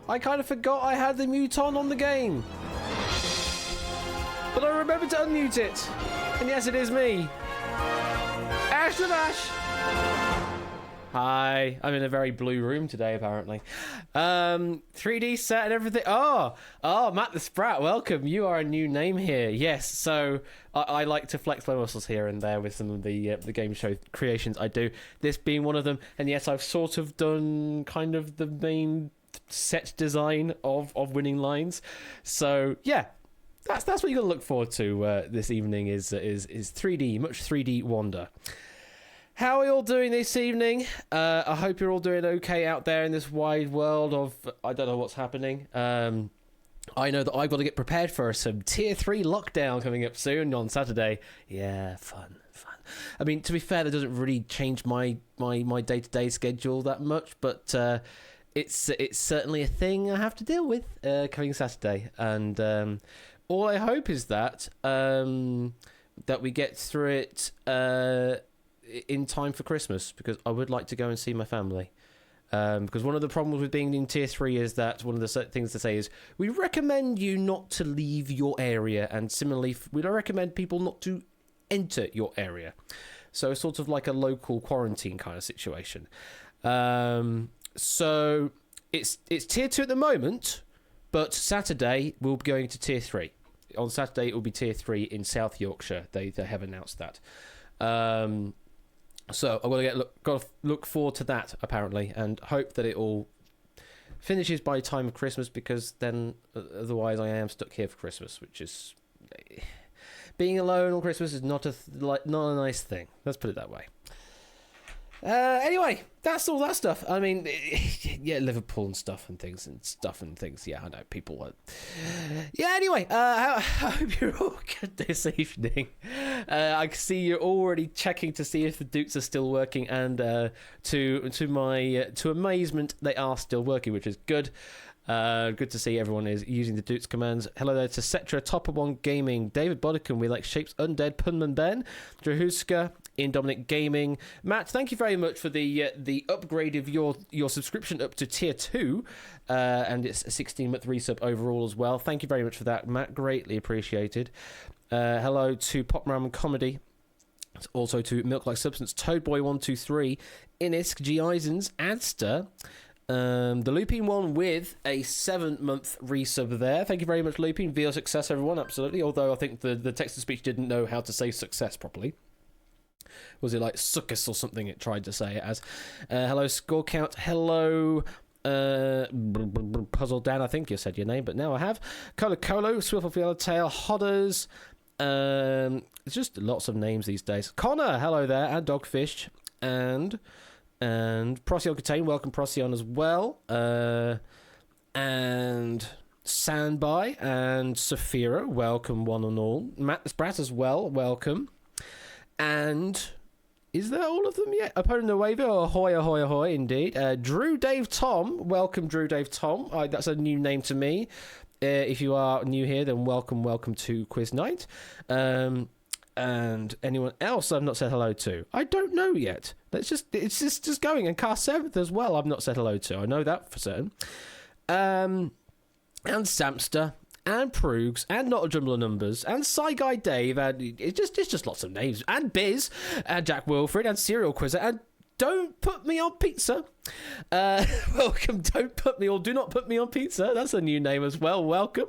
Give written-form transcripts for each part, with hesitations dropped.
I kind of forgot I had the mute on the game. But I remembered to unmute it. And yes, it is me. Ash the Bash. Hi. I'm in a very blue room today, apparently. 3D set and everything. Oh, Matt the Sprat, welcome. You are a new name here. Yes, so I like to flex my muscles here and there with some of the game show creations I do. This being one of them. And yes, I've sort of done kind of the main set design of Winning Lines. So, yeah. That's what you're going to look forward to this evening is 3D, much 3D wonder. How are you all doing this evening? I hope you're all doing okay out there in this wide world of, I don't know what's happening. I know that I've got to get prepared for some Tier 3 lockdown coming up soon on Saturday. Yeah, fun. I mean, to be fair, that doesn't really change my day-to-day schedule that much, but it's certainly a thing I have to deal with coming Saturday. And all I hope is that we get through it in time for Christmas, because I would like to go and see my family. Because one of the problems with being in Tier 3 is that one of the things to say is we recommend you not to leave your area, and similarly we don't recommend people not to enter your area. So it's sort of like a local quarantine kind of situation. So it's Tier 2 at the moment, but Saturday we'll be going to Tier 3. On Saturday it will be Tier 3 in South Yorkshire. They have announced that. So I'm got to look forward to that, apparently, and hope that it all finishes by the time of Christmas, because then otherwise I am stuck here for Christmas, which is... Being alone on Christmas is not a nice thing. Let's put it that way. Anyway, that's all that stuff. I mean, yeah, Liverpool and stuff and things. Yeah, I know people. Yeah, anyway, I hope you're all good this evening. I can see you're already checking to see if the Dukes are still working, and to amazement, they are still working, which is good. Good to see everyone is using the Dukes commands. Hello there to Cetra, Topper One Gaming, David Bodicum, We Like Shapes Undead, Punman Ben, Drahuska, in Dominic Gaming. Matt, thank you very much for the upgrade of your subscription up to Tier 2, and it's a 16-month resub overall as well. Thank you very much for that, Matt. Greatly appreciated. Hello to Popram Comedy. Also to Milk Like Substance, Toadboy123, Inisk, G. Eisens, Adster. The Lupine one with a 7-month resub there. Thank you very much, Lupine. VO success, everyone, absolutely. Although I think the text-to-speech didn't know how to say success properly. Was it like success or something it tried to say it as? Hello, Score Count. Hello, Puzzle Dan, I think you said your name, but now I have. Colo, Swivel for Yellowtail, Hodders. It's just lots of names these days. Connor, hello there, and Dogfish. And Procyon Contain, welcome Procyon as well. And Sandby and Saphira, welcome one and all. Matt the Sprat as well, welcome. And is that all of them yet? Opponent Nuevo, ahoy, ahoy, ahoy, indeed. Drew Dave Tom, welcome Drew Dave Tom. That's a new name to me. If you are new here, then welcome to Quiz Night. And anyone else I've not said hello to? I don't know yet. It's just going. And Car 7th as well, I've not said hello to. I know that for certain. And Samster. And Proogs, and Not a Jumble of Numbers, and Psy Guy Dave, and it's just lots of names, and Biz, and Jack Wilfred, and Serial Quizzer, and Don't Put Me on Pizza. Welcome, Don't Put Me, or Do Not Put Me on Pizza. That's a new name as well. Welcome.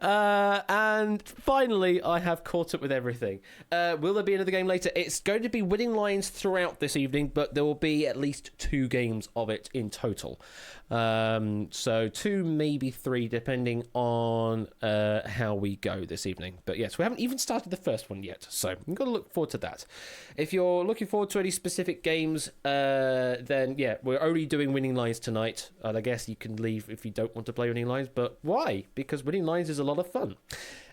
And finally, I have caught up with everything. Will there be another game later? It's going to be Winning Lines throughout this evening, but there will be at least 2 games of it in total. So 2, maybe 3, depending on how we go this evening. But yes, we haven't even started the first one yet, so you've got to look forward to that. If you're looking forward to any specific games, then yeah, we're only doing Winning Lines tonight, and I guess you can leave if you don't want to play Winning Lines. But why? Because Winning Lines is a lot of fun,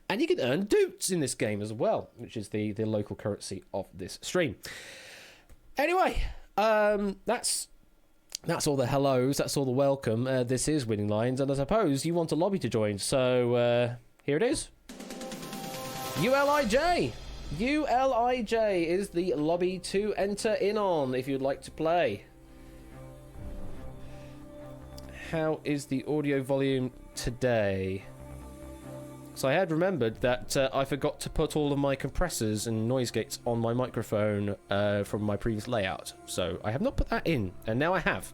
and you can earn doots in this game as well, which is the local currency of this stream. Anyway, that's all the hellos, that's all the welcome. This is Winning Lines, and I suppose you want a lobby to join, so here it is. ULIJ is the lobby to enter in on if you'd like to play. how is the audio volume today? So I had remembered that I forgot to put all of my compressors and noise gates on my microphone from my previous layout. So I have not put that in, and now I have.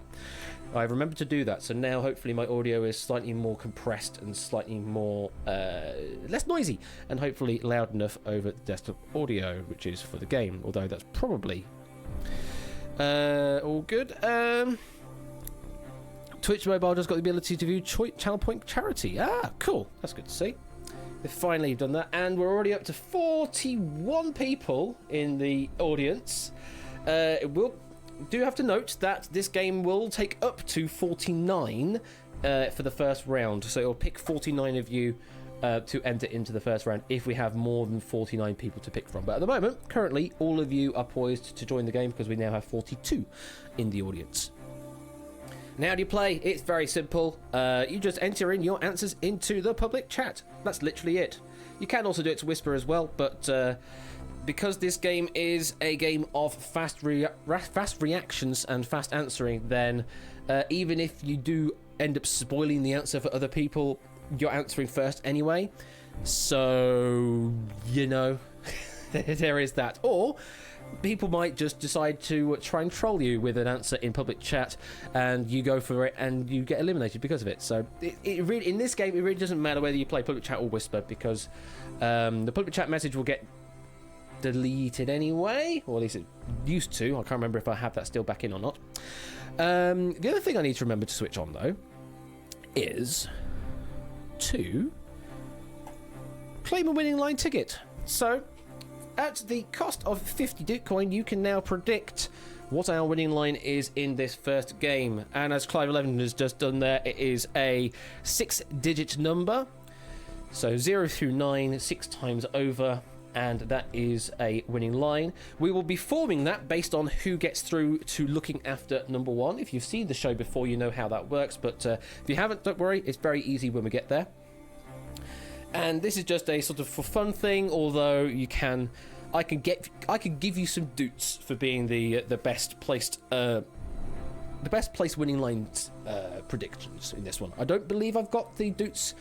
I remembered to do that, so now hopefully my audio is slightly more compressed and slightly more less noisy, and hopefully loud enough over the desktop audio, which is for the game, although that's probably all good. Twitch Mobile just got the ability to view channel point charity. Ah, cool. That's good to see. They've finally done that, and we're already up to 41 people in the audience. Do have to note that this game will take up to 49 for the first round, so it'll pick 49 of you to enter into the first round if we have more than 49 people to pick from. But at the moment, currently, all of you are poised to join the game because we now have 42 in the audience. Now, how do you play? It's very simple. You just enter in your answers into the public chat. That's literally it. You can also do it to whisper as well, but because this game is a game of fast reactions and fast answering, then even if you do end up spoiling the answer for other people, you're answering first anyway. So, you know, there is that. Or people might just decide to try and troll you with an answer in public chat, and you go for it and you get eliminated because of it. So it really, in this game, it really doesn't matter whether you play public chat or whisper, because the public chat message will get deleted anyway, or at least it used to. I can't remember if I have that still back in or not. The other thing I need to remember to switch on, though, is to claim a winning line ticket. So at the cost of 50 Dukecoin, you can now predict what our winning line is in this first game. And as Clive11 has just done there, it is a 6-digit number. So 0 through 9, 6 times over, and that is a winning line. We will be forming that based on who gets through to looking after number 1. If you've seen the show before, you know how that works, but if you haven't, don't worry, it's very easy when we get there. And this is just a sort of for fun thing, although I can give you some doots for being the best placed winning lines predictions in this one. I don't believe I've got the doots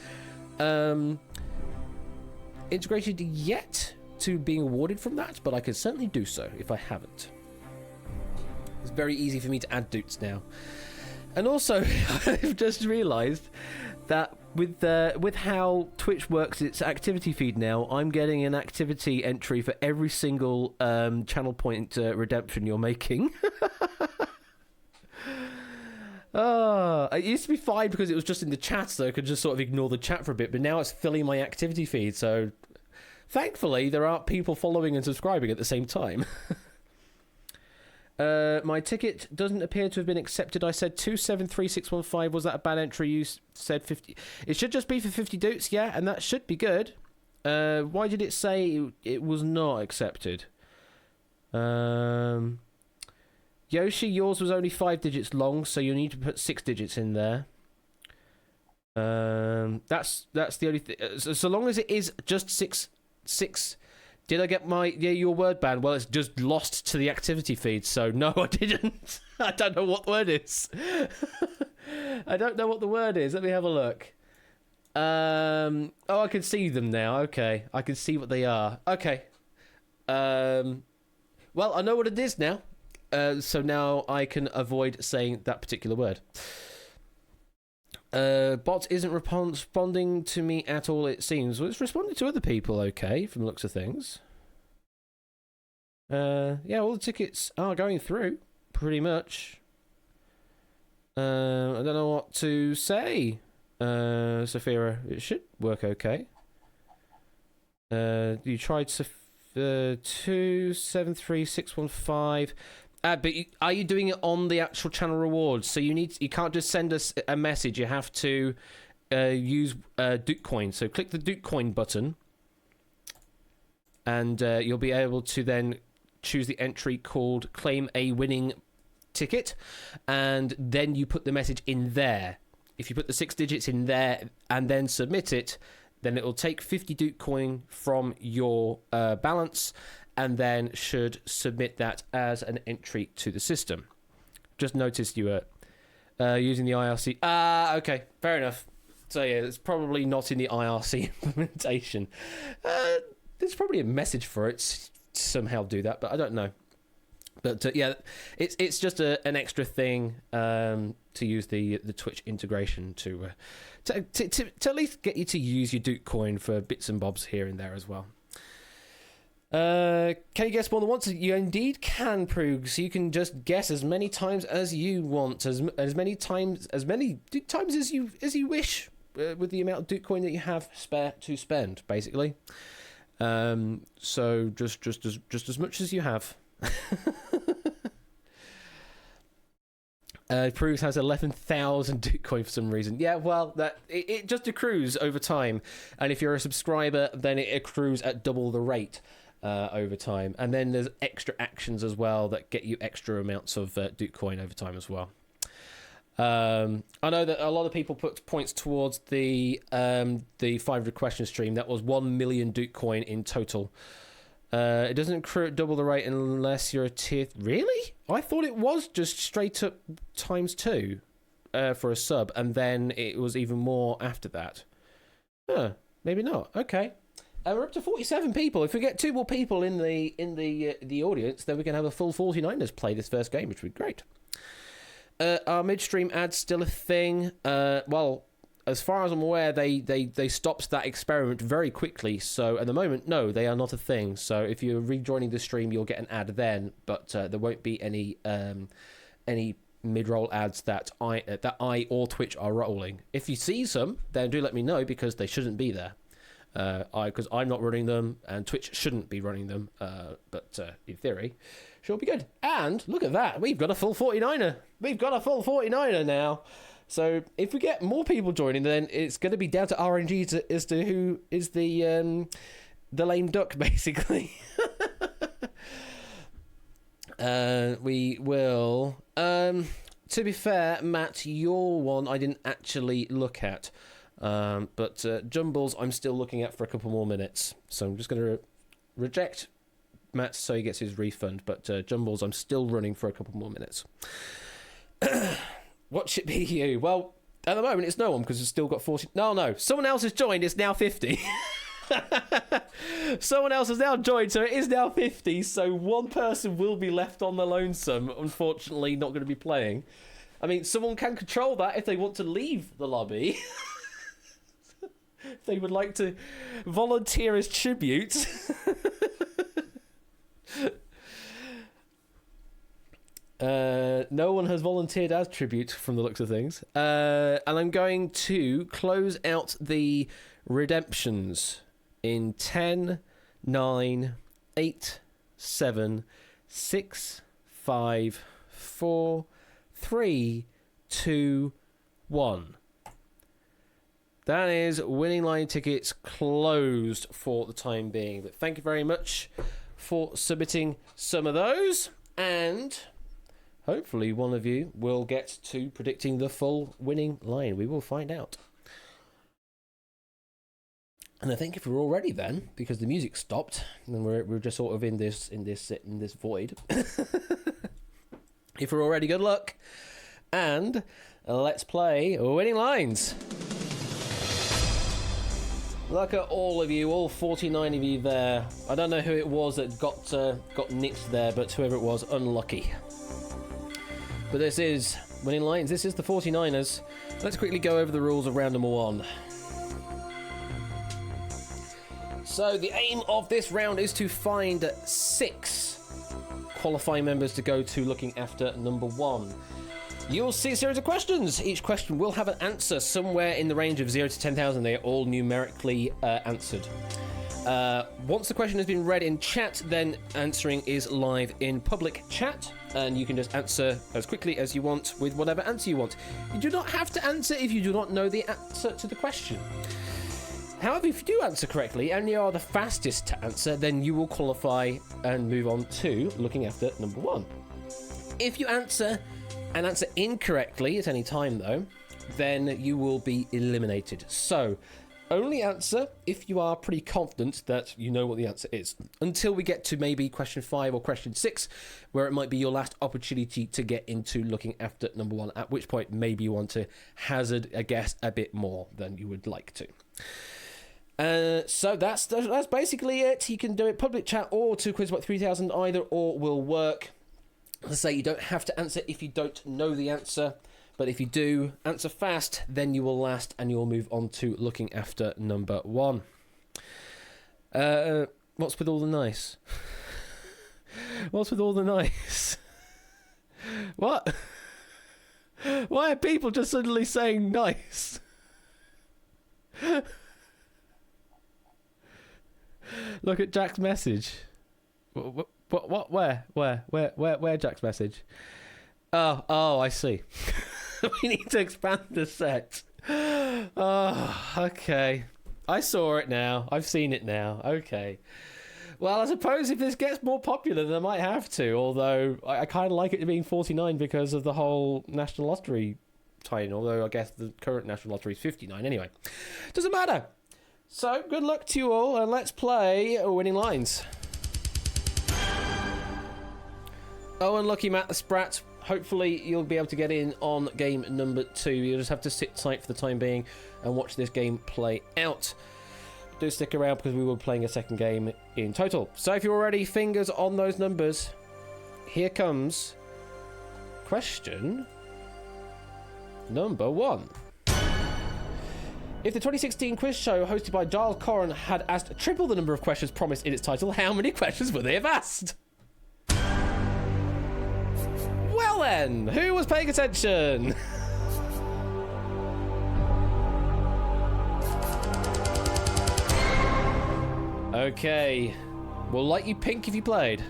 integrated yet to being awarded from that, but I can certainly do so if I haven't. It's very easy for me to add doots now. And also, I've just realised that with how Twitch works its activity feed now, I'm getting an activity entry for every single channel point redemption you're making. It used to be fine because it was just in the chat, so I could just sort of ignore the chat for a bit, but now it's filling my activity feed, so thankfully there aren't people following and subscribing at the same time. My ticket doesn't appear to have been accepted. I said 273615. Was that a bad entry? You said 50. It should just be for 50 doots, yeah, and that should be good. Why did it say it was not accepted? Yoshi, yours was only 5 digits long, so you need to put 6 digits in there. That's the only thing. So long as it is just six. Did I get your word banned? Well, it's just lost to the activity feed, so no, I didn't. I don't know what the word is. I don't know what the word is. Let me have a look. Oh, I can see them now. Okay, I can see what they are. Okay. Well, I know what it is now. So now I can avoid saying that particular word. Bot isn't responding to me at all, it seems. Well, it's responding to other people, okay, from the looks of things. Yeah, all the tickets are going through, pretty much. I don't know what to say, Sophia. It should work okay. You tried 273615. But are you doing it on the actual channel rewards? So you can't just send us a message. You have to use Dukecoin. So click the Dukecoin button, and you'll be able to then choose the entry called "Claim a Winning Ticket," and then you put the message in there. If you put the 6 digits in there and then submit it, then it will take 50 Dukecoin from your balance, and then should submit that as an entry to the system. Just noticed you Using the IRC. Okay, fair enough. So yeah, it's probably not in the IRC implementation. There's probably a message for it to somehow do that, but I don't know. But yeah, it's just an extra thing to use the Twitch integration to at least get you to use your Duke coin for bits and bobs here and there as well. Can you guess more than once? You indeed can, Proogs. So you can just guess as many times as you want, as many times as you wish, with the amount of Duke coin that you have spare to spend, basically. So just as much as you have. Proogs has 11,000 Duke coin for some reason. Yeah, well, it just accrues over time, and if you're a subscriber, then it accrues at double the rate over time. And then there's extra actions as well that get you extra amounts of Duke coin over time as well. I know that a lot of people put points towards the 500 question stream. That was 1 million Duke coin in total. It doesn't accrue at double the rate unless you're a tier... Really? I thought it was just straight up ×2 for a sub, and then it was even more after that. Huh, maybe not. Okay. We're up to 47 people. If we get 2 more people in the audience, then we can have a full 49ers play this first game, which would be great. Are midstream ads still a thing? Well, as far as I'm aware, they stopped that experiment very quickly. So at the moment, no, they are not a thing. So if you're rejoining the stream, you'll get an ad then, but there won't be any mid-roll ads that I or Twitch are rolling. If you see some, then do let me know, because they shouldn't be there. Because I'm not running them, and Twitch shouldn't be running them. But in theory, sure be good. And look at that, we've got a full 49er. We've got a full 49er now. So if we get more people joining, then it's going to be down to RNG as to who is the lame duck, basically. We will. To be fair, Matt, your one I didn't actually look at. But Jumbles I'm still looking at for a couple more minutes. So I'm just going to reject Matt so he gets his refund. But Jumbles I'm still running for a couple more minutes. What should be you? Well, at the moment it's no one, because it's still got 40. No, someone else has joined. It's now 50. Someone else has now joined, so it is now 50. So one person will be left on the lonesome, unfortunately not going to be playing. I mean, someone can control that if they want to leave the lobby. If they would like to volunteer as tribute. No one has volunteered as tribute from the looks of things. And I'm going to close out the redemptions in 10, 9, 8, 7, 6, 5, 4, 3, 2, 1. That is winning line tickets closed for the time being. But thank you very much for submitting some of those. And hopefully one of you will get to predicting the full winning line. We will find out. And I think if we're all ready then, because the music stopped, and we're just sort of in this void. If we're all ready, good luck. And let's play winning lines. Look at all of you, all 49 of you there. I don't know who it was that got nicked there, but whoever it was, unlucky. But this is winning lines. This is the 49ers. Let's quickly go over the rules of round number 1. So the aim of this round is to find 6 qualifying members to go to looking after number 1. You'll see a series of questions. Each question will have an answer somewhere in the range of 0 to 10,000. They are all numerically answered. Once the question has been read in chat, then answering is live in public chat, and you can just answer as quickly as you want with whatever answer you want. You do not have to answer if you do not know the answer to the question. However, if you do answer correctly and you are the fastest to answer, then you will qualify and move on to looking after number 1. If you answer incorrectly at any time, though, then you will be eliminated. So only answer if you are pretty confident that you know what the answer is. Until we get to maybe question 5 or question 6, where it might be your last opportunity to get into looking after number 1, at which point maybe you want to hazard a guess a bit more than you would like to. So that's basically it. You can do it public chat or to QuizBot 3000, either or will work. As I say, you don't have to answer if you don't know the answer, but if you do answer fast, then you will last and you'll move on to looking after number 1. What's with all the nice? What's with all the nice? What? Why are people just suddenly saying nice? Look at Jack's message. What? Where Jack's message? Oh, I see. We need to expand the set. Oh, okay. I saw it now. I've seen it now. Okay. Well, I suppose if this gets more popular, then I might have to. Although I kind of like it being 49 because of the whole National Lottery tie-in. Although I guess the current National Lottery is 59 anyway. Doesn't matter. So, good luck to you all, and let's play Winning Lines. Oh, unlucky Matt the Sprat. Hopefully, you'll be able to get in on game number 2. You'll just have to sit tight for the time being and watch this game play out. Do stick around because we will be playing a second game in total. So, if you're ready, fingers on those numbers. Here comes question number 1. If the 2016 quiz show hosted by Giles Corran had asked triple the number of questions promised in its title, how many questions would they have asked? Well then, who was paying attention? Okay, we'll light you pink if you played.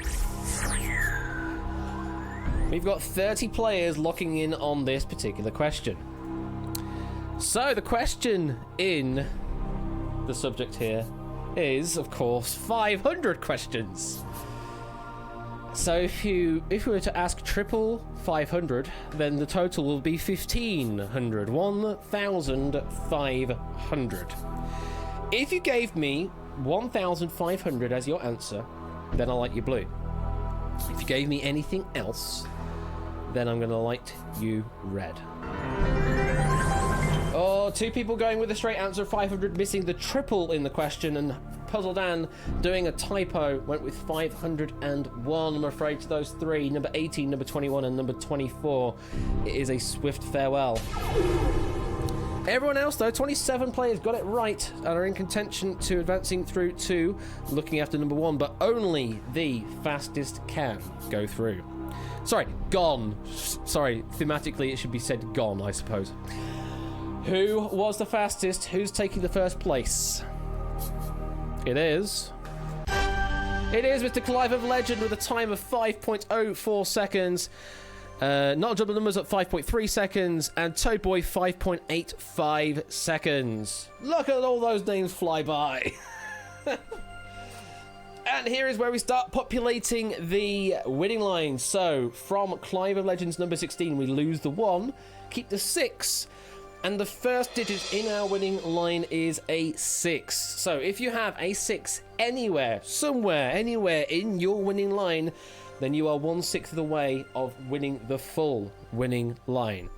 We've got 30 players locking in on this particular question. So, the question in the subject here is, of course, 500 questions. So, if we were to ask triple 500, then the total will be 1,500. 1,500. If you gave me 1,500 as your answer, then I'll light you blue. If you gave me anything else, then I'm going to light you red. Oh, 2 people going with a straight answer of 500, missing the triple in the question, and Puzzle Dan doing a typo, went with 501. I'm afraid to those 3, number 18, number 21, and number 24. It is a swift farewell. Everyone else, though, 27 players got it right and are in contention to advancing through to looking after number 1, but only the fastest can go through. Sorry, gone. Sorry, thematically it should be said gone, I suppose. Who was the fastest? Who's taking the first place? It is Mr. Clive of Legend with a time of 5.04 seconds. Not double numbers at 5.3 seconds. And Toad Boy 5.85 seconds. Look at all those names fly by. And here is where we start populating the winning lines. So, from Clive of Legends number 16, we lose the 1, keep the 6. And the first digit in our winning line is a 6. So if you have a 6 anywhere, somewhere, anywhere in your winning line, then you are 1/6 of the way of winning the full winning line.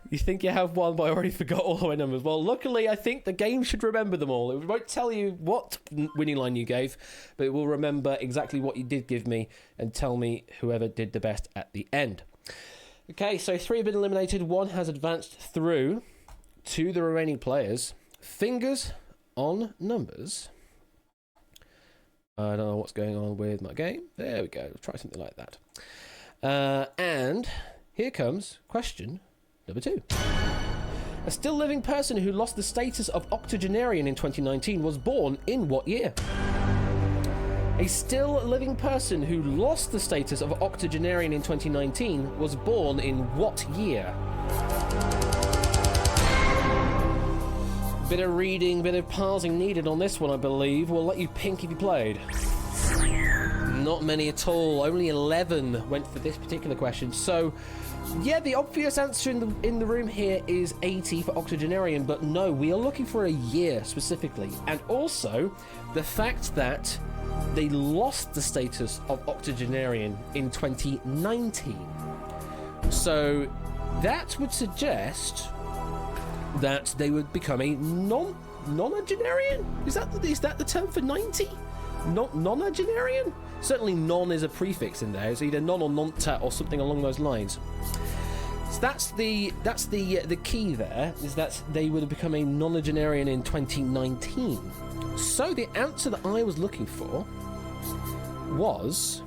You think you have one, but I already forgot all the numbers. Well, luckily, I think the game should remember them all. It won't tell you what winning line you gave, but it will remember exactly what you did give me and tell me whoever did the best at the end. Okay, so 3 have been eliminated, 1 has advanced through to the remaining players. Fingers on numbers. I don't know what's going on with my game. There we go, we'll try something like that. And here comes question number 2. A still living person who lost the status of octogenarian in 2019 was born in what year? A still living person who lost the status of octogenarian in 2019 was born in what year? Bit of reading, bit of parsing needed on this one, I believe. We'll let you pink if you played. Not many at all. Only 11 went for this particular question. So, yeah, the obvious answer in the room here is 80 for octogenarian, but no, we are looking for a year specifically. And also, the fact that they lost the status of octogenarian in 2019. So, that would suggest that they would become a nonagenarian? Is that the term for 90? Nonagenarian? Certainly non is a prefix in there. It's either non or nonta or something along those lines. So that's the key there, is that they would have become a nonagenarian in 2019. So the answer that I was looking for was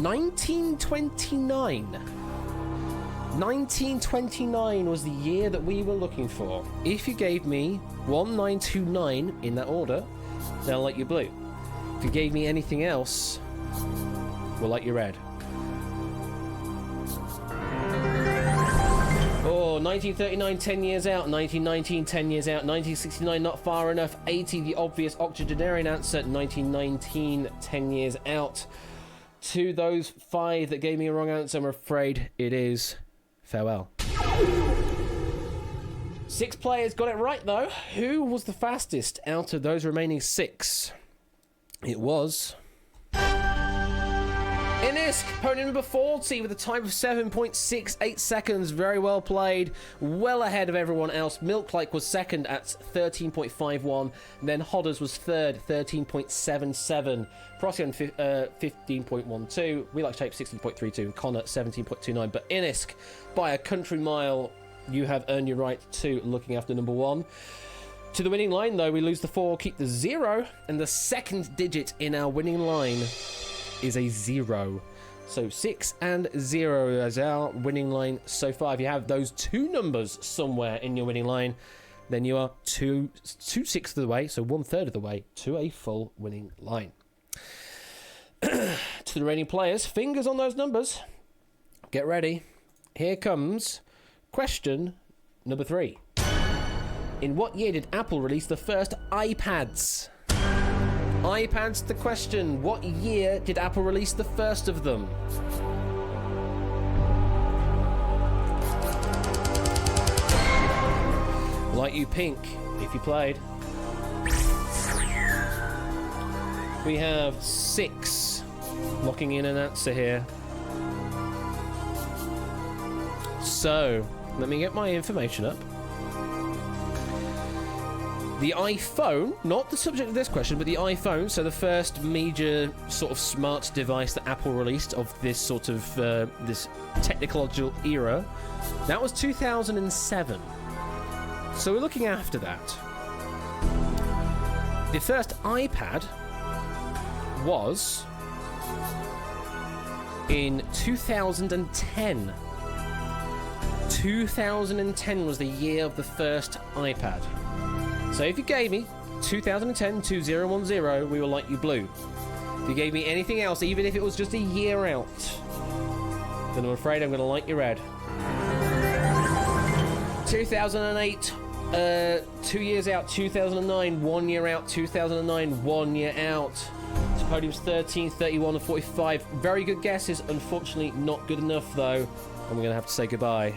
1929. 1929 was the year that we were looking for. If you gave me 1929 in that order, then I'll light you blue. If you gave me anything else, we'll light you red. Oh, 1939, 10 years out. 1919, 10 years out. 1969, not far enough. 80, the obvious octogenarian answer. 1919, 10 years out. To those 5 that gave me a wrong answer, I'm afraid it is farewell. 6 players got it right, though. Who was the fastest out of those remaining 6? It was Inisk, pony number 40, with a time of 7.68 seconds. Very well played. Well ahead of everyone else. Milklike was second at 13.51. Then Hodders was third, 13.77. Procyon 15.12. We Like Shape 16.32. And Connor 17.29. But Inisk, by a country mile, you have earned your right to looking after number 1. To the winning line, though, we lose the 4, keep the 0, and the second digit in our winning line is a 0. So 6 and 0 as our winning line so far. If you have those 2 numbers somewhere in your winning line, then you are 2/6 of the way, so 1/3 of the way to a full winning line. To the remaining players, fingers on those numbers. Get ready. Here comes question number 3. In what year did Apple release the first iPads? iPads, the question. What year did Apple release the first of them? Light you pink if you played. We have 6 locking in an answer here. So, let me get my information up. The iPhone, not the subject of this question, but the iPhone, so the first major sort of smart device that Apple released of this sort of, this technological era, that was 2007. So we're looking after that. The first iPad was in 2010. 2010 was the year of the first iPad. So if you gave me 2010, 2010, we will light you blue. If you gave me anything else, even if it was just a year out, then I'm afraid I'm going to light you red. 2008, 2 years out. 2009, 1 year out. 2009, 1 year out. So podium's 13, 31, and 45. Very good guesses. Unfortunately, not good enough, though. And we're going to have to say goodbye.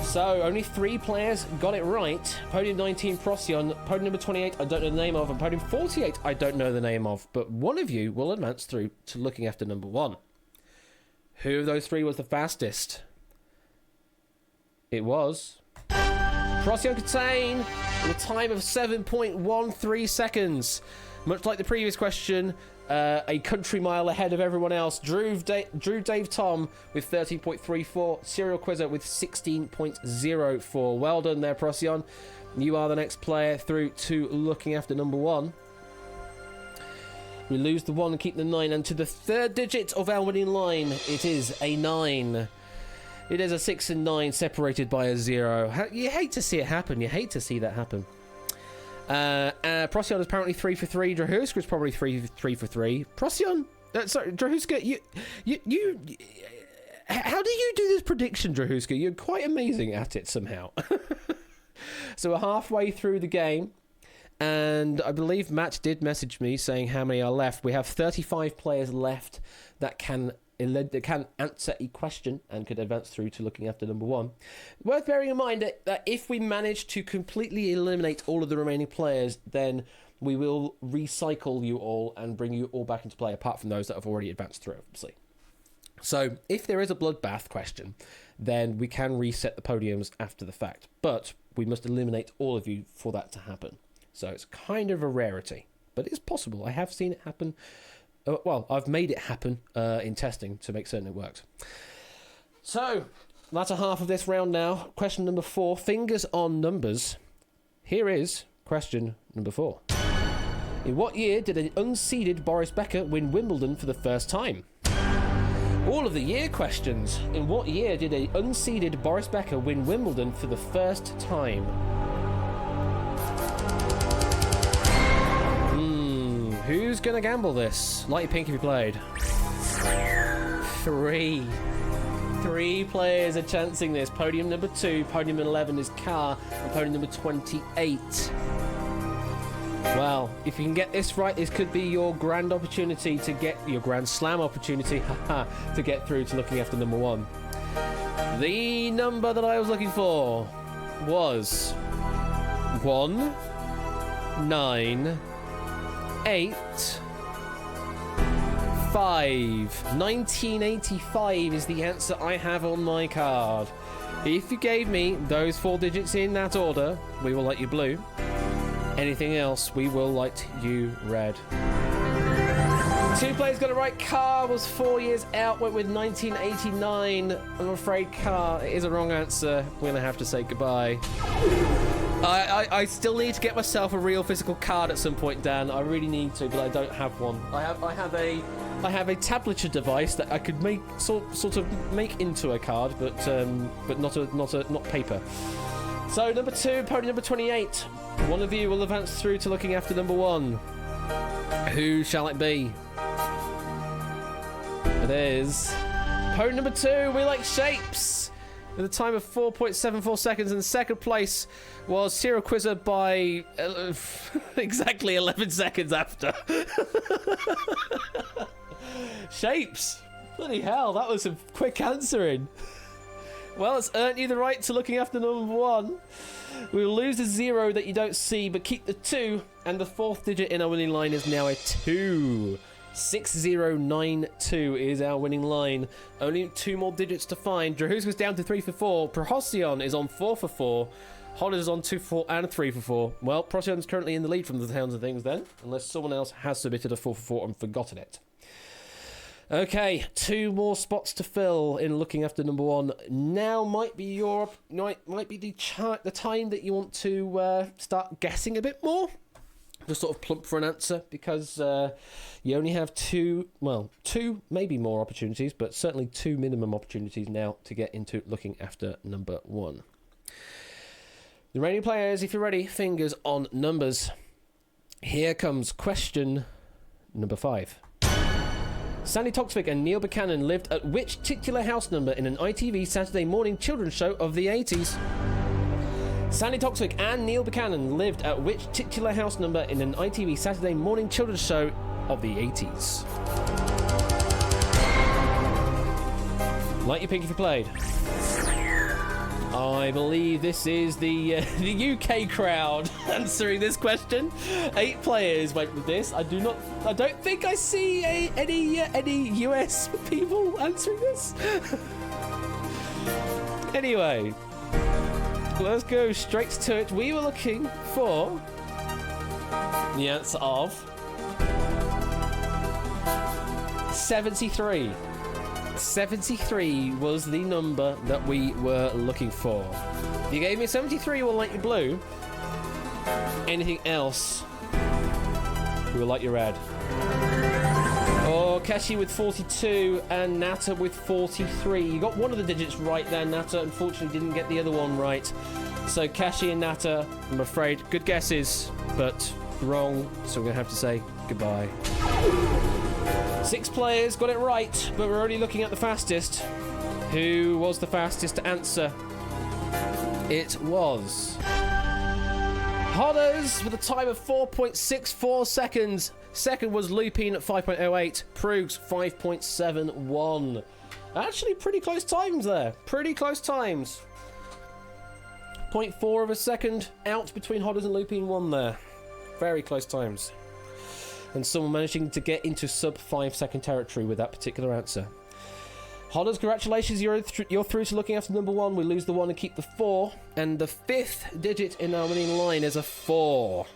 So, only 3 players got it right. Podium 19, Procyon. Podium number 28, I don't know the name of. And podium 48, I don't know the name of. But one of you will advance through to looking after number 1. Who of those 3 was the fastest? It was Procyon Contain, with a time of 7.13 seconds. Much like the previous question, a country mile ahead of everyone else. Drew Dave Tom with 13.34. Serial Quizzer with 16.04. Well done there, Procyon. You are the next player through to looking after number 1. We lose the 1 and keep the 9. And to the 3rd digit of our winning line, it is a 9. It is a 6 and 9 separated by a 0. You hate to see it happen. You hate to see that happen. Procyon is apparently 3 for 3. Drahuska is probably 3 for 3. Procyon, sorry, Drahuska, you, how do you do this prediction, Drahuska? You're quite amazing at it somehow. So we're halfway through the game, And I believe Matt did message me saying how many are left. We have 35 players left that can answer a question and could advance through to looking after number 1. Worth bearing in mind that if we manage to completely eliminate all of the remaining players, then we will recycle you all and bring you all back into play, apart from those that have already advanced through, obviously. So if there is a bloodbath question, then we can reset the podiums after the fact. But we must eliminate all of you for that to happen. So it's kind of a rarity, but it's possible. I have seen it happen. Well, I've made it happen in testing to make certain it works. So, that's a half of this round now. Question number 4, fingers on numbers. Here is question number 4. In what year did an unseeded Boris Becker win Wimbledon for the first time? All of the year questions. In what year did an unseeded Boris Becker win Wimbledon for the first time? Who's going to gamble this? Light your pink if you played. 3. 3 players are chancing this. Podium number 2, podium 11 is Carr, and podium number 28. Well, if you can get this right, this could be your grand opportunity to get your grand slam opportunity to get through to looking after number 1. The number that I was looking for was 1, 9, 8, 5. 1985 is the answer I have on my card. If you gave me those 4 digits in that order, we will light you blue. Anything else, we will light you red. 2 players got it right. Carr was 4 years out, went with 1989. I'm afraid Carr is a wrong answer. We're going to have to say goodbye. I still need to get myself a real physical card at some point, Dan. I really need to, but I don't have one. I have a tablature device that I could make sort of make into a card, but not paper. So number 2, podium number 28. One of you will advance through to looking after number 1. Who shall it be? It is podium number 2. We like shapes. With a time of 4.74 seconds, and second place was Cyril Quizzer by exactly 11 seconds after. Shapes. Bloody hell, that was some quick answering. Well, it's earned you the right to looking after number 1. We will lose the 0 that you don't see, but keep the 2, and the 4th digit in our winning line is now a 2. 6092 is our winning line. Only 2 more digits to find. Drahuska's down to 3 for 4. Procyon is on 4 for 4. Holland is on 2 for 4 and 3 for 4. Well, Procyon's currently in the lead from the sounds of things then, unless someone else has submitted a 4 for 4 and forgotten it. Okay, 2 more spots to fill in looking after number 1. Now might be the time that you want to start guessing a bit more. Just sort of plump for an answer, because you only have 2 maybe more opportunities, but certainly 2 minimum opportunities now to get into looking after number 1. The remaining players, if you're ready, fingers on numbers. Here comes question number 5. Sandy Toksvig and Neil Buchanan lived at which titular house number in an ITV Saturday morning children's show of the 80s? Sandy Toksvig and Neil Buchanan lived at which titular house number in an ITV Saturday morning children's show of the 80s? Light your pink if you played. I believe this is the UK crowd answering this question. 8 players went with this. I don't think I see any US people answering this. Anyway, let's go straight to it. We were looking for the answer of 73. 73 was the number that we were looking for. If you gave me 73, we'll light you blue. Anything else, we will light you red. Oh, Keshi with 42 and Nata with 43. You got one of the digits right there, Nata. Unfortunately, didn't get the other one right. So Keshi and Nata, I'm afraid, good guesses, but wrong. So we're going to have to say goodbye. 6 players got it right, but we're only looking at the fastest. Who was the fastest to answer? It was Hodders with a time of 4.64 seconds. Second was Lupine at 5.08. Prugs 5.71. Actually, pretty close times there. Pretty close times. 0.4 of a second out between Hodders and Lupine 1 there. Very close times. And someone managing to get into sub 5 second territory with that particular answer. Hodders, congratulations, you're through to looking after number 1. We lose the 1 and keep the 4. And the 5th digit in our winning line is a 4.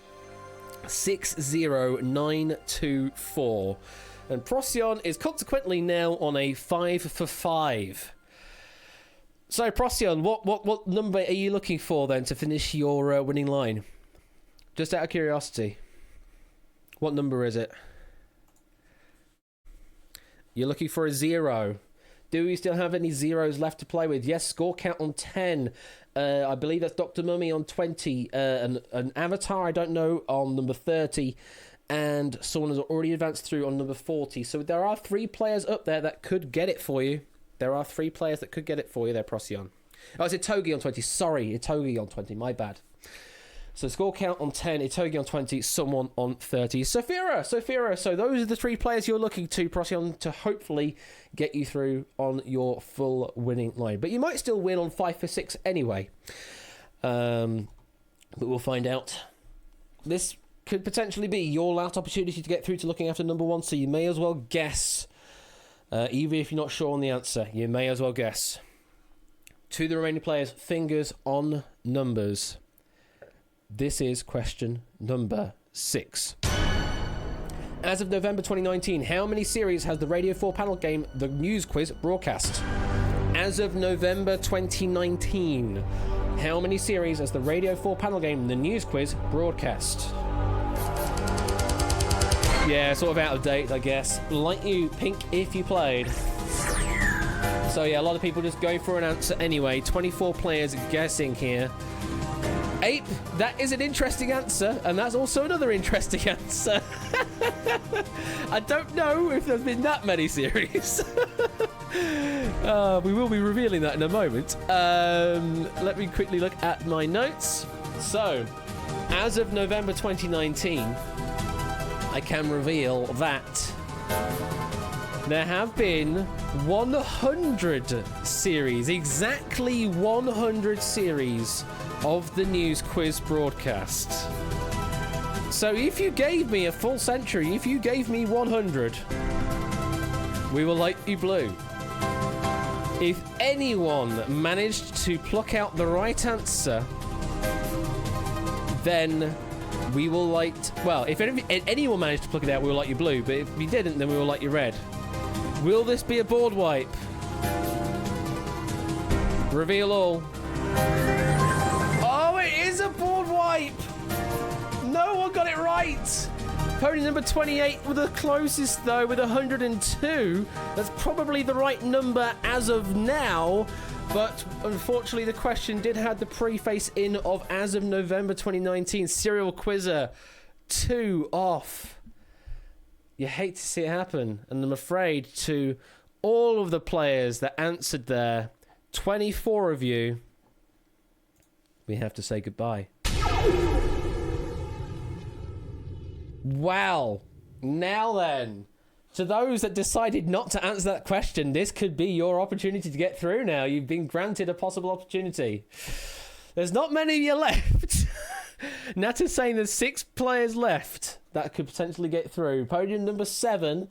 60924. And Procyon is consequently now on a 5 for 5. So, Procyon, what number are you looking for then to finish your winning line? Just out of curiosity. What number is it? You're looking for a 0. Do we still have any zeros left to play with? Yes, score count on 10. I believe that's Dr. Mummy on 20. An Avatar, I don't know, on number 30. And someone has already advanced through on number 40. So there are 3 players up there that could get it for you. There are 3 players that could get it for you there, Procyon. Oh, it's Itogi on 20. Sorry, Itogi on 20. My bad. So score count on 10, Itogi on 20, someone on 30. Sophira. So those are the 3 players you're looking to, Procyon, to hopefully get you through on your full winning line. But you might still win on 5 for 6 anyway. But we'll find out. This could potentially be your last opportunity to get through to looking after number 1, so you may as well guess. Even if you're not sure on the answer, you may as well guess. To the remaining players, fingers on numbers. This is question number 6. As of November 2019, how many series has the Radio 4 panel game The News Quiz broadcast? As of November 2019, how many series has the Radio 4 panel game The News Quiz broadcast? Yeah, sort of out of date, I guess. Like you, Pink, if you played. So yeah, a lot of people just go for an answer anyway. 24 players guessing here. Ape, that is an interesting answer, and that's also another interesting answer. I don't know if there's been that many series. We will be revealing that in a moment. Let me quickly look at my notes. So, as of November 2019, I can reveal that there have been 100 series, exactly 100 series of the News Quiz broadcast. So if you gave me a full century, if you gave me 100, we will light you blue. If anyone managed to pluck out the right answer, then we will light... Well, if anyone managed to pluck it out, we will light you blue. But if we didn't, then we will light you red. Will this be a board wipe? Reveal all. Oh, it is a board wipe! No one got it right! Pony number 28 were the closest, though, with 102. That's probably the right number as of now. But unfortunately, the question did have the preface in of as of November 2019. Serial Quizzer, 2 off. You hate to see it happen. And I'm afraid to all of the players that answered there, 24 of you, we have to say goodbye. Wow. Now then, to those that decided not to answer that question, this could be your opportunity to get through now. You've been granted a possible opportunity. There's not many of you left. Nat is saying there's 6 players left that could potentially get through. Podium number 7,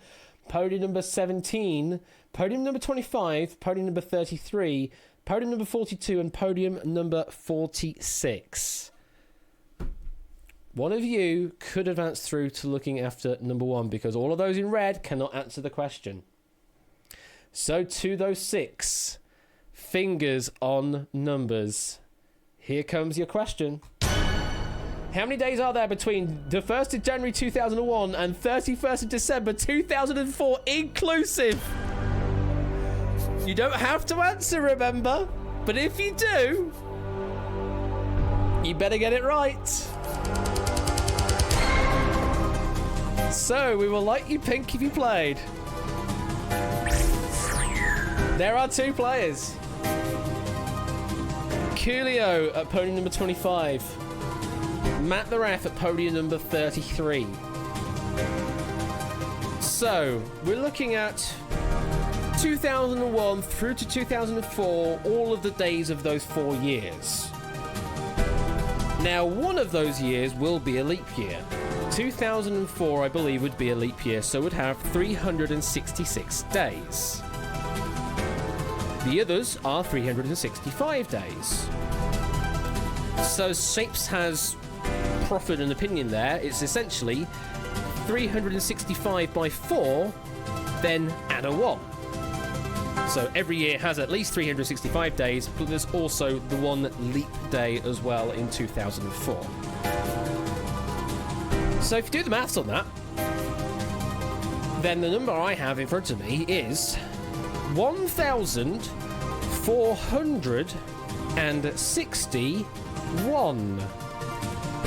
podium number 17, podium number 25, podium number 33, podium number 42, and podium number 46. One of you could advance through to looking after number 1 because all of those in red cannot answer the question. So to those 6, fingers on numbers. Here comes your question. How many days are there between the 1st of January 2001 and 31st of December 2004 inclusive? You don't have to answer, remember? But if you do, you better get it right. So, we will light you pink if you played. There are 2 players. Coolio at podium number 25. Matt the Ref at podium number 33. So, we're looking at 2001 through to 2004, all of the days of those 4 years. Now, one of those years will be a leap year. 2004, I believe, would be a leap year, so would have 366 days. The others are 365 days. So Shapes has proffered an opinion there. It's essentially 365 by 4, then add a 1. So every year has at least 365 days, but there's also the one leap day as well in 2004. So if you do the maths on that, then the number I have in front of me is 1,461.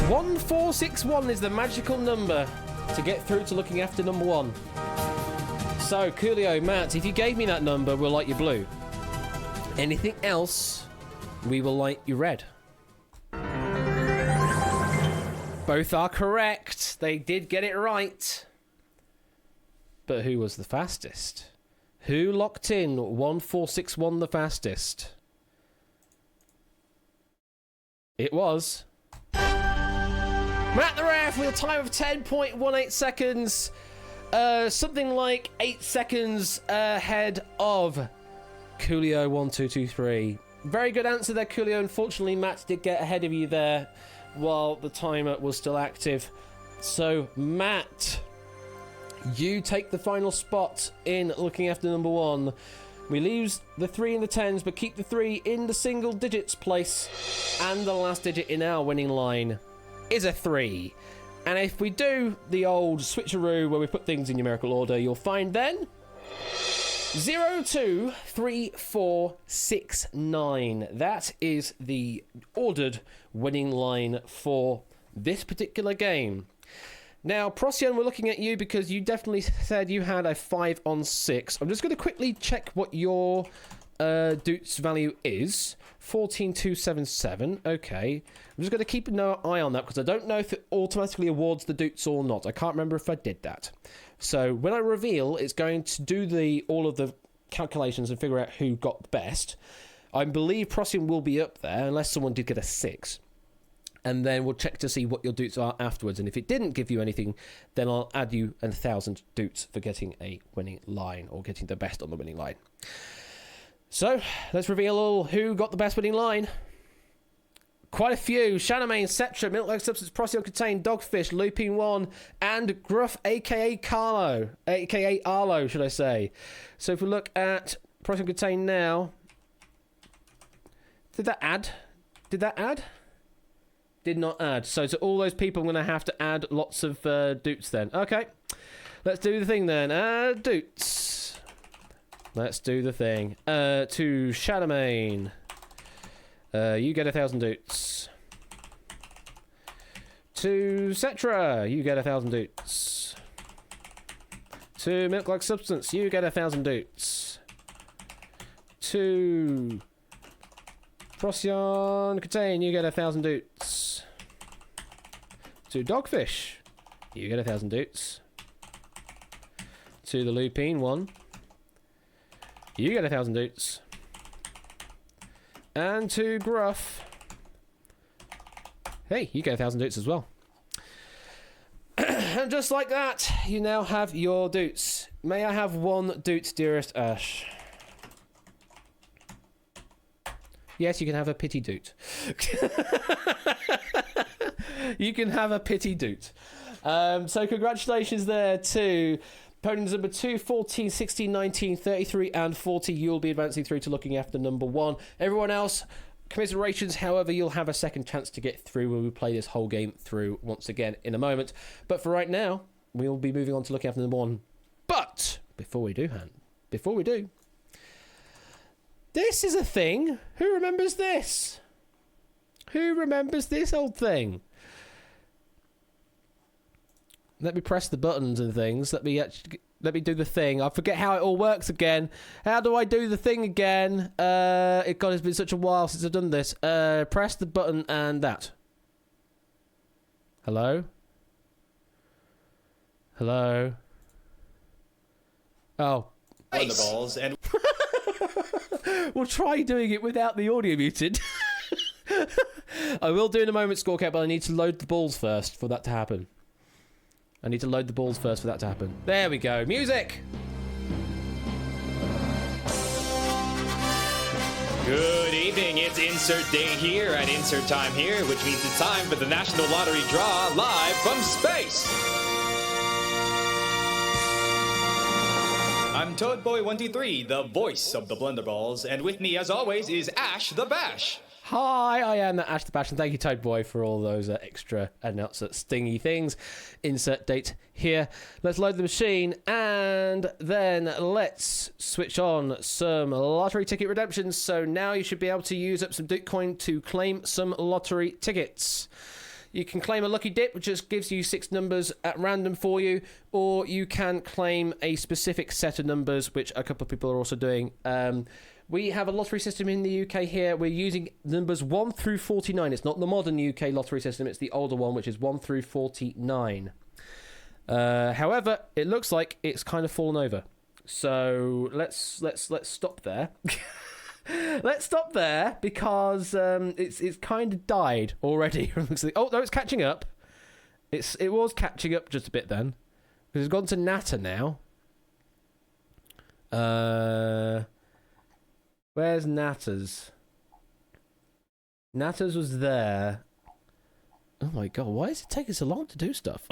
1461 is the magical number to get through to looking after number 1. So, Coolio, Matt, if you gave me that number, we'll light you blue. Anything else, we will light you red. Both are correct. They did get it right. But who was the fastest? Who locked in 1461 the fastest? It was Matt the Ref with a time of 10.18 seconds. Something like 8 seconds ahead of Coolio1223. Very good answer there, Coolio. Unfortunately, Matt did get ahead of you there while the timer was still active. So, Matt, you take the final spot in looking after number 1. We lose the 3 and the 10s, but keep the 3 in the single digits place. And the last digit in our winning line is a 3. And if we do the old switcheroo where we put things in numerical order, you'll find then 023469. That is the ordered winning line for this particular game. Now, Procyon, we're looking at you because you definitely said you had a 5 on 6. I'm just going to quickly check what your Doots value is. 14277. Okay. I'm just going to keep an eye on that because I don't know if it automatically awards the Doots or not. I can't remember if I did that. So when I reveal, it's going to do all of the calculations and figure out who got the best. I believe Procyon will be up there unless someone did get a 6. And then we'll check to see what your Doots are afterwards. And if it didn't give you anything, then I'll add you 1,000 Doots for getting a winning line or getting the best on the winning line. So, let's reveal who got the best winning line. Quite a few. Shadowmane, Cetra, Milk-like Substance, Procyon Contain, Dogfish, Looping 1, and Gruff, a.k.a. Carlo. A.k.a. Arlo, should I say. So if we look at Procyon Contain now... Did that add? Did not add. So to all those people, I'm going to have to add lots of Doots then. Okay. Let's do the thing then. Doots. Let's do the thing. To Shadowmane. You get 1,000 Doots. To Cetra. You get 1,000 Doots. To Milk-like Substance. You get 1,000 Doots. To Procyon Contain. You get 1,000 Doots. To Dogfish. You get 1,000 Doots. To the Lupine 1. You get 1,000 Doots. And to Gruff. Hey, you get 1,000 Doots as well. And just like that, you now have your Doots. May I have one Doot, dearest Ash? Yes, you can have a pity Doot. You can have a pity Doot. So congratulations there to podiums number 2, 14, 16, 19, 33 and 40. You'll be advancing through to looking after number 1. Everyone else, commiserations. However, you'll have a second chance to get through when we play this whole game through once again in a moment. But for right now, we'll be moving on to looking after number 1. But before we do, this is a thing. Who remembers this? Who remembers this old thing? Let me press the buttons and things. Let me do the thing. I forget how it all works again. How do I do the thing again? God, it's been such a while since I've done this. Press the button and that. Hello? Hello? Oh. Blunderballs and We'll try doing it without the audio muted. I will do in a moment, Scorecap, but I need to load the balls first for that to happen. I need to load the balls first for that to happen. There we go. Music! good evening. It's insert date here and insert time here, which means it's time for the National Lottery Draw live from space. I'm Toadboy123, the voice of the Blunderballs, and with me, as always, is Ash the Bash. Hi, I am Ash the Bash, and thank you, Toad Boy, for all those extra announcer stingy things. Insert date here. Let's load the machine, and then let's switch on some lottery ticket redemptions. So now you should be able to use up some Bitcoin to claim some lottery tickets. You can claim a lucky dip, which just gives you 6 numbers at random for you, or you can claim a specific set of numbers, which a couple of people are also doing. We have a lottery system in the UK here. We're using numbers 1 through 49. It's not the modern UK lottery system. It's the older one, which is 1 through 49. However, it looks like it's kind of fallen over. So let's stop there. Let's stop there because it's kind of died already. Oh no, it's catching up. It was catching up just a bit then because it's gone to Natter now. Where's Natters? Natters was there. Oh my god, why is it taking so long to do stuff?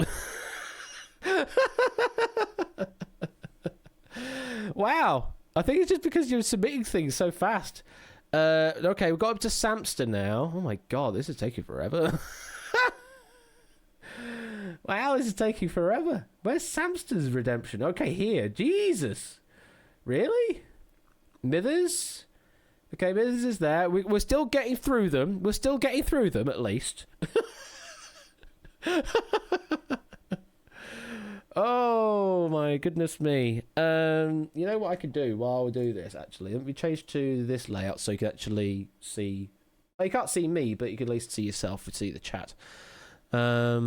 Wow. I think it's just because you're submitting things so fast. Okay, we've got up to Samster now. Oh my god, this is taking forever. Wow, this is taking forever. Where's Samster's redemption? Okay, here. Jesus. Really? Mithers? Okay, Mithers is there. We're still getting through them. We're still getting through them, at least. Oh, my goodness me. You know what I could do while we do this, actually? Let me change to this layout so you can actually see... Well, you can't see me, but you can at least see yourself and see the chat. Are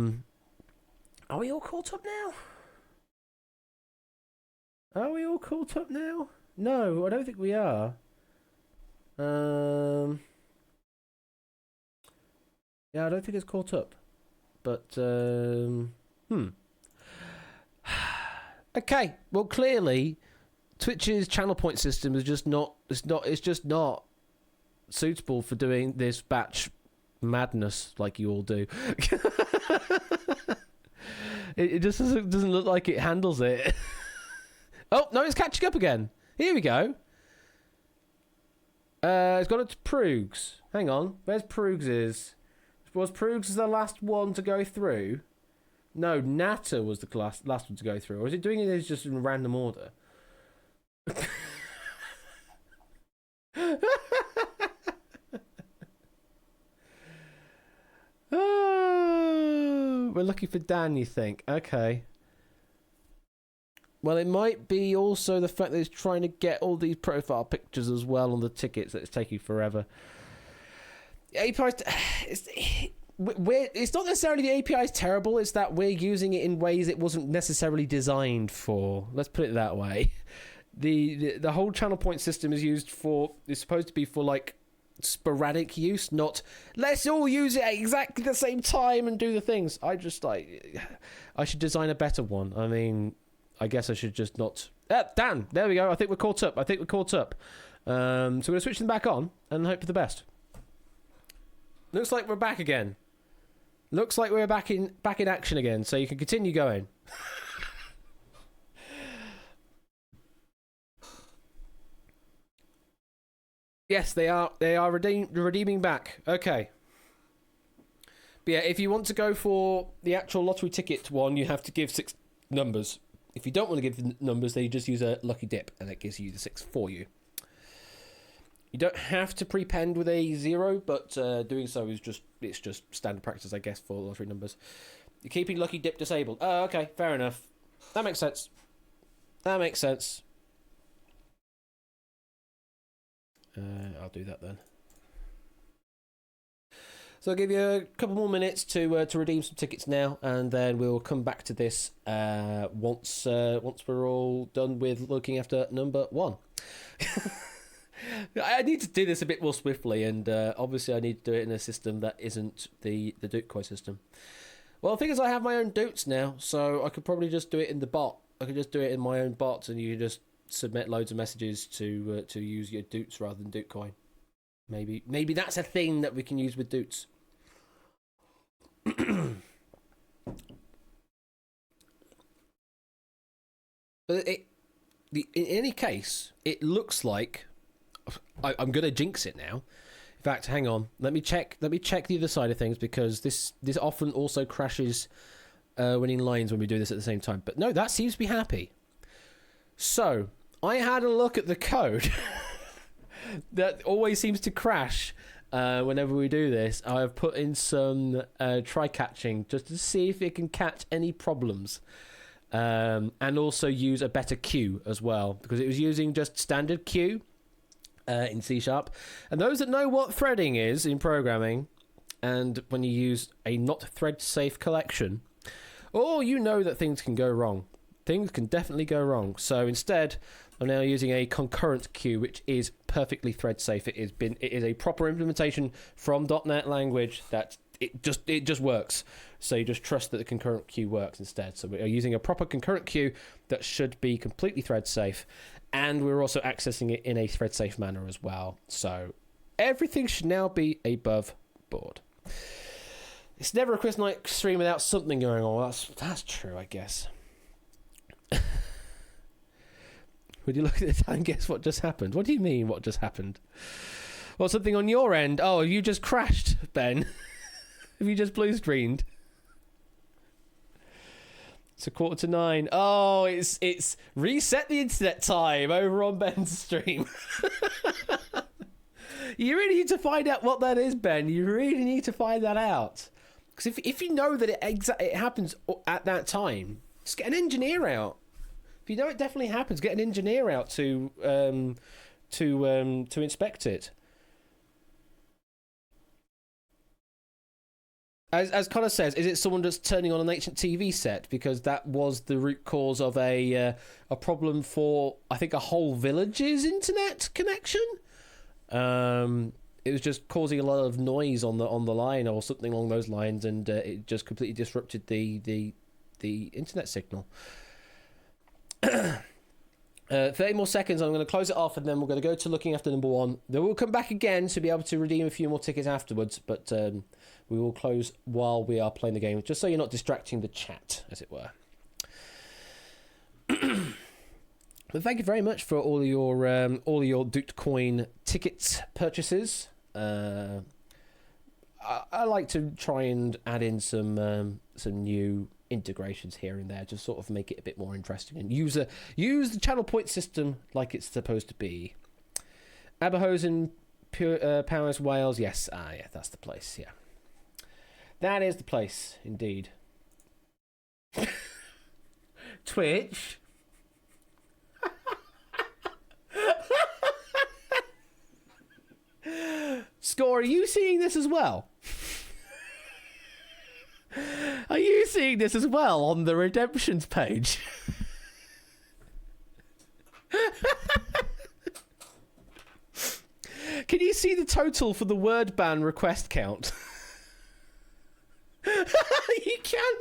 we all caught up now? Are we all caught up now? No, I don't think we are. Yeah, I don't think it's caught up. But, Okay, well clearly Twitch's channel point system is just not suitable for doing this batch madness like you all do. It just doesn't look like it handles it. Oh, no, it's catching up again. Here we go. It's gone up to Proogs. Hang on, where's Proogs is? Was Proogs the last one to go through? No, Natter was the last one to go through. Or is it doing it just in random order? Oh, we're looking for Dan, you think? Okay. Well, it might be also the fact that it's trying to get all these profile pictures as well on the tickets that it's taking forever. API, it's not necessarily the API is terrible, it's that we're using it in ways it wasn't necessarily designed for. Let's put it that way. The whole channel point system is supposed to be for like sporadic use, not let's all use it at exactly the same time and do the things. I should design a better one. I mean, I guess I should just not... Dan, there we go. I think we're caught up. So we're going to switch them back on and hope for the best. Looks like we're back again. Looks like we're back in action again, so you can continue going. Yes, they are redeeming back. Okay. But yeah, if you want to go for the actual lottery ticket one, you have to give 6 numbers. If you don't want to give the numbers, then you just use a lucky dip, and it gives you the 6 for you. You don't have to prepend with a 0, but doing so is just standard practice, I guess, for lottery numbers. You're keeping lucky dip disabled. Oh, okay, fair enough. That makes sense. I'll do that then. So I'll give you a couple more minutes to redeem some tickets now, and then we'll come back to this once we're all done with looking after number 1. I need to do this a bit more swiftly, and obviously I need to do it in a system that isn't the Duke Koi system. Well, the thing is, I have my own Dutes now, so I could probably just do it in the bot. I could just do it in my own bot, and you could just submit loads of messages to use your Dutes rather than Duke Koi. Maybe that's a thing that we can use with Dutes. But in any case, it looks like I'm going to jinx it now. In fact, hang on. Let me check the other side of things, because this often also crashes winning lines when we do this at the same time. But no, that seems to be happy. So I had a look at the code that always seems to crash whenever we do this. I've put in some try catching just to see if it can catch any problems. And also use a better queue as well, because it was using just standard queue in C#. And those that know what threading is in programming, and when you use a not thread safe collection, you know that things can go wrong. Things can definitely go wrong. So instead, I'm now using a concurrent queue, which is perfectly thread safe. It is a proper implementation from .NET language that it just works. So you just trust that the concurrent queue works instead. So we are using a proper concurrent queue that should be completely thread safe, and we're also accessing it in a thread safe manner as well. So everything should now be above board. It's never a Quiz Night stream without something going on. That's true, I guess. Would you look at the time and guess what just happened? What do you mean, what just happened? Well, something on your end. Oh, you just crashed, Ben. Have you just blue screened? It's 9:15. Oh, it's reset the internet time over on Ben's stream. You really need to find out what that is, Ben. You really need to find that out. Because if you know that it happens at that time, just get an engineer out. If you know it definitely happens, get an engineer out to inspect it. As Connor says, is it someone that's turning on an ancient TV set? Because that was the root cause of a problem for, I think, a whole village's internet connection. It was just causing a lot of noise on the line or something along those lines, and it just completely disrupted the internet signal. 30 more seconds. I'm going to close it off, and then we're going to go to looking after number 1. Then we'll come back again to be able to redeem a few more tickets afterwards, but we will close while we are playing the game, just so you're not distracting the chat, as it were. But thank you very much for all your Duped Coin tickets purchases. I like to try and add in some new integrations here and there, just sort of make it a bit more interesting, and use the channel point system like it's supposed to be. Aberhosen, Powers, Wales, yes, yeah, that's the place, yeah. That is the place, indeed. Twitch. Score, are you seeing this as well? Are you seeing this as well on the redemptions page? Can you see the total for the word ban request count? You can.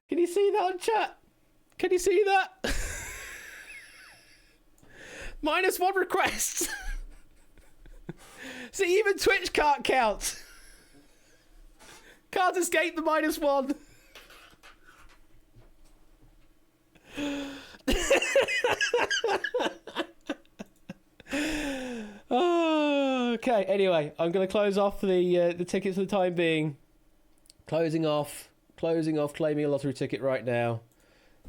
Can you see that on chat? Can you see that? -1 request. See, even Twitch can't count. Can't escape the -1. Oh, okay, anyway, I'm going to close off the tickets for the time being. Closing off, claiming a lottery ticket right now.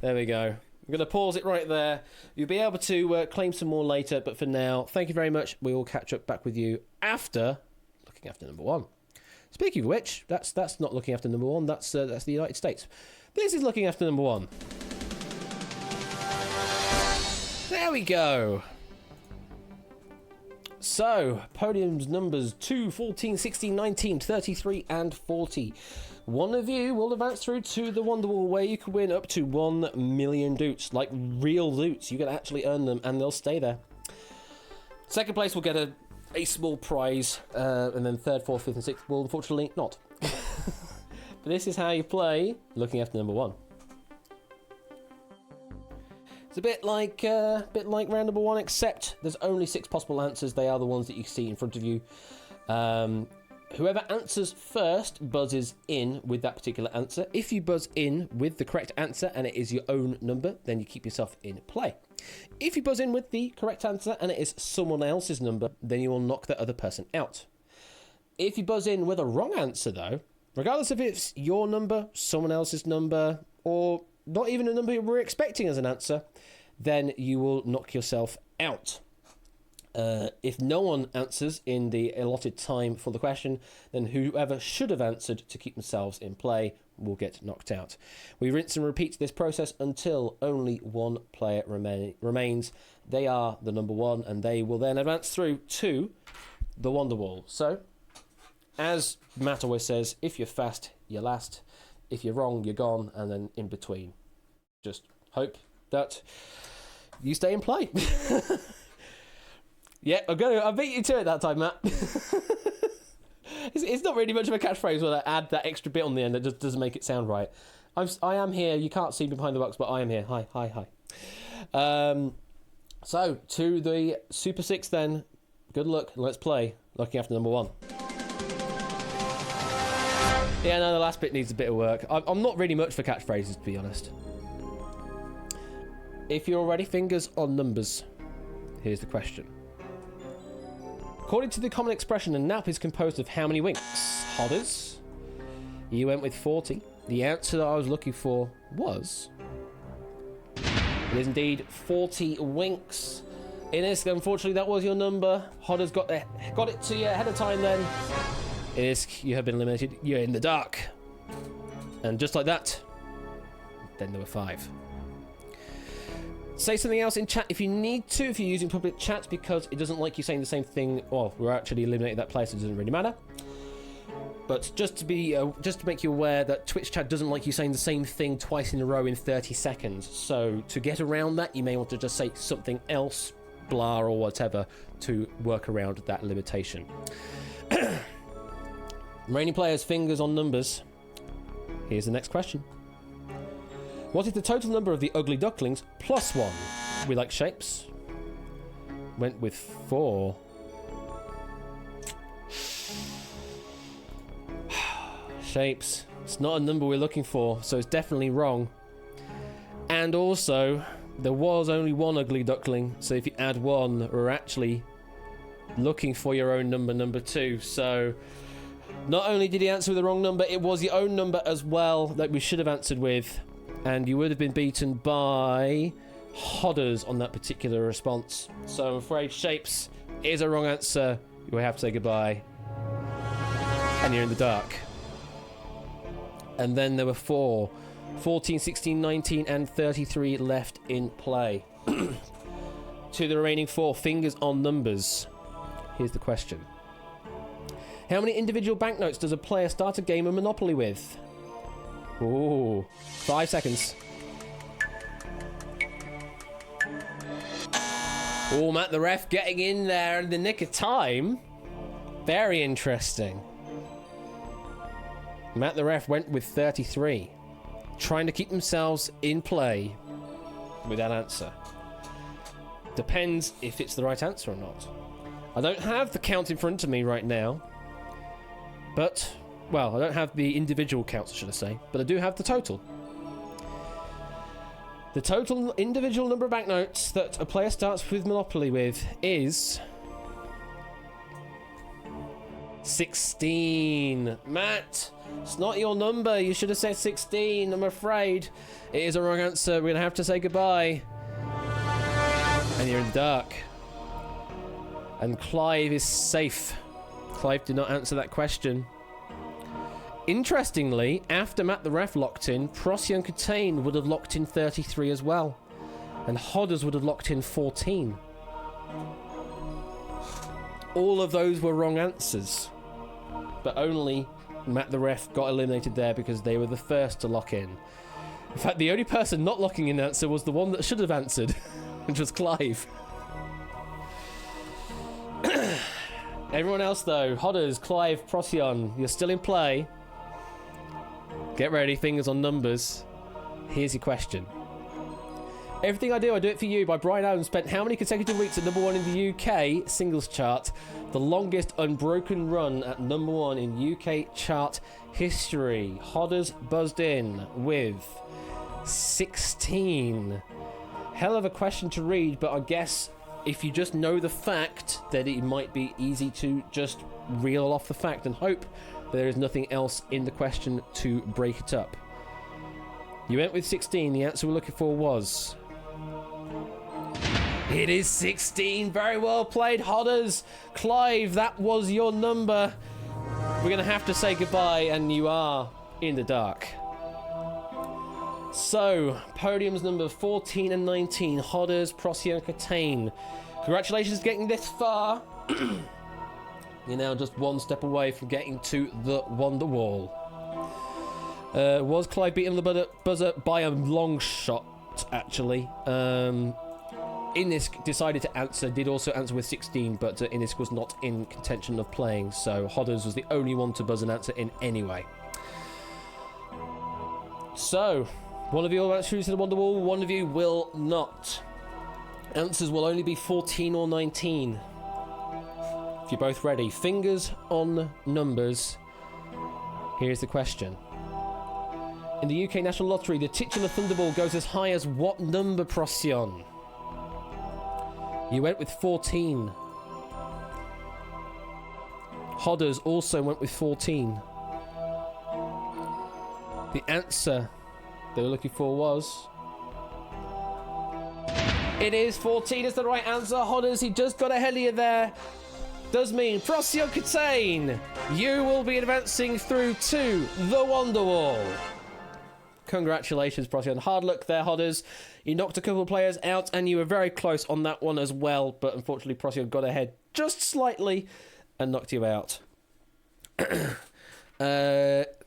There we go. I'm going to pause it right there. You'll be able to claim some more later, but for now, thank you very much. We will catch up back with you after looking after number 1. Speaking of which, that's not looking after number 1. That's the United States. This is looking after number 1. There we go. So, podium's numbers 2, 14, 16, 19, 33, and 40. One of you will advance through to the Wonderwall, where you can win up to 1 million loots. Like real loots. You can actually earn them, and they'll stay there. Second place will get a small prize, and then third, fourth, fifth, and sixth will unfortunately not. But this is how you play looking after number 1. It's a bit like round number 1, except there's only 6 possible answers. They are the ones that you see in front of you. Whoever answers first buzzes in with that particular answer. If you buzz in with the correct answer and it is your own number, then you keep yourself in play. If you buzz in with the correct answer and it is someone else's number, then you will knock that other person out. If you buzz in with a wrong answer, though, regardless if it's your number, someone else's number, or not even a number we're expecting as an answer, then you will knock yourself out. If no one answers in the allotted time for the question, then whoever should have answered to keep themselves in play will get knocked out. We rinse and repeat this process until only one player remains. They are the number 1, and they will then advance through to the Wonderwall. So, as Matt always says, if you're fast, you're last. If you're wrong, you're gone, and then in between. Just hope that you stay in play. Yeah, I beat you to it that time, Matt. It's not really much of a catchphrase when I add that extra bit on the end that just doesn't make it sound right. I am here. You can't see me behind the box, but I am here. Hi. So, to the Super 6 then. Good luck. Let's play. Looking after number 1. Yeah, no, the last bit needs a bit of work. I'm not really much for catchphrases, to be honest. If you're ready, fingers on numbers. Here's the question. According to the common expression, a nap is composed of how many winks? Hodders? You went with 40. The answer that I was looking for was... It is indeed 40 winks. Ines, unfortunately, that was your number. Hodders got it to you ahead of time then. Ines, you have been eliminated. You're in the dark. And just like that, then there were 5. Say something else in chat if you need to, if you're using public chat, because it doesn't like you saying the same thing. Well, we're actually eliminated that place, so it doesn't really matter. But just to make you aware that Twitch chat doesn't like you saying the same thing twice in a row in 30 seconds. So to get around that, you may want to just say something else, blah or whatever, to work around that limitation. Remaining players, fingers on numbers. Here's the next question. What is the total number of the ugly ducklings plus 1? We like shapes. Went with 4. Shapes. It's not a number we're looking for, so it's definitely wrong. And also, there was only 1 ugly duckling, so if you add 1, we're actually looking for your own number 2. So, not only did he answer with the wrong number, it was your own number as well that we should have answered with. And you would have been beaten by Hodders on that particular response. So I'm afraid shapes is a wrong answer. You will have to say goodbye. And you're in the dark. And then there were 4. 14, 16, 19, and 33 left in play. To the remaining 4, fingers on numbers. Here's the question. How many individual banknotes does a player start a game of Monopoly with? Ooh, 5 seconds. Oh, Matt the ref getting in there in the nick of time. Very interesting. Matt the ref went with 33. Trying to keep themselves in play with that answer. Depends if it's the right answer or not. I don't have the count in front of me right now. But... well, I don't have the individual counts, should I say, but I do have the total. The total individual number of banknotes that a player starts with Monopoly with is... 16. Matt, it's not your number. You should have said 16, I'm afraid. It is a wrong answer. We're going to have to say goodbye. And you're in the dark. And Clive is safe. Clive did not answer that question. Interestingly, after Matt the ref locked in, Procyon Catane would have locked in 33 as well. And Hodders would have locked in 14. All of those were wrong answers. But only Matt the ref got eliminated there because they were the first to lock in. In fact, the only person not locking in answer was the one that should have answered, which was Clive. Everyone else, though, Hodders, Clive, Procyon, you're still in play. Get ready, fingers on numbers. Here's your question. Everything I Do It For You by Brian Adams spent how many consecutive weeks at number 1 in the UK singles chart? The longest unbroken run at number 1 in UK chart history. Hodders buzzed in with 16. Hell of a question to read, but I guess if you just know the fact, then it might be easy to just reel off the fact and hope that there is nothing else in the question to break it up. You went with 16. The answer we're looking for was... It is 16. Very well played, Hodders. Clive, that was your number. We're going to have to say goodbye, and you are in the dark. So, podiums number 14 and 19, Hodders, Procyon, Catane. Congratulations for getting this far. You're now just one step away from getting to the Wonder Wall. Was Clive beating the buzzer by a long shot, actually? Inisk decided to answer, did also answer with 16, but Inisk was not in contention of playing, so Hodders was the only one to buzz an answer in anyway. So, one of you will answer to the Wonder Wall, one of you will not. Answers will only be 14 or 19. If you're both ready, fingers on numbers. Here's the question. In the UK National Lottery, the titular Thunderball goes as high as what number, Procyon? You went with 14. Hodders also went with 14. The answer they were looking for was... It is 14 is the right answer. Hodders, he just got ahead of you there. Does mean Procyon Catane, you will be advancing through to the Wonder Wall. Congratulations, Procyon. Hard luck there, Hodders. You knocked a couple of players out, and you were very close on that one as well, but unfortunately Procyon got ahead just slightly and knocked you out.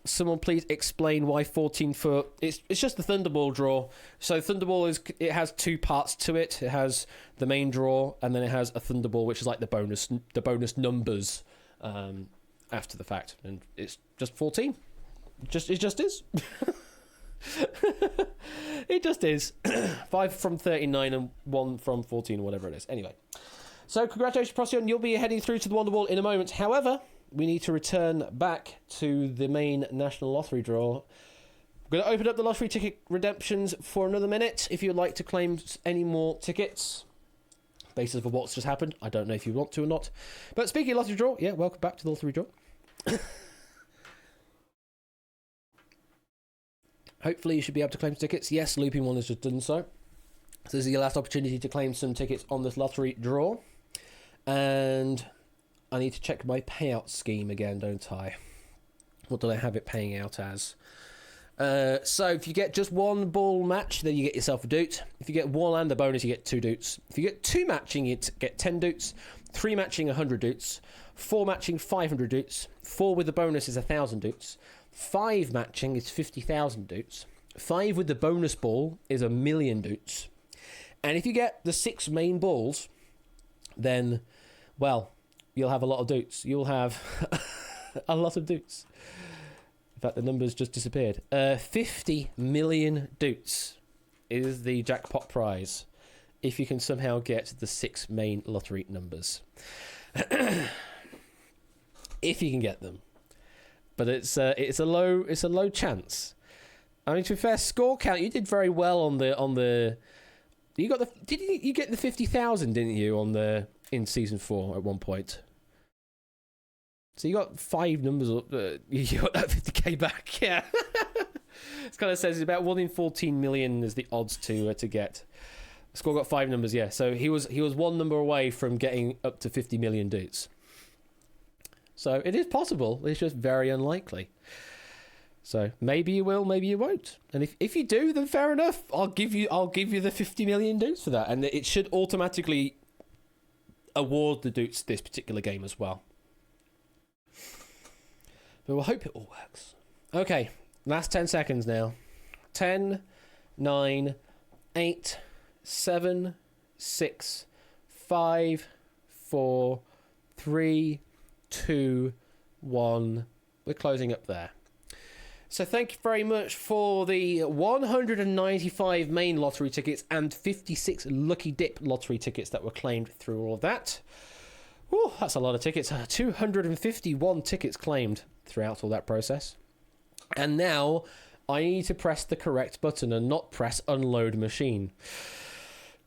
Someone please explain why 14 foot... It's just the Thunderball draw. So Thunderball it has two parts to it. It has the main draw, and then it has a Thunderball, which is like the bonus numbers after the fact. And it's just 14. It just is. It just is. 5 from 39 and 1 from 14, whatever it is. Anyway. So congratulations, Procyon. You'll be heading through to the Wonder Wall in a moment. However, we need to return back to the main National Lottery draw. We're going to open up the lottery ticket redemptions for another minute. If you'd like to claim any more tickets, basis of what's just happened, I don't know if you want to or not. But speaking of lottery draw, yeah, welcome back to the lottery draw. Hopefully you should be able to claim tickets. Yes, Looping One has just done so. So this is your last opportunity to claim some tickets on this lottery draw. And I need to check my payout scheme again, don't I? What do I have it paying out as? So if you get just one ball match, then you get yourself a doot. If you get one and a bonus, you get 2 doots. If you get 2 matching, you get 10 doots. 3 matching, 100 doots. 4 matching, 500 doots. 4 with the bonus is 1,000 doots. 5 matching is 50,000 doots. 5 with the bonus ball is 1,000,000 doots. And if you get the 6 main balls, then, well, you'll have a lot of doots. You'll have a lot of doots. In fact, the numbers just disappeared. 50 million doots is the jackpot prize if you can somehow get the 6 main lottery numbers. If you can get them. But it's a low chance. I mean, to be fair, score count, you did very well on the you got the you get the 50,000, didn't you, in season 4 at one point? So you got 5 numbers. You got that 50k back. Yeah. It kind of says about 1 in 14 million is the odds to get. Score got 5 numbers. Yeah. So he was 1 number away from getting up to 50 million dudes. So it is possible. It's just very unlikely. So maybe you will, maybe you won't. And if you do, then fair enough. I'll give you the 50 million dudes for that, and it should automatically award the Doots this particular game as well. But we'll hope it all works. Okay, last 10 seconds now. 10, 9, 8, 7, 6, 5, 4, 3, 2, 1. We're closing up there. So thank you very much for the 195 main lottery tickets and 56 Lucky Dip lottery tickets that were claimed through all of that. Whew, that's a lot of tickets. 251 tickets claimed throughout all that process. And now I need to press the correct button and not press unload machine.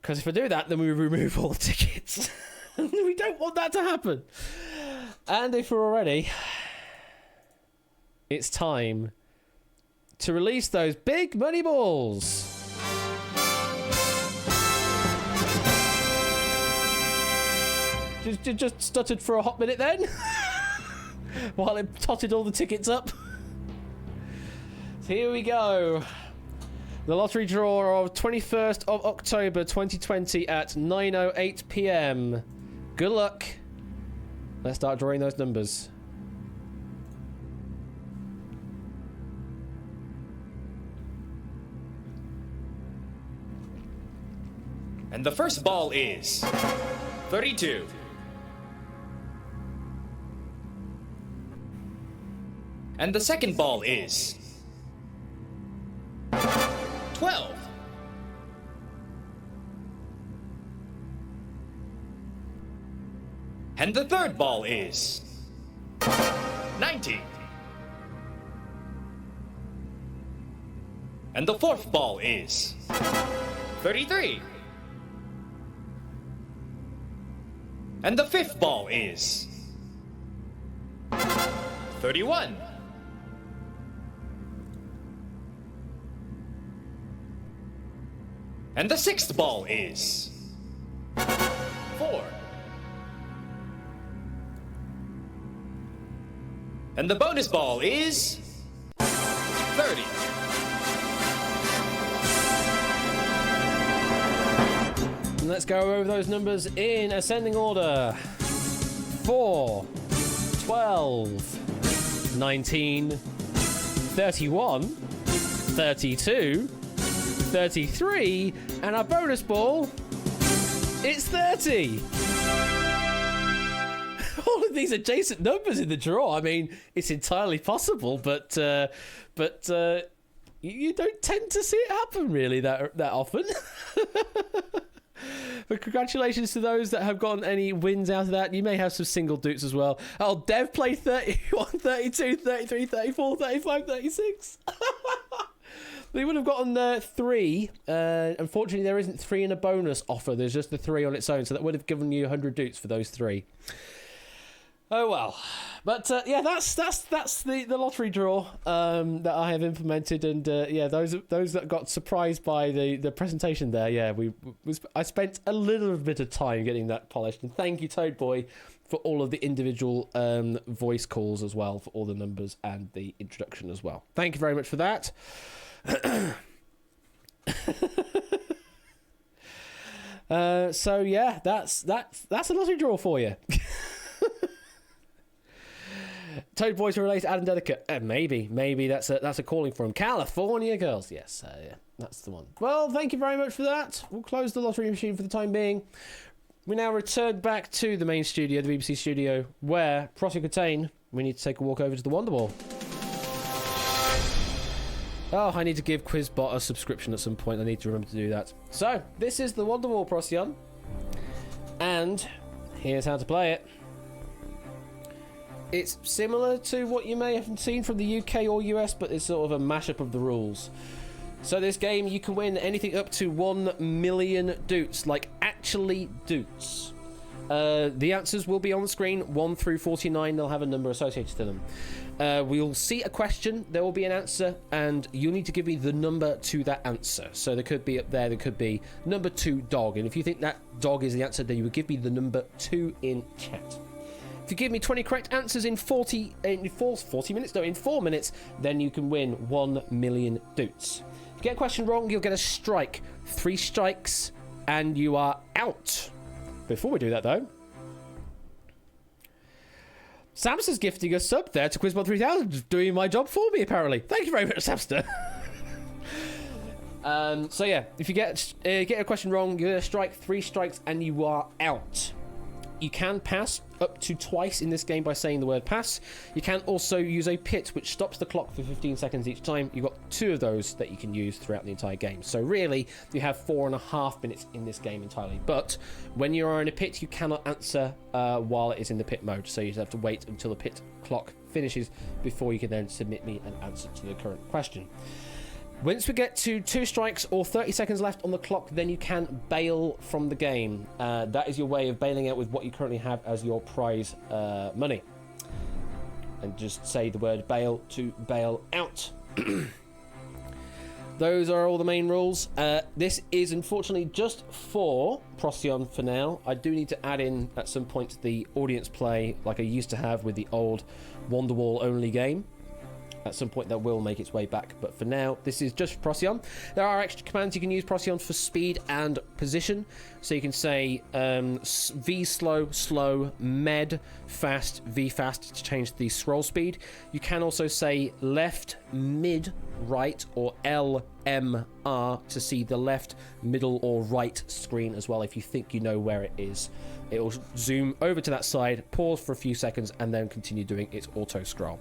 Because if I do that, then we remove all the tickets. We don't want that to happen. And if we're ready, it's time to release those big money balls. Just stuttered for a hot minute then, while it totted all the tickets up. So here we go. The lottery draw of 21st of October 2020 at 9:08 p.m. Good luck. Let's start drawing those numbers. And the first ball is 32. And the second ball is 12. And the third ball is 19. And the fourth ball is 33. And the fifth ball is 31. And the sixth ball is 4. And the bonus ball is 30. And let's go over those numbers in ascending order. 4, 12, 19, 31, 32, 33, and our bonus ball, it's 30. All of these adjacent numbers in the draw. I mean, it's entirely possible, but you don't tend to see it happen really that often. But congratulations to those that have gotten any wins out of that. You may have some single doots as well. Oh, Dev played 31, 32, 33, 34, 35, 36. They would have gotten 3. Unfortunately, there isn't 3 in a bonus offer. There's just the 3 on its own. So that would have given you 100 doots for those 3. Oh well, but yeah, that's the lottery draw that I have implemented, and yeah, those that got surprised by the presentation there, yeah, I spent a little bit of time getting that polished, and thank you, Toad Boy, for all of the individual voice calls as well, for all the numbers and the introduction as well. Thank you very much for that. So yeah, that's a lottery draw for you. Toad Boys relate to Adam Dedica. Maybe that's a calling from California girls. Yes, yeah, that's the one. Well, thank you very much for that. We'll close the lottery machine for the time being. We now return back to the main studio, the BBC studio, where Prosy Contain, we need to take a walk over to the Wonder Wall. Oh, I need to give Quizbot a subscription at some point. I need to remember to do that. So, this is the Wonder Wall, Procyon. And here's how to play it. It's similar to what you may have seen from the UK or US, but it's sort of a mashup of the rules. So this game, you can win anything up to 1 million doots, like actually doots. The answers will be on the screen, 1 through 49. They'll have a number associated to them. We'll see a question, there will be an answer, and you'll need to give me the number to that answer. So there could be up there could be number 2 dog, and if you think that dog is the answer, then you would give me the number 2 in chat. If you give me 20 correct answers in 4 minutes, then you can win 1 million doots. If you get a question wrong, you'll get a strike. 3 strikes, and you are out. Before we do that, though, Samster's gifting a sub there to Quizbot 3000, doing my job for me, apparently. Thank you very much, Samster. So yeah, if you get a question wrong, you get a strike, 3 strikes, and you are out. You can pass up to twice in this game by saying the word pass. You can also use a pit, which stops the clock for 15 seconds each time. You've got 2 of those that you can use throughout the entire game. So really, you have 4.5 minutes in this game entirely. But when you are in a pit, you cannot answer while it is in the pit mode. So you have to wait until the pit clock finishes before you can then submit me an answer to the current question. Once we get to 2 strikes or 30 seconds left on the clock, then you can bail from the game. That is your way of bailing out with what you currently have as your prize money. And just say the word bail to bail out. Those are all the main rules. This is unfortunately just for Procyon for now. I do need to add in at some point the audience play like I used to have with the old Wonderwall only game. At some point that will make its way back, but for now this is just Procyon. There are extra commands you can use Procyon for speed and position, so you can say V slow, slow, med, fast, V fast to change the scroll speed. You can also say left, mid, right, or L, M, R to see the left, middle, or right screen as well if you think you know where it is. It will zoom over to that side, pause for a few seconds, and then continue doing its auto scroll.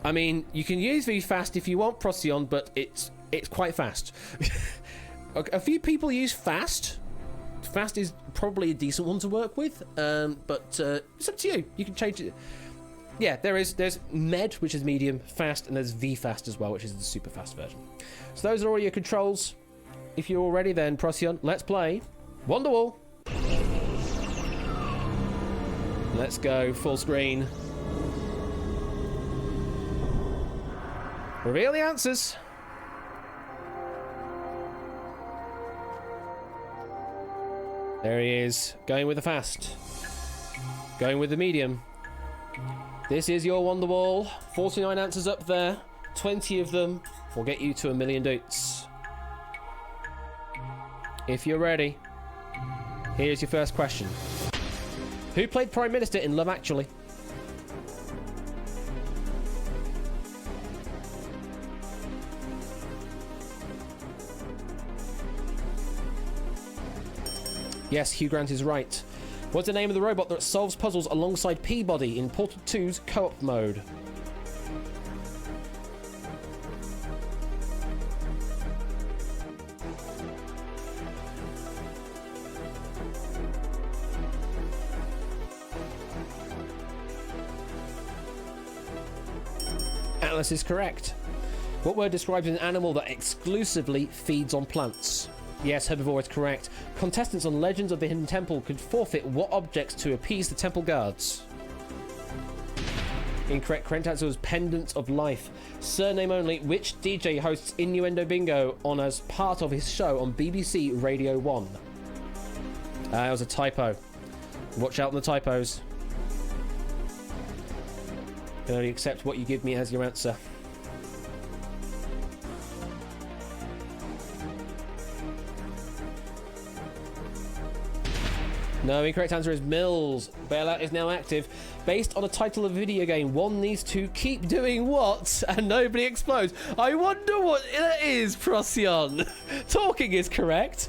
I mean, you can use V fast if you want Procyon, but it's quite fast. A few people use fast. Fast is probably a decent one to work with, but it's up to you. You can change it. Yeah, there's med, which is medium fast, and there's V fast as well, which is the super fast version. So those are all your controls. If you're all ready, then Procyon, let's play Wonderwall. Let's go full screen. Reveal the answers. There he is, going with the fast. Going with the medium. This is your Wonderwall. 49 answers up there. 20 of them will get you to 1,000,000 doots. If you're ready, here's your first question. Who played Prime Minister in Love Actually? Yes, Hugh Grant is right. What's the name of the robot that solves puzzles alongside Peabody in Portal 2's co-op mode? Atlas is correct. What word describes an animal that exclusively feeds on plants? Yes, herbivore is correct. Contestants on Legends of the Hidden Temple could forfeit what objects to appease the temple guards? Incorrect. Correct answer was Pendant of Life. Surname only. Which DJ hosts Innuendo Bingo on as part of his show on BBC Radio 1? That was a typo. Watch out on the typos. I can only accept what you give me as your answer. No, incorrect answer is Mills. Bailout is now active. Based on a title of a video game, one needs to keep doing what? And nobody explodes. I wonder what it is, Procyon. Talking is correct.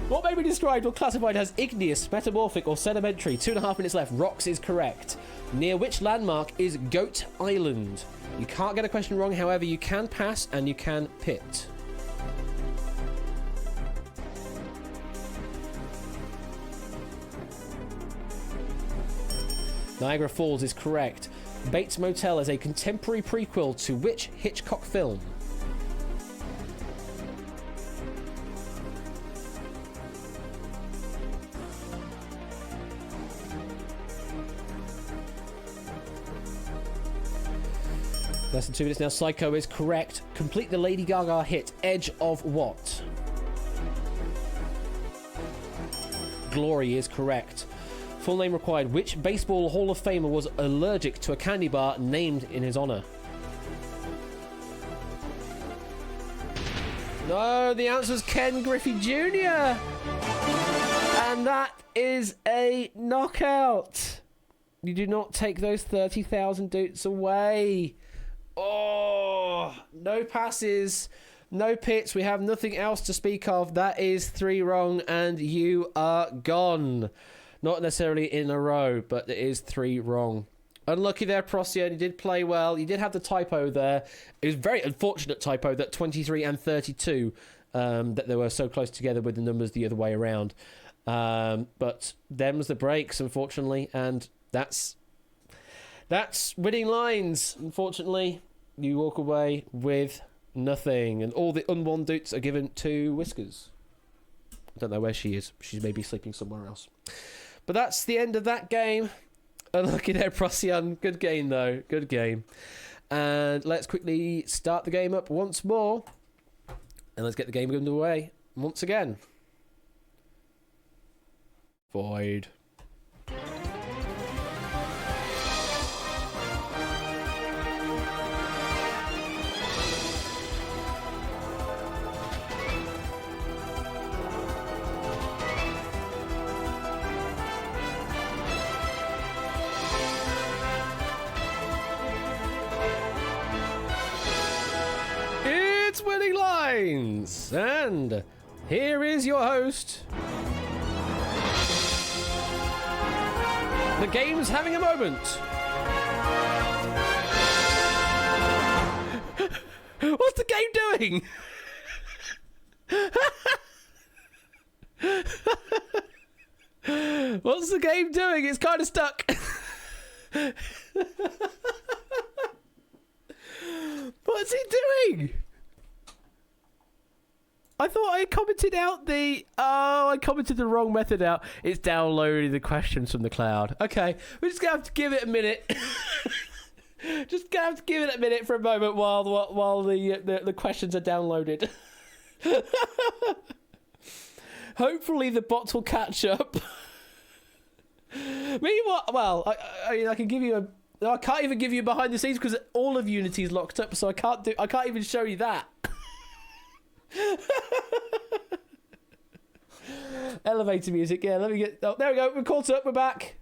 What may be described or classified as igneous, metamorphic, or sedimentary? 2.5 minutes left. Rocks is correct. Near which landmark is Goat Island? You can't get a question wrong, however, you can pass and you can pit. Niagara Falls is correct. Bates Motel is a contemporary prequel to which Hitchcock film? Less than 2 minutes now. Psycho is correct. Complete the Lady Gaga hit Edge of what? Glory is correct. Full name required. Which baseball Hall of Famer was allergic to a candy bar named in his honor? No, the answer is Ken Griffey Jr. And that is a knockout. You do not take those 30,000 doots away. Oh, no passes, no pits. We have nothing else to speak of. That is 3 wrong, and you are gone. Not necessarily in a row, but it is 3 wrong. Unlucky there, Procyon. You did play well. You did have the typo there. It was a very unfortunate typo that 23 and 32, that they were so close together with the numbers the other way around. But them's the breaks, unfortunately, and that's winning lines. Unfortunately, you walk away with nothing, and all the unwon doots are given to Whiskers. I don't know where she is. She's maybe sleeping somewhere else. But that's the end of that game. Unlucky there, Procyon. Good game, though. Good game. And let's quickly start the game up once more. And let's get the game underway once again. Void. Winning lines, and here is your host. The game's having a moment. What's the game doing? What's the game doing? It's kind of stuck. What's it doing? I thought I commented out the... Oh, I commented the wrong method out. It's downloading the questions from the cloud. Okay, we're just going to have to give it a minute. Just going to have to give it a minute for a moment while the questions are downloaded. Hopefully the bots will catch up. Meanwhile, well, I can give you a... I can't even give you behind the scenes because all of Unity is locked up, so I can't even show you that. Elevator music, yeah, let me get... Oh, there we go, we're caught up, we're back.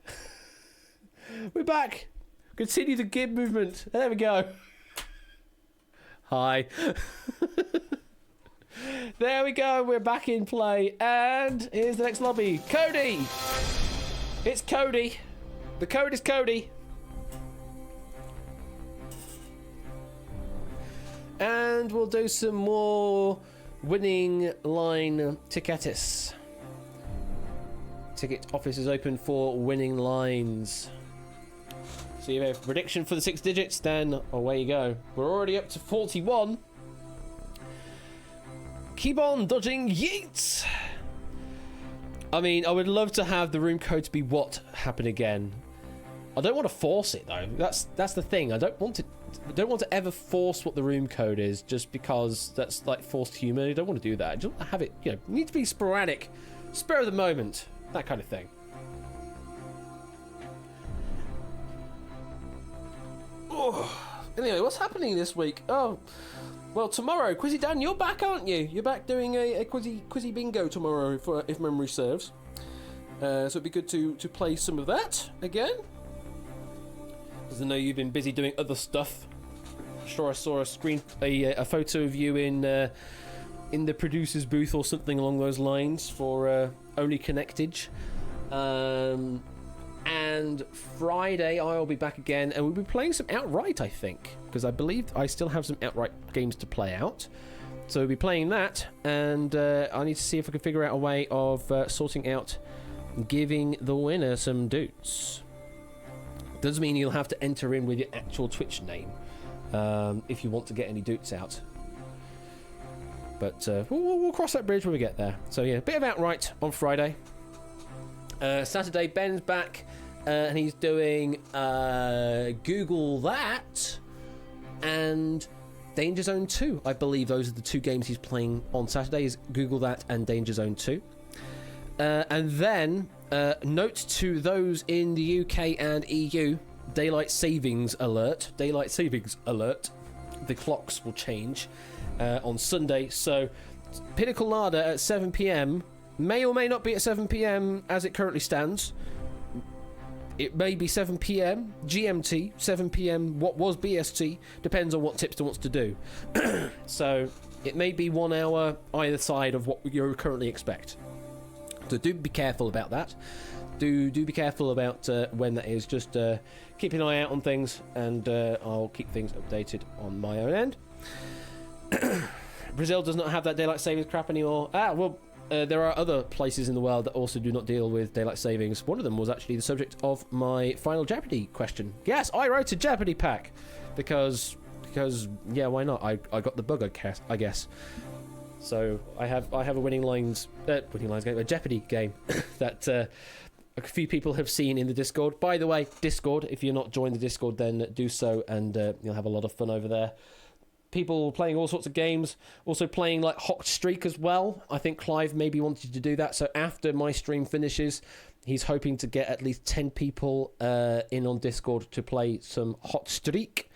We're back. Continue the gib movement. There we go. Hi. There we go, we're back in play. And here's the next lobby. Cody! It's Cody. The code is Cody. And we'll do some more winning line ticketus. Ticket office is open for winning lines. So you have a prediction for the 6 digits, then away you go. We're already up to 41. Keep on dodging yeets. I mean, I would love to have the room code to be what happen again. I don't want to force it though. That's the thing. I don't want to ever force what the room code is just because that's like forced humour. You don't want to do that. You don't want to have it, you need to be sporadic, spur of the moment, that kind of thing. Oh, anyway, what's happening this week? Oh, well, tomorrow, Quizzy Dan, you're back, aren't you? You're back doing a Quizzy bingo tomorrow, if memory serves. So it'd be good to play some of that again. Because I know you've been busy doing other stuff. I'm sure I saw a photo of you in the producer's booth or something along those lines for Only Connected. And Friday I'll be back again, and we'll be playing some Outright, I think, because I believe I still have some Outright games to play out. So we'll be playing that, and I need to see if I can figure out a way of sorting out giving the winner some doots. Does mean you'll have to enter in with your actual Twitch name if you want to get any doots out. But we'll cross that bridge when we get there. So yeah, a bit of Outright on Friday. Saturday, Ben's back, and he's doing Google That and Danger Zone 2. I believe those are the 2 games he's playing on Saturday, is Google That and Danger Zone 2. And then, note to those in the UK and EU, Daylight Savings Alert. Daylight Savings Alert. The clocks will change on Sunday. So, Pinnacle Larder at 7 PM... may or may not be at 7 PM as it currently stands. It may be 7 p.m. GMT, 7 p.m. what was BST, depends on what Tipster wants to do. So it may be 1 hour either side of what you currently expect. So do be careful about that. Do be careful about when that is. Just keep an eye out on things, and I'll keep things updated on my own end. Brazil does not have that daylight savings crap anymore. There are other places in the world that also do not deal with daylight savings. One of them was actually the subject of my final Jeopardy question. Yes, I wrote a Jeopardy pack because yeah, why not? I got the bug, I guess. So I have a winning lines game, a Jeopardy game that a few people have seen in the Discord. By the way, Discord, if you're not joined the Discord, then do so, and you'll have a lot of fun over there. People playing all sorts of games, also playing like Hot Streak as well. I think Clive maybe wanted to do that. So after my stream finishes, he's hoping to get at least 10 people in on Discord to play some Hot Streak.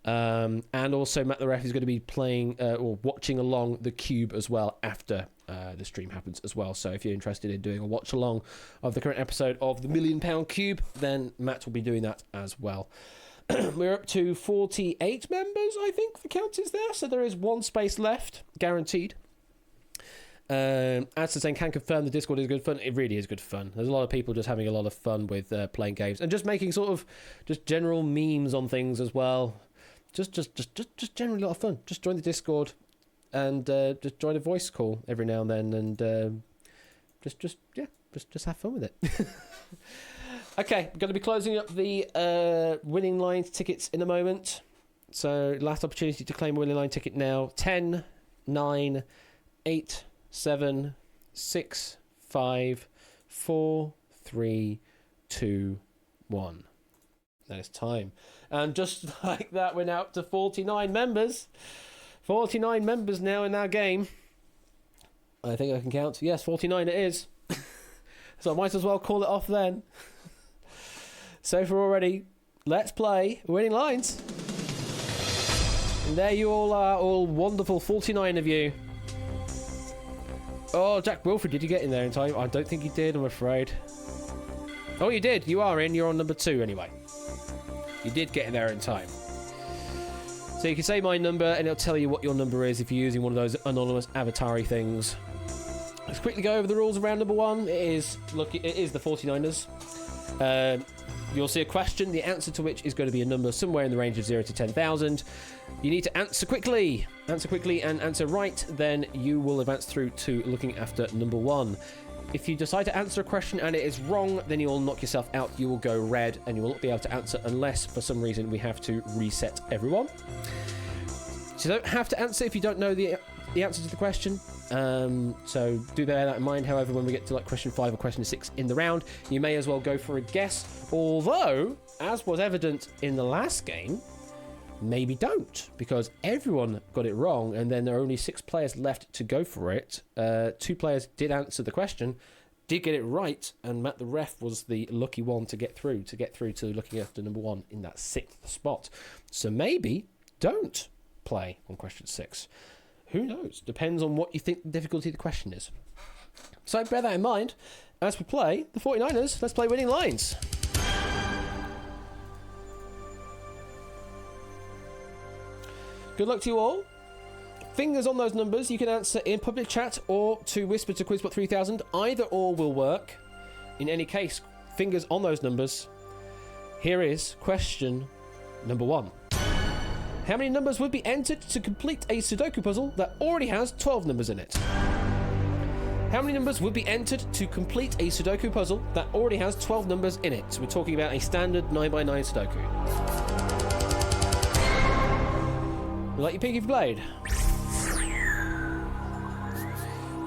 And also Matt the Ref is going to be playing or watching along the Cube as well after the stream happens as well. So if you're interested in doing a watch along of the current episode of the £1 Million Cube, then Matt will be doing that as well. We're up to 48 members, I think the count is there. So there is one space left, guaranteed. As to saying, can confirm the Discord is good fun. It really is good fun. There's a lot of people just having a lot of fun with playing games and just making sort of just general memes on things as well. Just generally a lot of fun. Just join the Discord and just join a voice call every now and then, and just have fun with it. Okay, we're going to be closing up the winning lines tickets in a moment. So last opportunity to claim a winning line ticket now. 10, 9, 8, 7, 6, 5, 4, 3, 2, 1. That is time. And just like that, we're now up to 49 members. 49 members now in our game. I think I can count. Yes, 49 it is. So I might as well call it off then. So for already, let's play Winning Lines. And there you all are, all wonderful 49 of you. Oh, Jack Wilfred, did you get in there in time? I don't think you did, I'm afraid. Oh, you did. You are in. You're on number 2 anyway. You did get in there in time. So you can say my number and it'll tell you what your number is if you're using one of those anonymous avatar-y things. Let's quickly go over the rules around number 1. It is the 49ers. You'll see a question, the answer to which is going to be a number somewhere in the range of 0 to 10,000. You need to answer quickly. Answer quickly and answer right, then you will advance through to looking after number 1. If you decide to answer a question and it is wrong, then you will knock yourself out. You will go red and you will not be able to answer unless, for some reason, we have to reset everyone. So you don't have to answer if you don't know the answer to the question. So do bear that in mind. However, when we get to like question 5 or question 6 in the round, you may as well go for a guess. Although, as was evident in the last game, maybe don't, because everyone got it wrong, and then there are only 6 players left to go for it. 2 players did answer the question, did get it right, and Matt the Ref was the lucky one to get through to looking after number 1 in that 6th spot. So maybe don't play on question 6. Who knows? Depends on what you think the difficulty of the question is. So bear that in mind as we play the 49ers. Let's play Winning Lines. Good luck to you all. Fingers on those numbers. You can answer in public chat or to whisper to Quizbot 3000. Either or will work. In any case, fingers on those numbers. Here is question number 1. How many numbers would be entered to complete a Sudoku puzzle that already has 12 numbers in it? How many numbers would be entered to complete a Sudoku puzzle that already has 12 numbers in it? So we're talking about a standard 9x9 Sudoku. Would you like your pinky blade?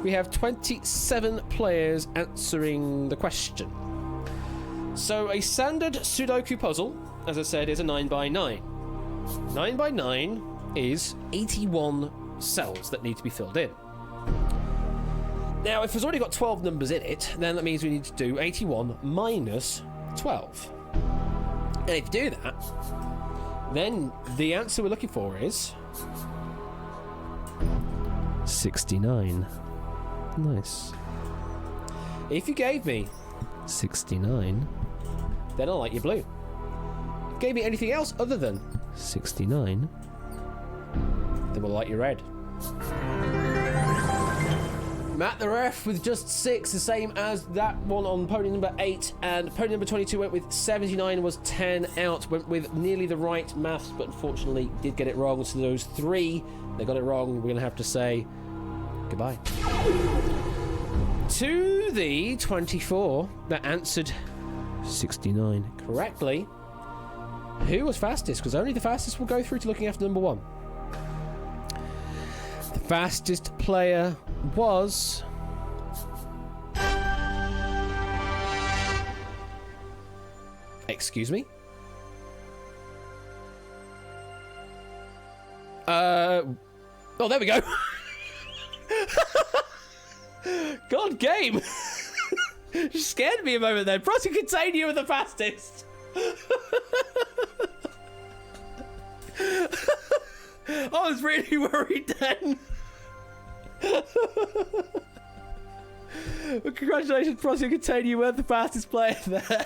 We have 27 players answering the question. So a standard Sudoku puzzle, as I said, is a 9x9. 9x9 is 81 cells that need to be filled in. Now, if it's already got 12 numbers in it, then that means we need to do 81 minus 12. And if you do that, then the answer we're looking for is 69. Nice. If you gave me 69 then I'll light you blue. Gave me anything else other than 69, then we'll light you red. Matt the ref with just 6, the same as that one on podium number 8, and podium number 22 went with 79, was 10 out, went with nearly the right maths, but unfortunately did get it wrong. So those 3, they got it wrong. We're going to have to say goodbye. To the 24 that answered 69 correctly. Who was fastest? Because only the fastest will go through to looking after number 1. The fastest player was... Excuse me? Oh, there we go. God, game. You scared me a moment then. Press and contain, you were the fastest. I was really worried then. Well, congratulations, Press and contain, you were the fastest player there.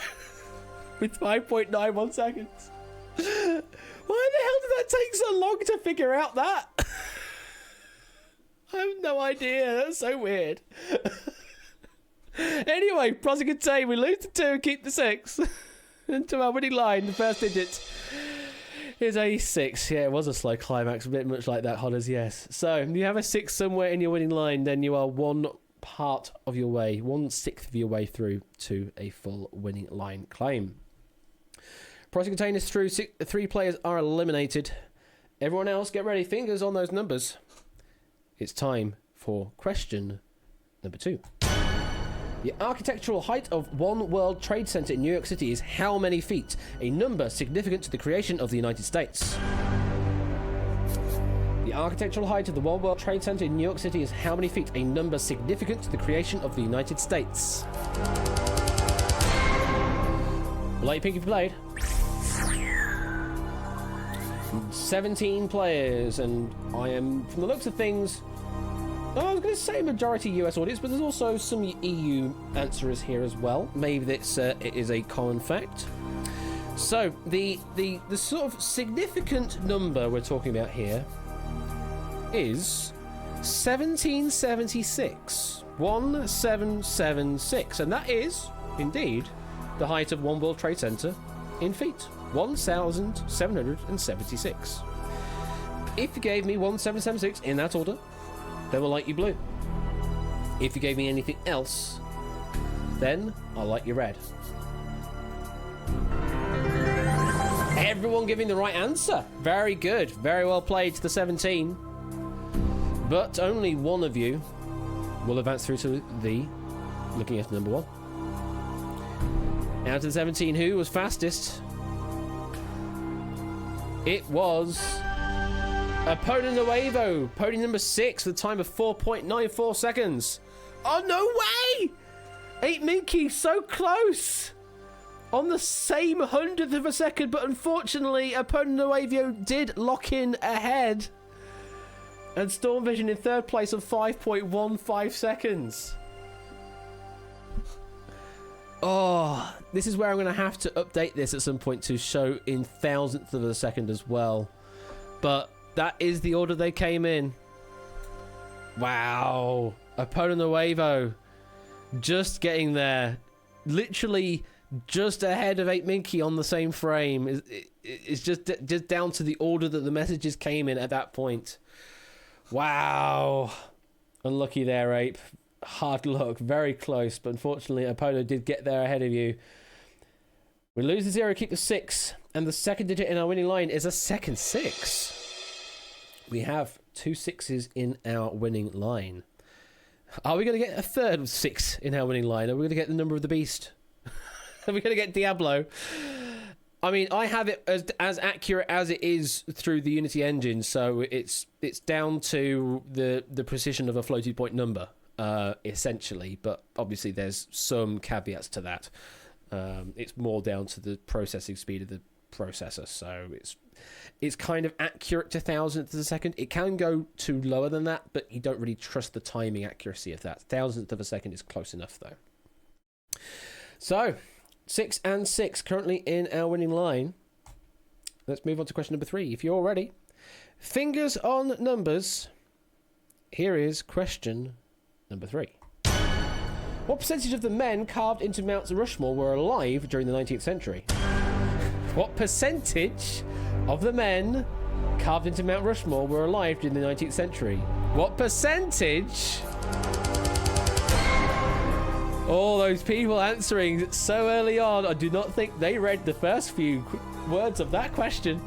With 5.91 seconds. Why the hell did that take so long to figure out that? I have no idea. That's so weird. Anyway, Press and contain, we lose the 2 and keep the 6. Into our winning line, the first digit is a 6. Yeah, it was a slow climax, a bit much like that, Hodders, yes. So, if you have a 6 somewhere in your winning line, then you are 1 part of your way, 1/6 of your way through to a full winning line claim. Price containers through, 3 players are eliminated. Everyone else, get ready, fingers on those numbers. It's time for question number 2. The architectural height of One World Trade Center in New York City is how many feet? A number significant to the creation of the United States. The architectural height of the One World Trade Center in New York City is how many feet? A number significant to the creation of the United States. Will you pick if you played? 17 players, and I am, from the looks of things, I was going to say majority US audience, but there's also some EU answerers here as well. Maybe that's it is a common fact. So the sort of significant number we're talking about here is 1776. 1776, and that is indeed the height of One World Trade Center in feet. 1,776. If you gave me 1776 in that order, then we'll light you blue. If you gave me anything else, then I'll light you red. Everyone giving the right answer. Very good. Very well played to the 17. But only one of you will advance through to the looking at number 1. Out of the 17, who was fastest? It was Opponent Nuevo, podium number 6 with a time of 4.94 seconds. Oh, no way! 8 Minky, so close! On the same 100th of a second, but unfortunately, Opponent Nuevo did lock in ahead. And Storm Vision in 3rd place of 5.15 seconds. Oh, this is where I'm going to have to update this at some point to show in thousandths of a second as well. But that is the order they came in. Wow. Opponent Nuevo just getting there. Literally just ahead of 8 Minky on the same frame. It's just down to the order that the messages came in at that point. Wow. Unlucky there, Ape. Hard luck. Very close. But unfortunately, Opponent did get there ahead of you. We lose the 0, keep the 6. And the second digit in our winning line is a second 6. We have 2 6s in our winning line. Are we going to get a third 6 in our winning line? Are we going to get the number of the beast? Are we going to get Diablo? I mean, I have it as accurate as it is through the Unity engine, so it's down to the precision of a floating point number, essentially. But obviously, there's some caveats to that. It's more down to the processing speed of the processor, so it's kind of accurate to thousandth of a second. It can go to lower than that, but you don't really trust the timing accuracy of that. Thousandth of a second is close enough, though. So, 6 and 6 currently in our winning line. Let's move on to question number 3. If you're all ready. Fingers on numbers. Here is question number 3. What percentage of the men carved into Mount Rushmore were alive during the 19th century? What percentage of the men carved into Mount Rushmore were alive during the 19th century? What percentage? All those people answering so early on, I do not think they read the first few words of that question.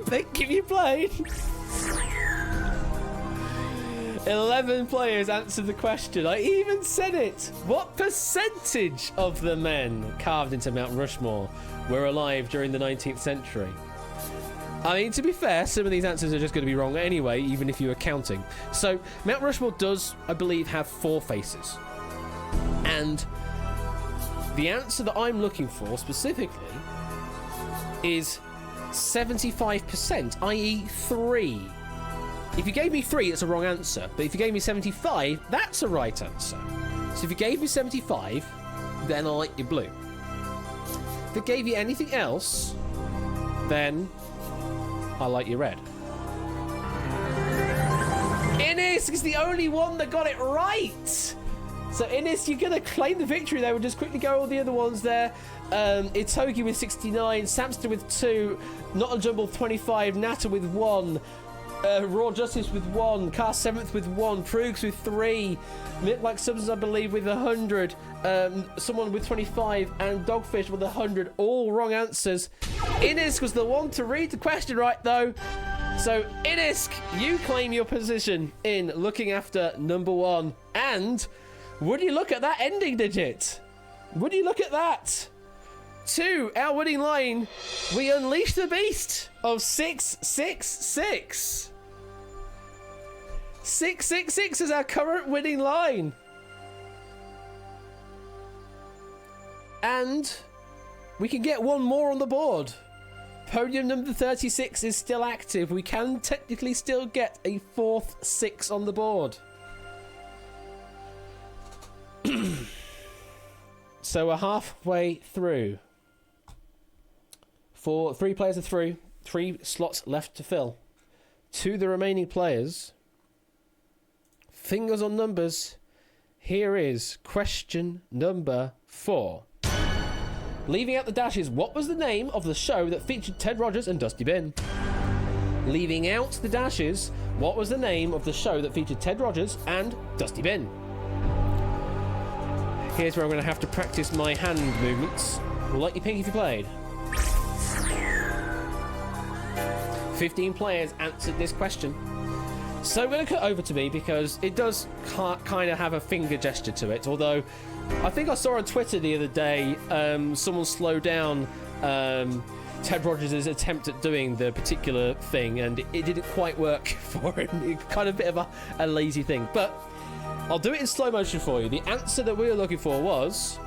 Think if you played. 11 players answered the question. I even said it. What percentage of the men carved into Mount Rushmore were alive during the 19th century? I mean, to be fair, some of these answers are just going to be wrong anyway, even if you were counting. So, Mount Rushmore does, I believe, have 4 faces. And the answer that I'm looking for specifically is 75%, i.e. 3. If you gave me 3, it's a wrong answer. But if you gave me 75, that's a right answer. So if you gave me 75, then I like your blue. If it gave you anything else, then I like your red. Innis is the only one that got it right. So Innis, you're going to claim the victory there. We'll just quickly go all the other ones there. Itogi with 69, Samster with 2, Not a Jumble 25, Natter with 1, Raw Justice with 1, Car 7th with 1, Proogs with 3, Like Substance, I believe, with 100, someone with 25, and Dogfish with 100. All wrong answers. Innisk was the one to read the question right, though. So, Innisk, you claim your position in looking after number 1. And would you look at that ending digit? Would you look at that? 2, our winning line. We unleash the beast of 666. 666 is our current winning line. And we can get one more on the board. Podium number 36 is still active. We can technically still get a 4th 6 on the board. So we're halfway through. 3 players are through. 3 slots left to fill. To the remaining players. Fingers on numbers. Here is question number 4. Leaving out the dashes, what was the name of the show that featured Ted Rogers and Dusty Bin? Leaving out the dashes, what was the name of the show that featured Ted Rogers and Dusty Bin? Here's where I'm going to have to practice my hand movements. We'll let you pick if you played. 15 players answered this question. So I'm going to cut over to me because it does kind of have a finger gesture to it. Although, I think I saw on Twitter the other day someone slow down Ted Rogers' attempt at doing the particular thing, and it didn't quite work for him. It's kind of a bit of a lazy thing. But I'll do it in slow motion for you. The answer that we were looking for was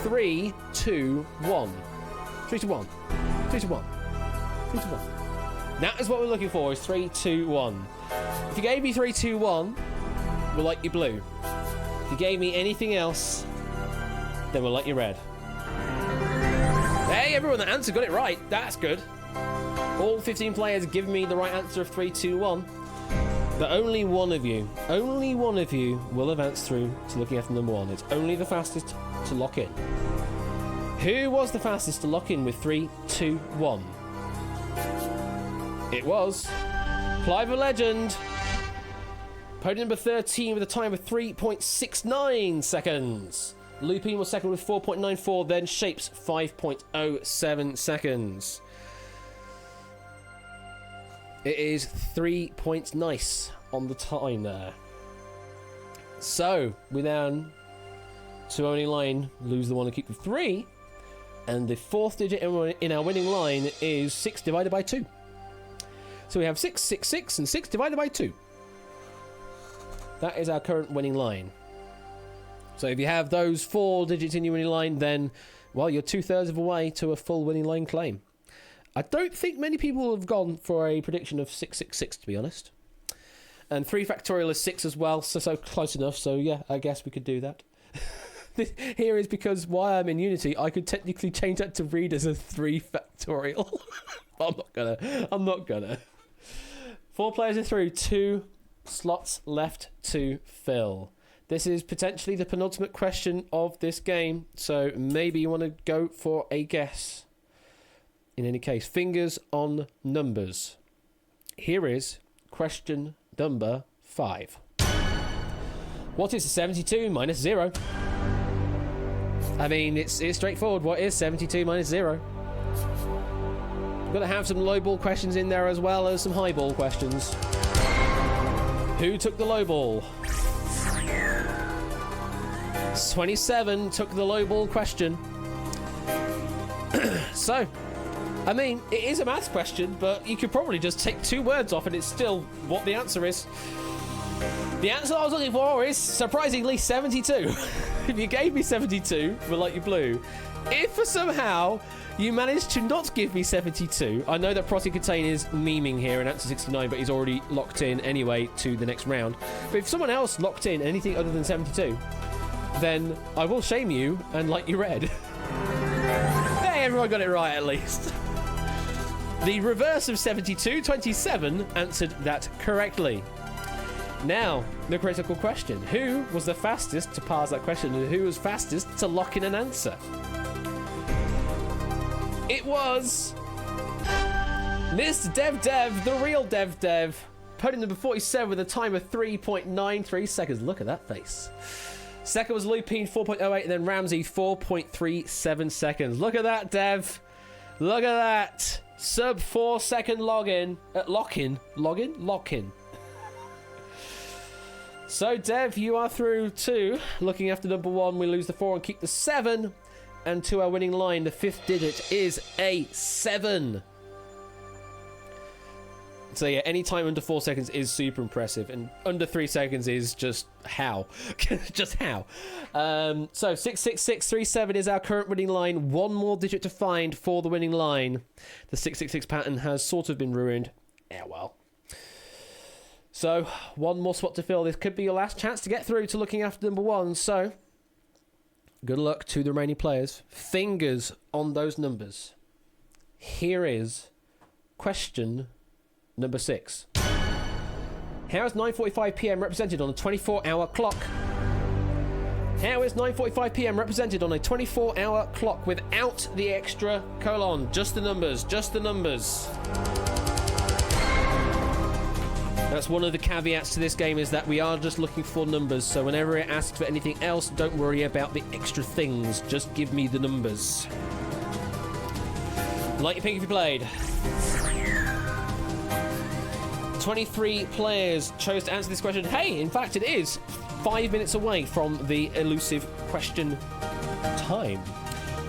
3, 2, 1. 3 to 1. 3 to 1. 3 to 1. That is what we're looking for, is 3, 2, 1. If you gave me 3, 2, 1, we'll like your blue. If you gave me anything else, then we'll like your red. Hey, everyone that answered got it right. That's good. All 15 players give me the right answer of 3, 2, 1. But only one of you will advance through to looking after number 1. It's only the fastest to lock in. Who was the fastest to lock in with 3, 2, 1? It was Clive the Legend. Podium number 13 with a time of 3.69 seconds. Lupine was second with 4.94, then Shapes 5.07 seconds. It is 3 points nice on the time there. So, we now, to only line, lose the one and keep the 3. And the 4th digit in our winning line is 6 divided by 2. So we have 6, 6, 6, and 6 divided by 2. That is our current winning line. So if you have those 4 digits in your winning line, then, well, you're 2/3 of the way to a full winning line claim. I don't think many people have gone for a prediction of 666, to be honest. And 3 factorial is 6 as well, so close enough. So yeah, I guess we could do that. Here is because while I'm in Unity, I could technically change that to read as a 3 factorial. I'm not gonna. 4 players are through, 2 slots left to fill. This is potentially the penultimate question of this game, so maybe you want to go for a guess. In any case, fingers on numbers. Here is question number 5. What is 72 minus 0? I mean, it's straightforward. What is 72 minus 0? We've got to have some low ball questions in there as well as some high ball questions. Who took the low ball? 27 took the low ball question. So, I mean, it is a maths question, but you could probably just take 2 words off and it's still what the answer is. The answer I was looking for is, surprisingly, 72. If you gave me 72, we'll let you blue. If for somehow you managed to not give me 72, I know that Prosty Contain is memeing here in answer 69, but he's already locked in anyway to the next round. But if someone else locked in anything other than 72, then I will shame you and light you red. Hey, everyone got it right at least. The reverse of 72, 27, answered that correctly. Now, the critical question. Who was the fastest to pass that question and who was fastest to lock in an answer? It was Mr. Dev, the real Dev. Podium number 47 with a time of 3.93 seconds. Look at that face. Second was Lupine, 4.08, and then Ramsey, 4.37 seconds. Look at that, Dev. Look at that. Sub 4 second lock-in. So, Dev, you are through 2. Looking after number 1, we lose the 4 and keep the 7. And to our winning line, the 5th digit is a 7. So, yeah, any time under 4 seconds is super impressive. And under 3 seconds is just how. Just how. So, 66637 is our current winning line. 1 more digit to find for the winning line. The 666 pattern has sort of been ruined. Yeah, well. So, 1 more spot to fill. This could be your last chance to get through to looking after number 1. So, good luck to the remaining players. Fingers on those numbers. Here is question number 6. How is 9:45 p.m. represented on a 24-hour clock? How is 9:45 p.m. represented on a 24-hour clock without the extra colon? Just the numbers. Just the numbers. That's one of the caveats to this game, is that we are just looking for numbers. So whenever it asks for anything else, don't worry about the extra things. Just give me the numbers. Light your pink if you played. 23 players chose to answer this question. Hey, in fact, it is 5 minutes away from the elusive question time.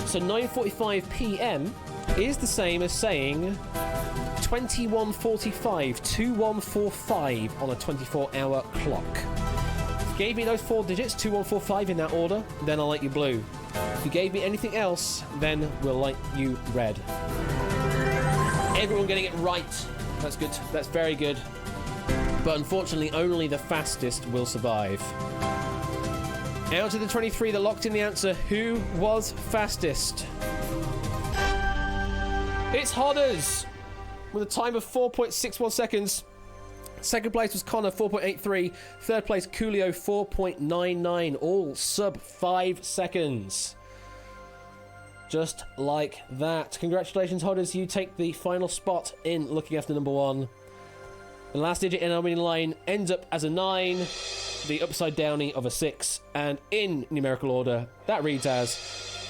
So 9:45 p.m. is the same as saying 21:45, 2145 on a 24-hour clock. If you gave me those 4 digits, 2145 in that order, then I'll light you blue. If you gave me anything else, then we'll light you red. Everyone getting it right. That's good. That's very good. But unfortunately, only the fastest will survive. Out of the 23 that locked in the answer, who was fastest? It's Hodders with a time of 4.61 seconds. Second place was Connor, 4.83. Third place, Coolio, 4.99. All sub 5 seconds. Just like that. Congratulations, Hodders. You take the final spot in looking after number 1. The last digit in our winning line ends up as a 9, the upside downy of a 6, and in numerical order, that reads as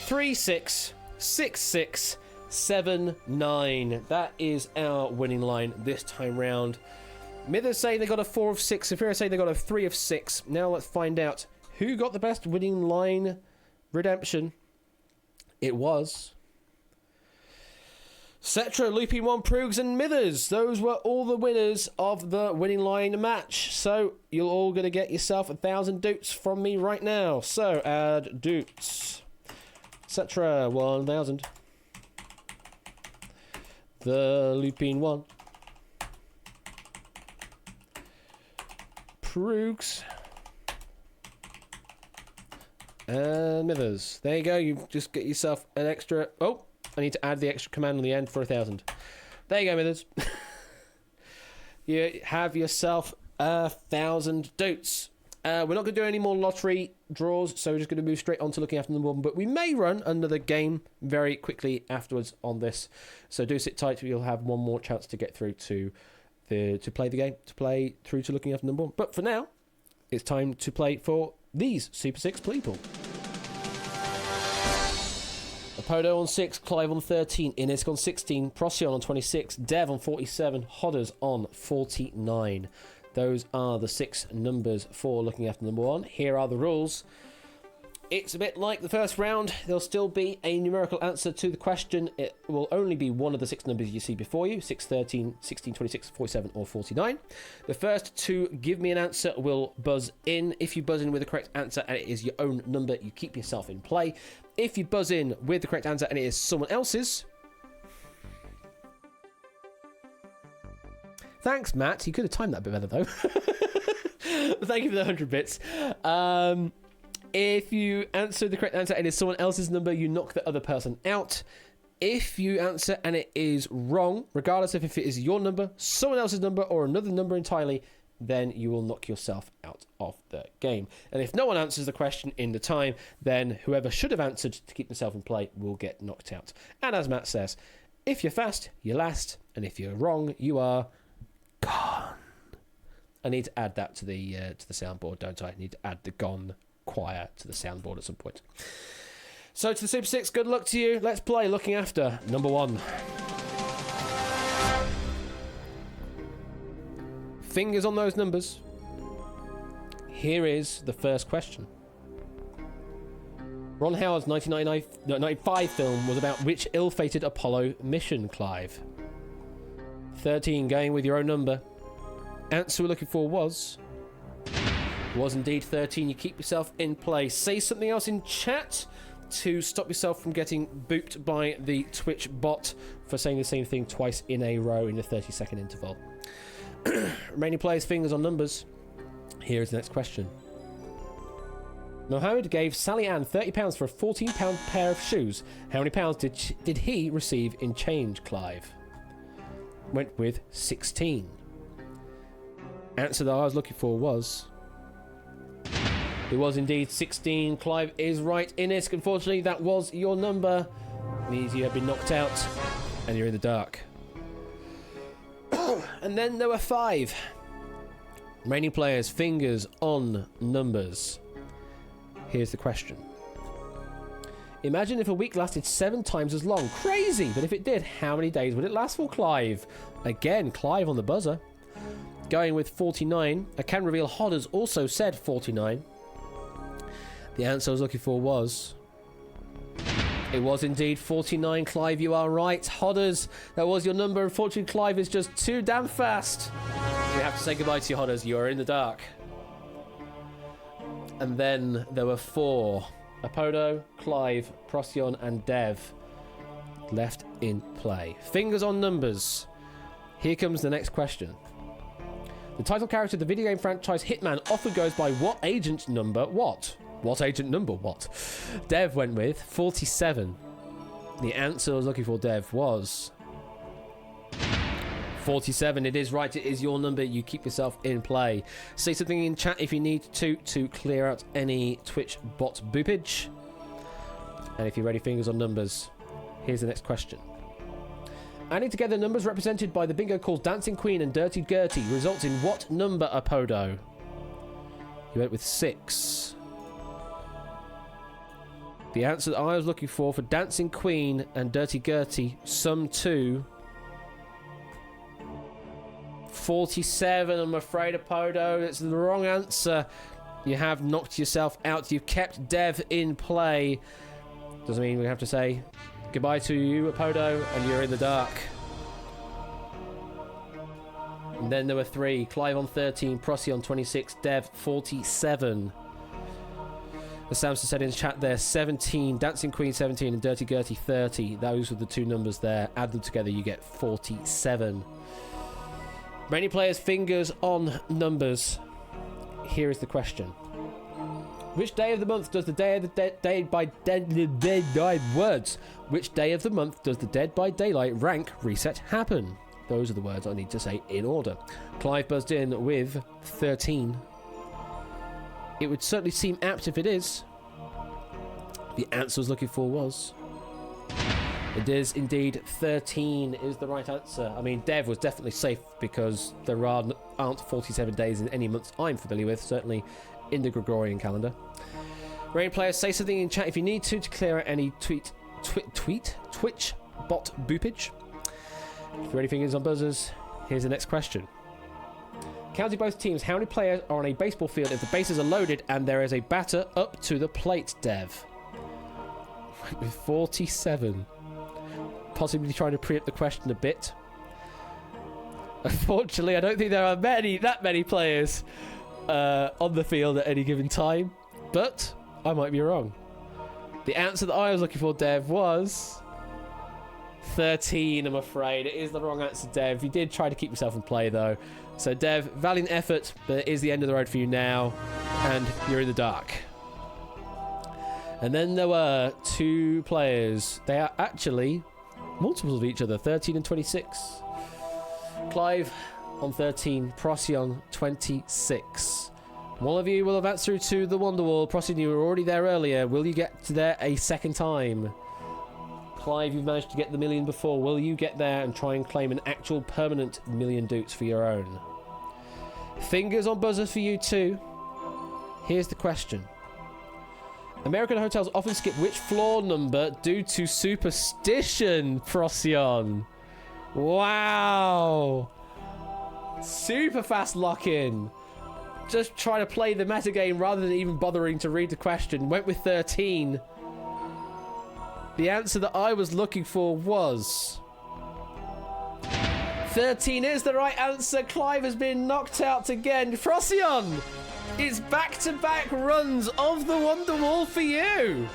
366679. That is our winning line this time round. Mithers say they got a 4 of 6. Saphira say they got a 3 of 6. Now let's find out who got the best winning line redemption. It was Cetra, Lupin 1, Proogs, and Mithers. Those were all the winners of the winning line match. So you're all going to get yourself 1,000 doots from me right now. So add doots. Cetra, 1,000. The Lupin 1. Proogs. Mithers. There you go. You just get yourself an extra... Oh, I need to add the extra command on the end for 1,000. There you go, Mithers. You have yourself 1,000 dots. We're not going to do any more lottery draws, so we're just going to move straight on to looking after number one. But we may run another game very quickly afterwards on this. So do sit tight. You'll have one more chance to get through to play the game, to play through to looking after number one. But for now, it's time to play for these Super 6 people. Apodo on 6, Clive on 13, Inisk on 16, Procyon on 26, Dev on 47, Hodders on 49. Those are the 6 numbers for looking after number one. Here are the rules. It's a bit like the first round. There'll still be a numerical answer to the question. It will only be one of the 6 numbers you see before you, 6, 13, 16, 26, 47 or 49. The first to give me an answer will buzz in. If you buzz in with the correct answer and it is your own number, you keep yourself in play. If you buzz in with the correct answer and it is someone else's... Thanks, Matt. You could have timed that a bit better, though. Thank you for the 100 bits. If you answer the correct answer and it's someone else's number, you knock the other person out. If you answer and it is wrong, regardless of if it is your number, someone else's number, or another number entirely, then you will knock yourself out of the game. And if no one answers the question in the time, then whoever should have answered to keep themselves in play will get knocked out. And as Matt says, if you're fast, you're last. And if you're wrong, you are gone. I need to add that to the soundboard, don't I? I need to add the gone choir to the soundboard at some point. So to the Super 6, good luck to you. Let's play looking after number one. Fingers on those numbers. Here is the first question. Ron Howard's 1995 film was about which ill-fated Apollo mission, Clive? 13, going with your own number. Answer we're looking for was indeed 13. You keep yourself in play. Say something else in chat to stop yourself from getting booped by the Twitch bot for saying the same thing twice in a row in a 30-second interval. Remaining players' fingers on numbers. Here is the next question. Mohammed gave Sally Ann £30 for a £14 pair of shoes. How many pounds did he receive in change, Clive? Went with 16. Answer that I was looking for was... It was indeed 16. Clive is right. Inisk, unfortunately, that was your number. Means you have been knocked out and you're in the dark. And then there were 5. Remaining players, fingers on numbers. Here's the question. Imagine if a week lasted 7 times as long. Crazy! But if it did, how many days would it last for, Clive? Again, Clive on the buzzer. Going with 49. I can reveal Hodders also said 49. The answer I was looking for was... It was indeed 49. Clive, you are right. Hodders, that was your number. Unfortunately, Clive is just too damn fast. We have to say goodbye to you, Hodders. You are in the dark. And then there were 4. Apodo, Clive, Procyon, and Dev left in play. Fingers on numbers. Here comes the next question. The title character of the video game franchise Hitman often goes by what agent number what? What agent number what? Dev went with 47. The answer I was looking for, Dev, was 47. It is right. It is your number. You keep yourself in play. Say something in chat if you need to clear out any Twitch bot boopage. And if you're ready, fingers on numbers. Here's the next question. Adding together numbers represented by the bingo calls Dancing Queen and Dirty Gertie results in what number, Apodo? You went with 6. The answer that I was looking for Dancing Queen and Dirty Gertie sum to 47. I'm afraid, Apodo. It's the wrong answer. You have knocked yourself out. You've kept Dev in play. Doesn't mean we have to say goodbye to you, Apodo, and you're in the dark. And then there were 3. Clive on 13, Procyon on 26, Dev 47. As Samson said in the chat there, 17, Dancing Queen 17 and Dirty Gertie 30. Those were the 2 numbers there. Add them together, you get 47. Many players' fingers on numbers. Here is the question. Which day of the month does the Day of the Dead by Daylight words? Which day of the month does the Dead by Daylight rank reset happen? Those are the words I need to say in order. Clive buzzed in with 13. It would certainly seem apt if it is. The answer I was looking for was... It is indeed 13 is the right answer. I mean, Dev was definitely safe because there aren't 47 days in any months I'm familiar with, certainly in the Gregorian calendar. Rain players, say something in chat if you need to clear out any Twitch bot boopage. If you're ready, fingers on buzzers, here's the next question. Counting both teams, how many players are on a baseball field if the bases are loaded and there is a batter up to the plate, Dev? With 47. Possibly trying to preempt the question a bit. Unfortunately, I don't think there are that many players on the field at any given time, but I might be wrong. The answer that I was looking for, Dev, was 13, I'm afraid. It is the wrong answer, Dev. You did try to keep yourself in play, though. So, Dev, valiant effort, but it is the end of the road for you now, and you're in the dark. And then there were two players. They are actually multiples of each other, 13 and 26. Clive on 13, Procyon 26. One of you will advance through to the Wonderwall. Procyon, you were already there earlier. Will you get there a second time? Clive, you've managed to get the million before. Will you get there and try and claim an actual permanent million doots for your own? Fingers on buzzers for you too. Here's the question. American hotels often skip which floor number due to superstition, Procyon? Wow. Super fast lock-in. Just trying to play the metagame rather than even bothering to read the question. Went with 13. The answer that I was looking for was... 13 is the right answer. Clive has been knocked out again. Procyon! It's back-to-back runs of the Wonderwall for you.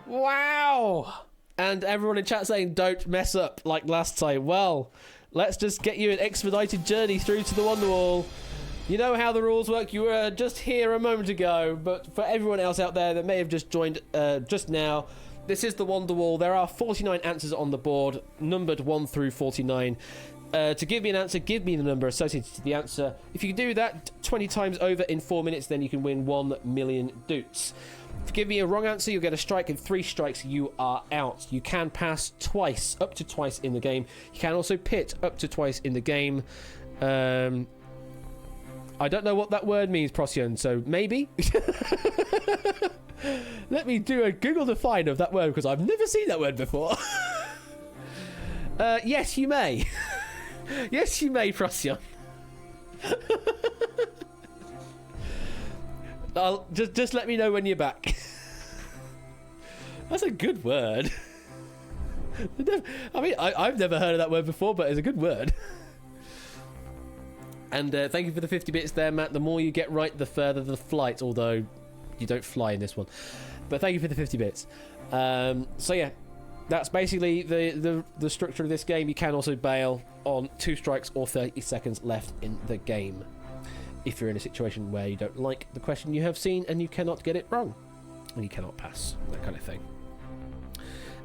Wow. And everyone in chat saying, don't mess up like last time. Well, let's just get you an expedited journey through to the Wonderwall. You know how the rules work. You were just here a moment ago. But for everyone else out there that may have just joined just now, this is the Wonderwall. There are 49 answers on the board, numbered 1 through 49. To give me an answer, give me the number associated to the answer. If you can do that 20 times over in 4 minutes, then you can win 1 million doots. If you give me a wrong answer, you'll get a strike, and 3 strikes, you are out. You can pass twice, up to twice in the game. You can also pit up to twice in the game. I don't know what that word means, Procyon, so maybe? Let me do a Google define of that word, because I've never seen that word before. Yes, you may. Yes, you may, Procyon. Just let me know when you're back. That's a good word. I mean, I've never heard of that word before, but it's a good word. And thank you for the 50 bits there, Matt. The more you get right, the further the flight, although you don't fly in this one. But thank you for the 50 bits. So yeah, that's basically the structure of this game. You can also bail on 2 strikes or 30 seconds left in the game if you're in a situation where you don't like the question you have seen and you cannot get it wrong and you cannot pass, that kind of thing.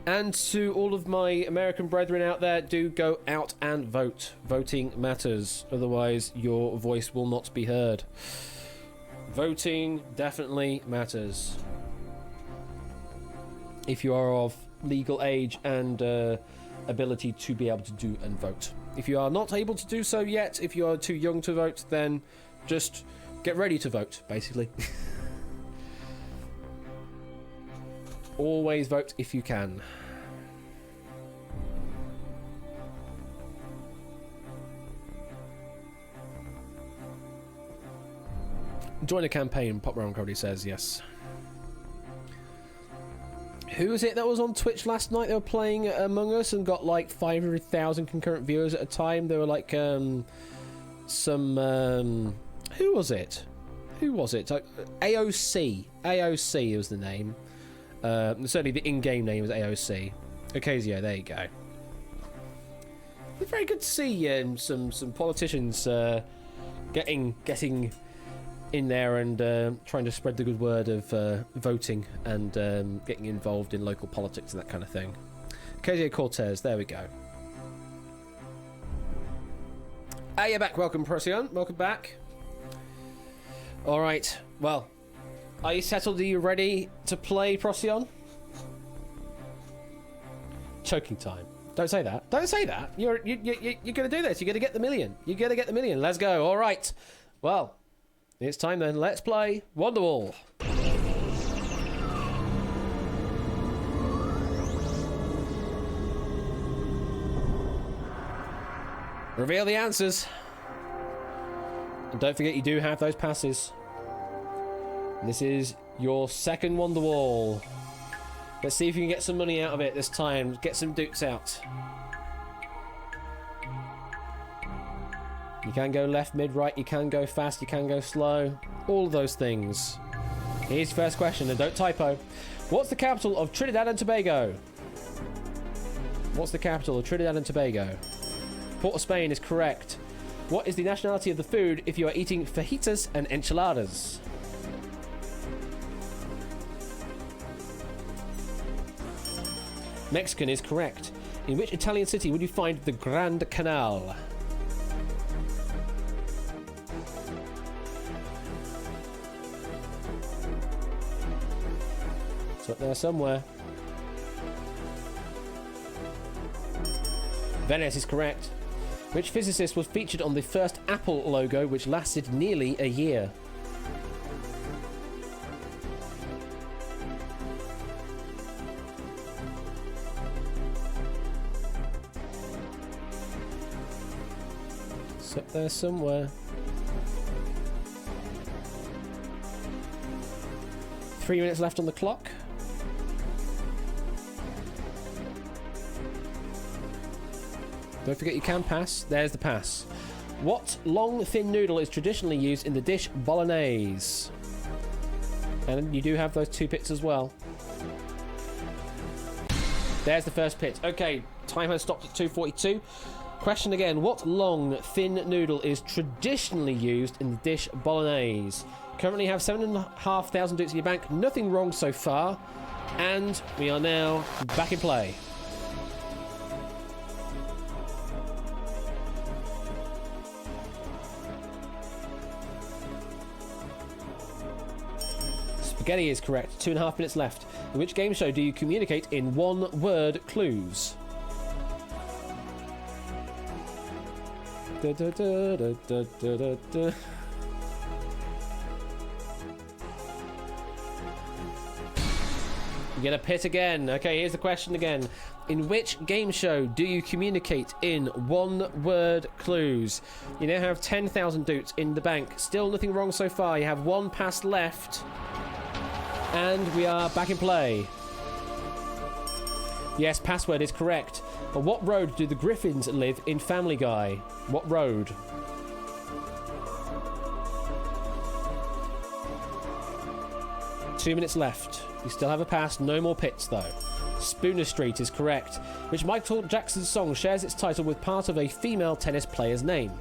And to all of my American brethren out there, do go out and vote. Voting matters, otherwise your voice will not be heard. Voting definitely matters. If you are of legal age and ability to be able to do and vote. If you are not able to do so yet, if you are too young to vote, then just get ready to vote, basically. Always vote if you can. Join a campaign, Pop Round Cody says, yes. Who was it that was on Twitch last night? They were playing Among Us and got like 500,000 concurrent viewers at a time. They were like who was it? AOC was the name. Certainly the in-game name was AOC. Ocasio, there you go. It's very good to see some politicians getting in there and trying to spread the good word of voting and getting involved in local politics and that kind of thing. KJ Cortez, there we go. Ah, you're back. Welcome, Procyon. Welcome back. All right. Well, are you settled? Are you ready to play, Procyon? Choking time. Don't say that. Don't say that. You're going to do this. You're going to get the million. You're going to get the million. Let's go. All right. Well, it's time then. Let's play Wonderwall. Reveal the answers. And don't forget you do have those passes. This is your second Wonderwall. Let's see if you can get some money out of it this time. Get some dukes out. You can go left, mid, right. You can go fast. You can go slow. All of those things. Here's your first question, and don't typo. What's the capital of Trinidad and Tobago? What's the capital of Trinidad and Tobago? Port of Spain is correct. What is the nationality of the food if you are eating fajitas and enchiladas? Mexican is correct. In which Italian city would you find the Grand Canal? It's up there somewhere. Venice is correct. Which physicist was featured on the first Apple logo, which lasted nearly a year? It's up there somewhere. 3 minutes left on the clock. Don't forget you can pass. There's the pass. What long, thin noodle is traditionally used in the dish bolognese? And you do have those 2 pits as well. There's the first pit. Okay, time has stopped at 2:42. Question again. What long, thin noodle is traditionally used in the dish bolognese? Currently have 7,500 dukes in your bank. Nothing wrong so far. And we are now back in play. Spaghetti is correct. 2.5 minutes left. In which game show do you communicate in one-word clues? Da, da, da, da, da, da, da. You get a pit again. Okay, here's the question again. In which game show do you communicate in one-word clues? You now have 10,000 dukes in the bank. Still nothing wrong so far. You have 1 pass left. And we are back in play. Yes, password is correct. On what road do the Griffins live in Family Guy? What road? Two minutes left. You still have a pass. No more pits, though. Spooner Street is correct. Which Michael Jackson song shares its title with part of a female tennis player's name?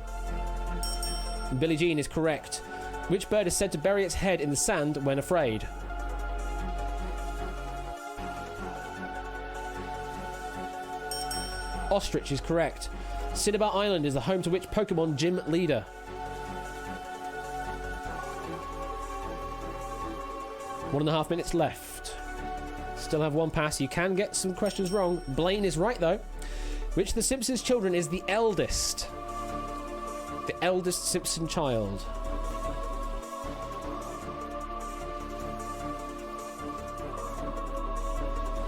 Billie Jean is correct. Which bird is said to bury its head in the sand when afraid? Ostrich is correct. Cinnabar Island is the home to which Pokemon gym leader? One and a half minutes left. Still have 1 pass. You can get some questions wrong. Blaine is right, though. Which of the Simpsons children is the eldest? The eldest Simpson child.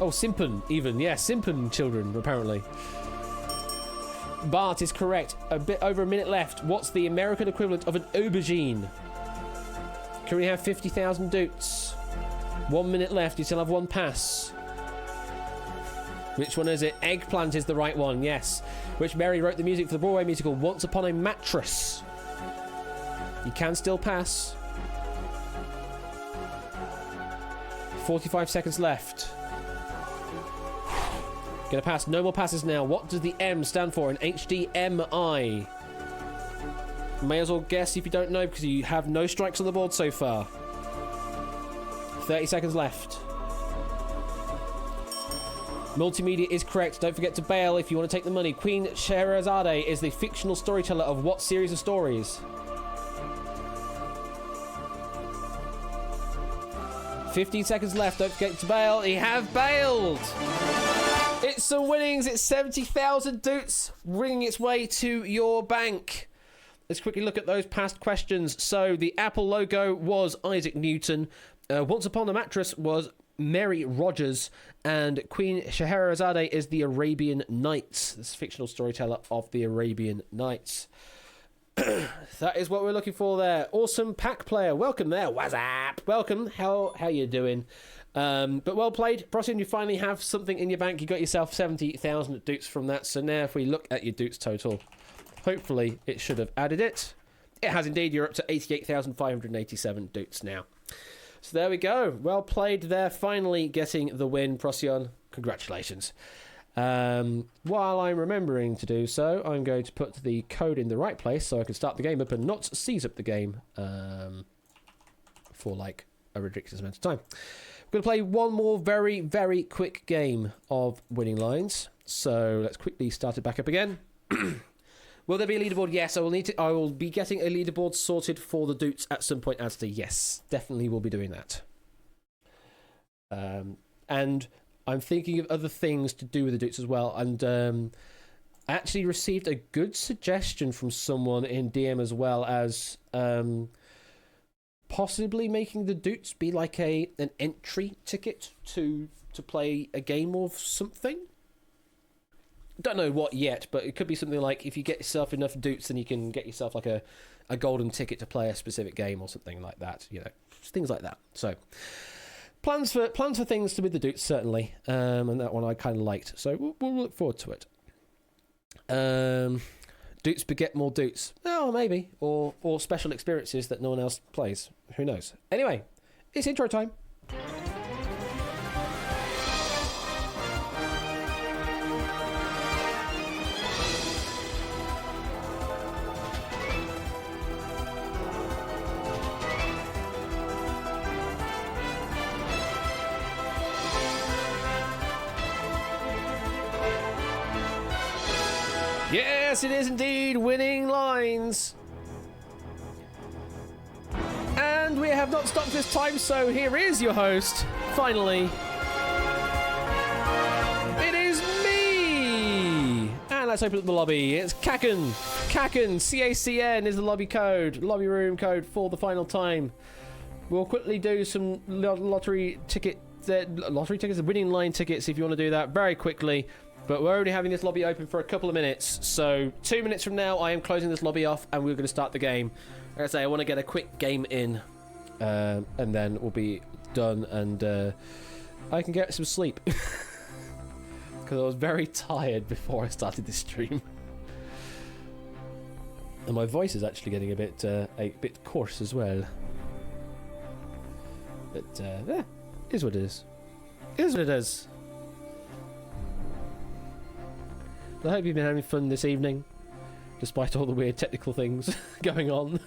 Oh, Simpson, even. Yeah, Simpson children, apparently. Bart is correct. A bit over a minute left. What's the American equivalent of an aubergine? Currently have 50,000 dukes. 1 minute left. You still have 1 pass. Which one is it? Eggplant is the right one, yes. Which Mary wrote the music for the Broadway musical Once Upon a Mattress? You can still pass. 45 seconds left. Gonna pass. No more passes now. What does the M stand for in HDMI? May as well guess if you don't know, because you have no strikes on the board so far. 30 seconds left. Multimedia is correct. Don't forget to bail if you want to take the money. Queen Scheherazade is the fictional storyteller of what series of stories? 15 seconds left. Don't forget to bail. You have bailed. It's some winnings. It's 70,000 doots ringing its way to your bank. Let's quickly look at those past questions. So the Apple logo was Isaac Newton. Once Upon a Mattress was Mary Rogers. And Queen Scheherazade is the Arabian Nights. This fictional storyteller of the Arabian Nights. That is what we're looking for there. Awesome pack player. Welcome there. What's up? Welcome. How you doing? But well played. Procyon, you finally have something in your bank. You got yourself 70,000 doots from that. So now if we look at your doots total, hopefully it should have added it. It has indeed. You're up to 88,587 doots now. So there we go. Well played there. Finally getting the win, Procyon. Congratulations. While I'm remembering to do so, I'm going to put the code in the right place so I can start the game up and not seize up the game for like a ridiculous amount of time. We're going to play one more very, very quick game of winning lines. So let's quickly start it back up again. Will there be a leaderboard? Yes, I will be getting a leaderboard sorted for the doots at some point, Asda. Yes, definitely will be doing that. And I'm thinking of other things to do with the doots as well. And I actually received a good suggestion from someone in DM as well as possibly making the doots be like an entry ticket to play a game of something. Don't know what yet, but it could be something like if you get yourself enough doots, then you can get yourself like a golden ticket to play a specific game or something like that. You know, things like that. So plans for things to with the doots certainly, and that one I kind of liked. So we'll look forward to it. Doots beget more doots. Oh, maybe, or special experiences that no one else plays. Who knows? Anyway, it's intro time. Yes, it is indeed winning lines. And we have not stopped this time, so here is your host, finally. It is me! And let's open up the lobby. It's Kaken. Kaken, C-A-C-N is the lobby code, lobby room code for the final time. We'll quickly do some lottery tickets, winning line tickets if you want to do that very quickly. But we're only having this lobby open for a couple of minutes. So 2 minutes from now, I am closing this lobby off and we're going to start the game. Like I say, I want to get a quick game in. And then we'll be done and I can get some sleep. Because I was very tired before I started this stream. And my voice is actually getting a bit coarse as well. But yeah, is what it is. Is what it is. I hope you've been having fun this evening, despite all the weird technical things going on.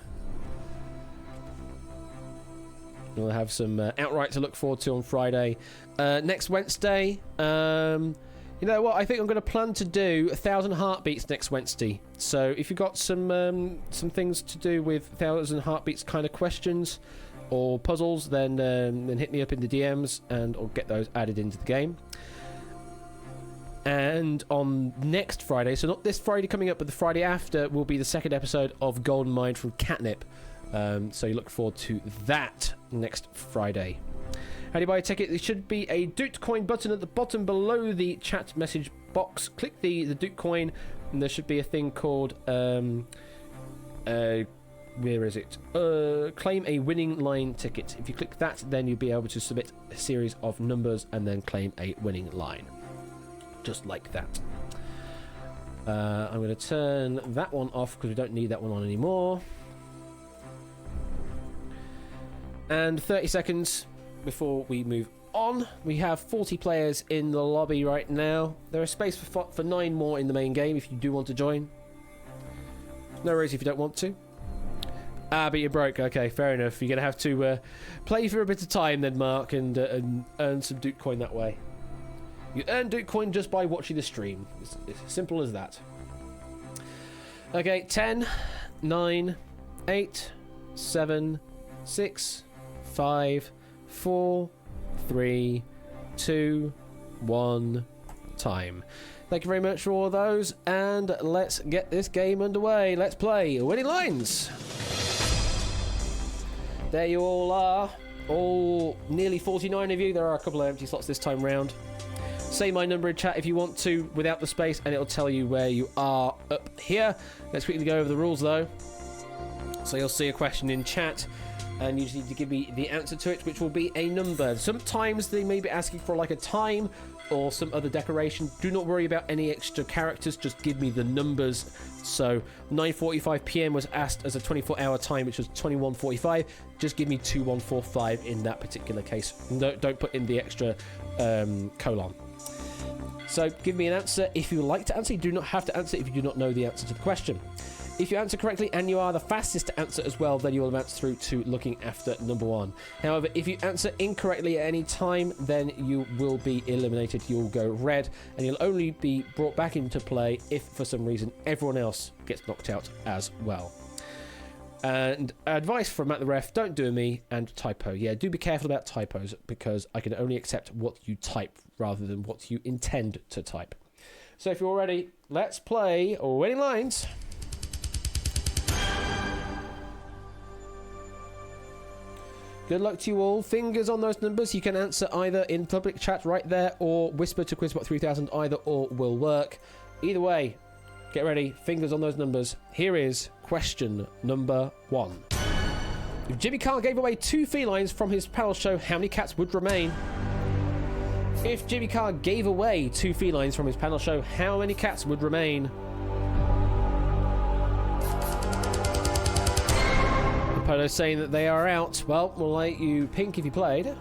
We'll have some outright to look forward to on Friday. Next Wednesday, you know what? I think I'm going to plan to do 1,000 Heartbeats next Wednesday. So if you've got some things to do with 1,000 Heartbeats kind of questions or puzzles, then hit me up in the DMs and I'll get those added into the game. And on next Friday, so not this Friday coming up, but the Friday after, will be the second episode of Golden Mine from Catnip. So you look forward to that next Friday. How do you buy a ticket? There should be a Doot Coin button at the bottom below the chat message box. Click the Doot Coin, and there should be a thing called where is it? Claim a winning line ticket. If you click that, then you'll be able to submit a series of numbers and then claim a winning line. Just like that. I'm going to turn that one off because we don't need that one on anymore. And 30 seconds before we move on. We have 40 players in the lobby right now. There is space for 9 more in the main game if you do want to join. No worries if you don't want to. Ah, but you're broke. Okay, fair enough. You're going to have to play for a bit of time then, Mark, and earn some Duke coin that way. You earn Duke coin just by watching the stream. It's as simple as that. Okay, 10, 9, 8, 7, 6, 5, 4, 3, 2, 1, time. Thank you very much for all of those, and let's get this game underway. Let's play Winning Lines. There you all are. All nearly 49 of you. There are a couple of empty slots this time round. Say my number in chat if you want to without the space, and it'll tell you where you are up here. Let's quickly go over the rules though. So you'll see a question in chat, and you just need to give me the answer to it, which will be a number. Sometimes they may be asking for like a time or some other decoration. Do not worry about any extra characters, just give me the numbers. So 9:45 PM was asked as a 24-hour time, which was 21:45. Just give me 2145 in that particular case. Don't put in the extra colon. So give me an answer if you would like to answer. You do not have to answer if you do not know the answer to the question. If you answer correctly and you are the fastest to answer as well, then you will advance through to looking after number one. However, if you answer incorrectly at any time, then you will be eliminated. You'll go red, and you'll only be brought back into play if, for some reason, everyone else gets knocked out as well. And advice from Matt the Ref, don't do me, and typo. Yeah, do be careful about typos, because I can only accept what you type rather than what you intend to type. So if you're all ready, let's play Winning Lines. Good luck to you all. Fingers on those numbers. You can answer either in public chat right there or whisper to Quizbot 3000. Either or will work. Either way, get ready. Fingers on those numbers. Here is question number 1. If Jimmy Carr gave away 2 felines from his panel show, how many cats would remain? If Jimmy Carr gave away 2 felines from his panel show, how many cats would remain? Polo saying that they are out. Well, we'll let you pink if you played.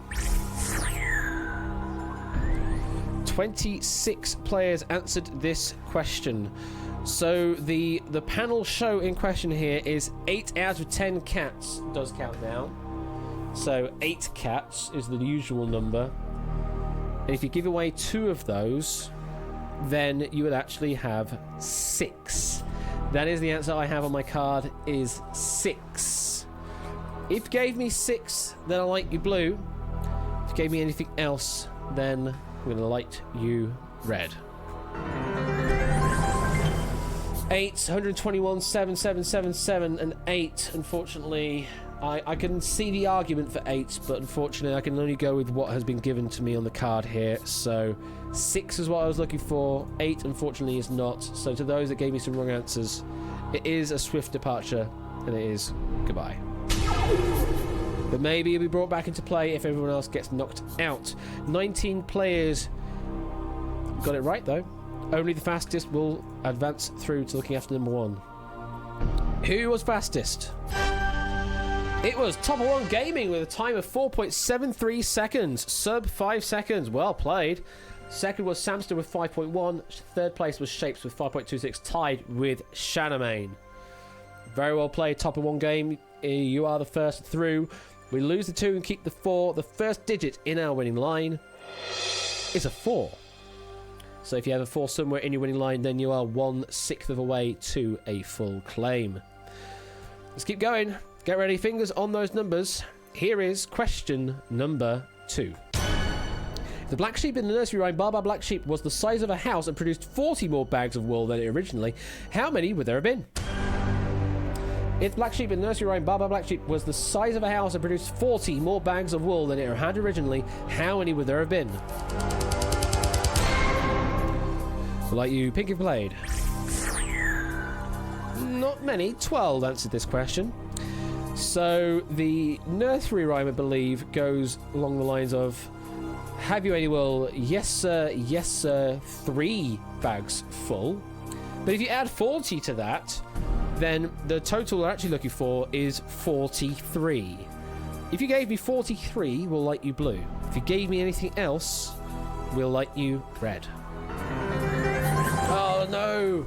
26 players answered this question. So the panel show in question here is 8 out of 10 cats does count down. So 8 cats is the usual number. And if you give away 2 of those, then you would actually have 6. That is the answer I have on my card, is 6. If you gave me 6, then I'll light you blue. If you gave me anything else, then I'm going to light you red. 8, 121, 7, 7, 7, 7, and 8. Unfortunately, I can see the argument for 8, but unfortunately I can only go with what has been given to me on the card here. So 6 is what I was looking for. 8, unfortunately, is not. So to those that gave me some wrong answers, it is a swift departure, and it is goodbye. But maybe you'll be brought back into play if everyone else gets knocked out. 19 players got it right, though. Only the fastest will advance through to looking after number 1. Who was fastest? It was Top of One Gaming with a time of 4.73 seconds. Sub 5 seconds. Well played. Second was Samster with 5.1. Third place was Shapes with 5.26, tied with Shadowmane. Very well played, Top of One Game. You are the first through. We lose the 2 and keep the 4. The first digit in our winning line is a 4. So if you have a 4 somewhere in your winning line, then you are 1/6 of a way to a full claim. Let's keep going. Get ready, fingers on those numbers. Here is question number 2. The black sheep in the nursery rhyme Baba Black Sheep was the size of a house and produced 40 more bags of wool than it originally. How many would there have been? If Black Sheep in the nursery rhyme Baba Black Sheep was the size of a house and produced 40 more bags of wool than it had originally, how many would there have been? Like you, pink if played. Not many. 12 answered this question. So the nursery rhyme, I believe, goes along the lines of, have you any wool? Yes, sir, 3 bags full. But if you add 40 to that, then the total we're actually looking for is 43. If you gave me 43, we'll light you blue. If you gave me anything else, we'll light you red. Oh no!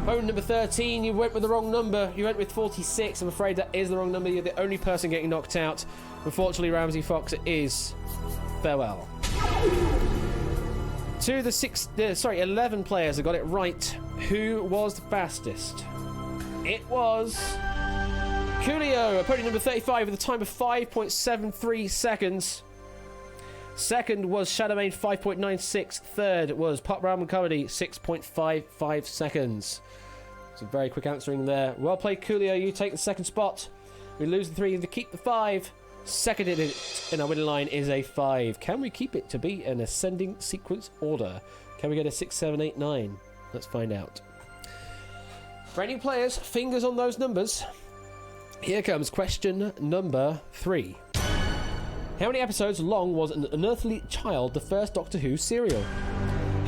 Phone number 13, you went with the wrong number. You went with 46. I'm afraid that is the wrong number. You're the only person getting knocked out. Unfortunately, Ramsey Fox, it is farewell. To the 11 players that got it right. Who was the fastest? It was Coolio, podium number 35 with a time of 5.73 seconds. Second was Shadowmane, 5.96. Third was Pop Ramen Comedy, 6.55 seconds. So very quick answering there. Well played, Coolio. You take the second spot. We lose the 3 to keep the 5. Second in our winning line is a 5. Can we keep it to be an ascending sequence order? Can we get a 6, 7, 8, 9? Let's find out. For any players, fingers on those numbers. Here comes question number 3. How many episodes long was An Unearthly Child, the first Doctor Who serial?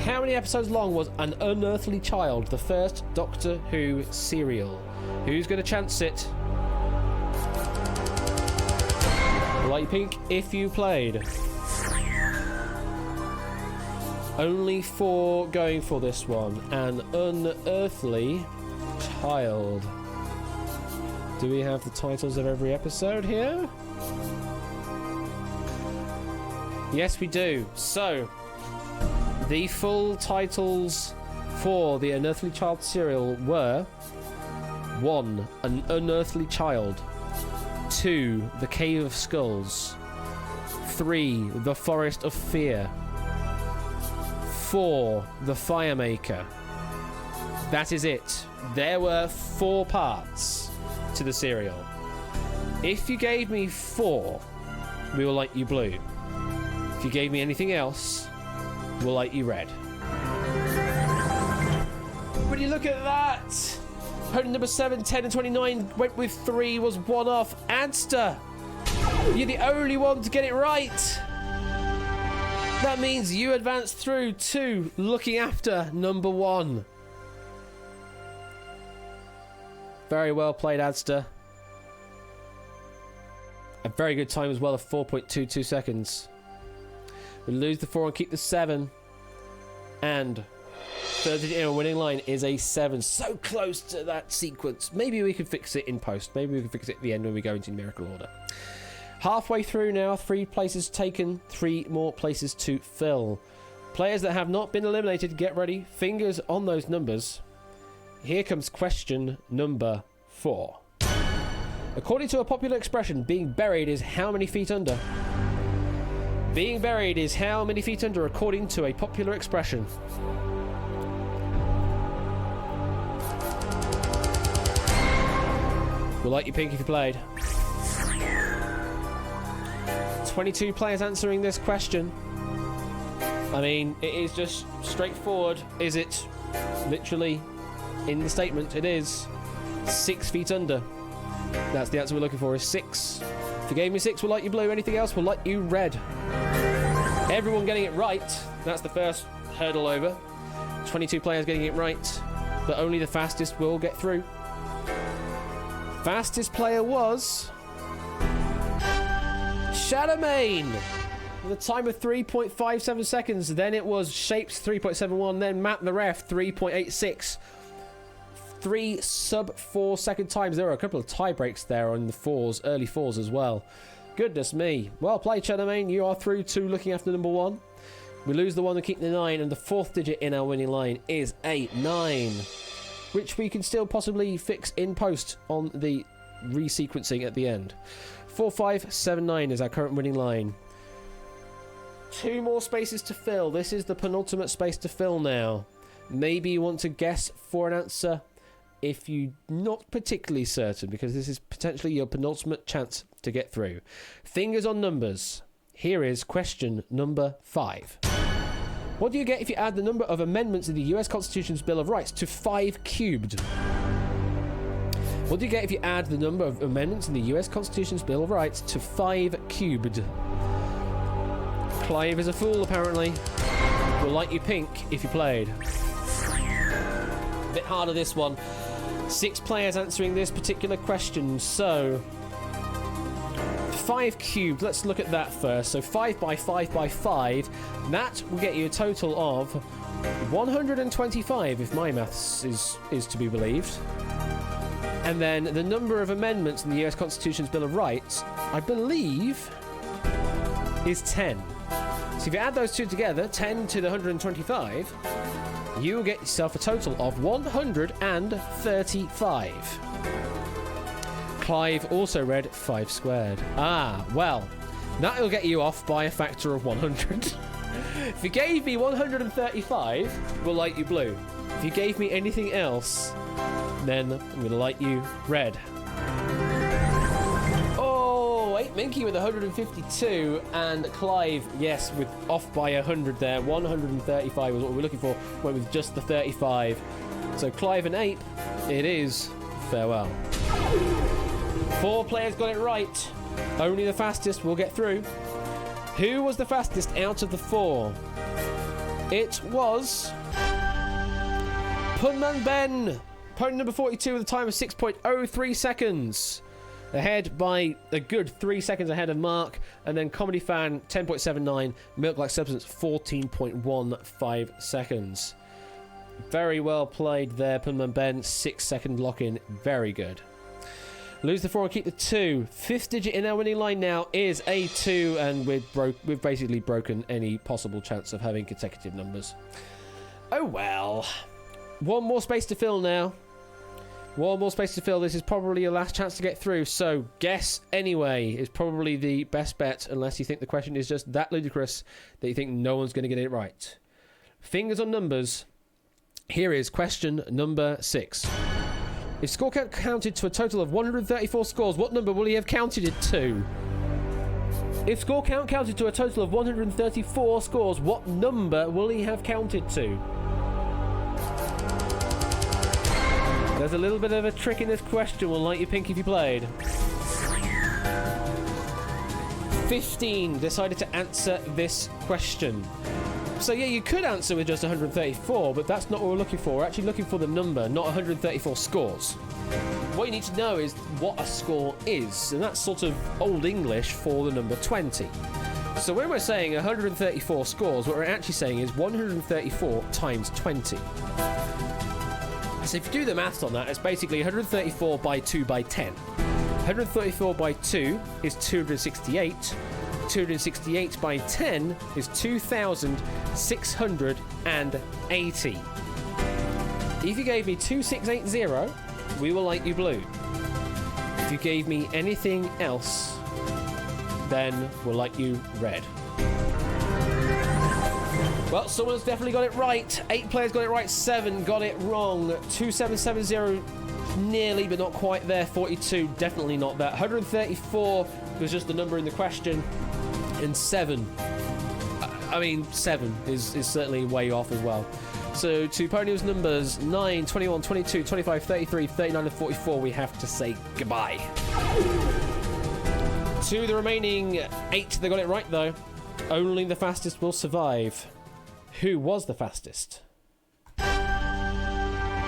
How many episodes long was An Unearthly Child, the first Doctor Who serial? Who's going to chance it? Light pink if you played. Only 4 going for this one. An Unearthly Child. Do we have the titles of every episode here? Yes, we do. So, the full titles for the Unearthly Child serial were 1. An Unearthly Child. 2. The Cave of Skulls. 3. The Forest of Fear. 4. The Firemaker. That is it. There were 4 parts to the serial. If you gave me 4, we will light you blue. If you gave me anything else, we'll light you red. When you look at that, opponent number 7, 10 and 29 went with 3, was 1 off. Adster, you're the only one to get it right. That means you advance through to looking after number 1. Very well played, Adster. A very good time as well of 4.22 seconds. We lose the 4 and keep the 7. And third in our winning line is a 7. So close to that sequence. Maybe we can fix it in post. Maybe we can fix it at the end when we go into numerical order. Halfway through now, 3 places taken, 3 more places to fill. Players that have not been eliminated, get ready. Fingers on those numbers. Here comes question number 4. According to a popular expression, being buried is how many feet under? Being buried is how many feet under according to a popular expression? We'll light you pink if you played. 22 players answering this question. I mean, it is just straightforward. Is it? Literally, in the statement, it is 6 feet under. That's the answer we're looking for, is 6. If you gave me 6, we'll light you blue. Anything else, we'll light you red. Everyone getting it right. That's the first hurdle over. 22 players getting it right, but only the fastest will get through. Fastest player was Shadowmane with a time of 3.57 seconds. Then it was Shapes 3.71. Then Matt the Ref 3.86. 3 sub 4 second times. There were a couple of tie breaks there on the 4s, early 4s as well. Goodness me. Well played, Shadowmane. You are through to looking after number 1. We lose the 1 and keep the 9, and the 4th digit in our winning line is a 9, which we can still possibly fix in post on the resequencing at the end. 4579 is our current winning line. 2 more spaces to fill. This is the penultimate space to fill now. Maybe you want to guess for an answer if you're not particularly certain, because this is potentially your penultimate chance to get through. Fingers on numbers. Here is question number 5. What do you get if you add the number of amendments in the US Constitution's Bill of Rights to 5 cubed? What do you get if you add the number of amendments in the US Constitution's Bill of Rights to 5 cubed? Clive is a fool, apparently. We'll light you pink if you played. A bit harder, this one. 6 players answering this particular question, so 5 cubed, let's look at that first. So 5 by 5 by 5, that will get you a total of 125, if my maths is to be believed. And then the number of amendments in the US Constitution's Bill of Rights, I believe, is 10. So if you add those two together, 10 to the 125, you will get yourself a total of 135. Clive also read 5 squared. Ah, well, that will get you off by a factor of 100. If you gave me 135, we'll light you blue. If you gave me anything else, then I'm going to light you red. Oh, 8 Minky with 152, and Clive, yes, with off by 100 there. 135 was what we were looking for, went with just the 35. So Clive and Ape, it is farewell. 4 players got it right. Only the fastest will get through. Who was the fastest out of the 4? It was Punman Ben, opponent number 42 with a time of 6.03 seconds. Ahead by a good 3 seconds ahead of Mark, and then Comedy Fan 10.79, Milk Like Substance 14.15 seconds. Very well played there, Punman Ben. 6 second lock in, very good. Lose the 4 and keep the 2. 5th digit in our winning line now is a 2, and we've basically broken any possible chance of having consecutive numbers. Oh well. 1 more space to fill now. 1 more space to fill. This is probably your last chance to get through, so guess anyway is probably the best bet, unless you think the question is just that ludicrous that you think no one's going to get it right. Fingers on numbers. Here is question number 6. If score count counted to a total of 134 scores, what number will he have counted it to? If score count counted to a total of 134 scores, what number will he have counted to? There's a little bit of a trick in this question. We'll light you pink if you played. 15 decided to answer this question. So yeah, you could answer with just 134, but that's not what we're looking for. We're actually looking for the number, not 134 scores. What you need to know is what a score is, and that's sort of Old English for the number 20. So when we're saying 134 scores, what we're actually saying is 134 times 20. So if you do the maths on that, it's basically 134 by 2 by 10. 134 by 2 is 268. 268 by 10 is 2,680. If you gave me 2680, we will light you blue. If you gave me anything else, then we'll light you red. Well, someone's definitely got it right. 8 players got it right, 7 got it wrong. 2770 nearly, but not quite there. 42 definitely not that. 134 was just the number in the question. And 7, I mean 7 is certainly way off as well. So to podium's numbers 9, 21, 22, 25, 33, 39 and 44, we have to say goodbye. To the remaining 8, they got it right though. Only the fastest will survive. Who was the fastest?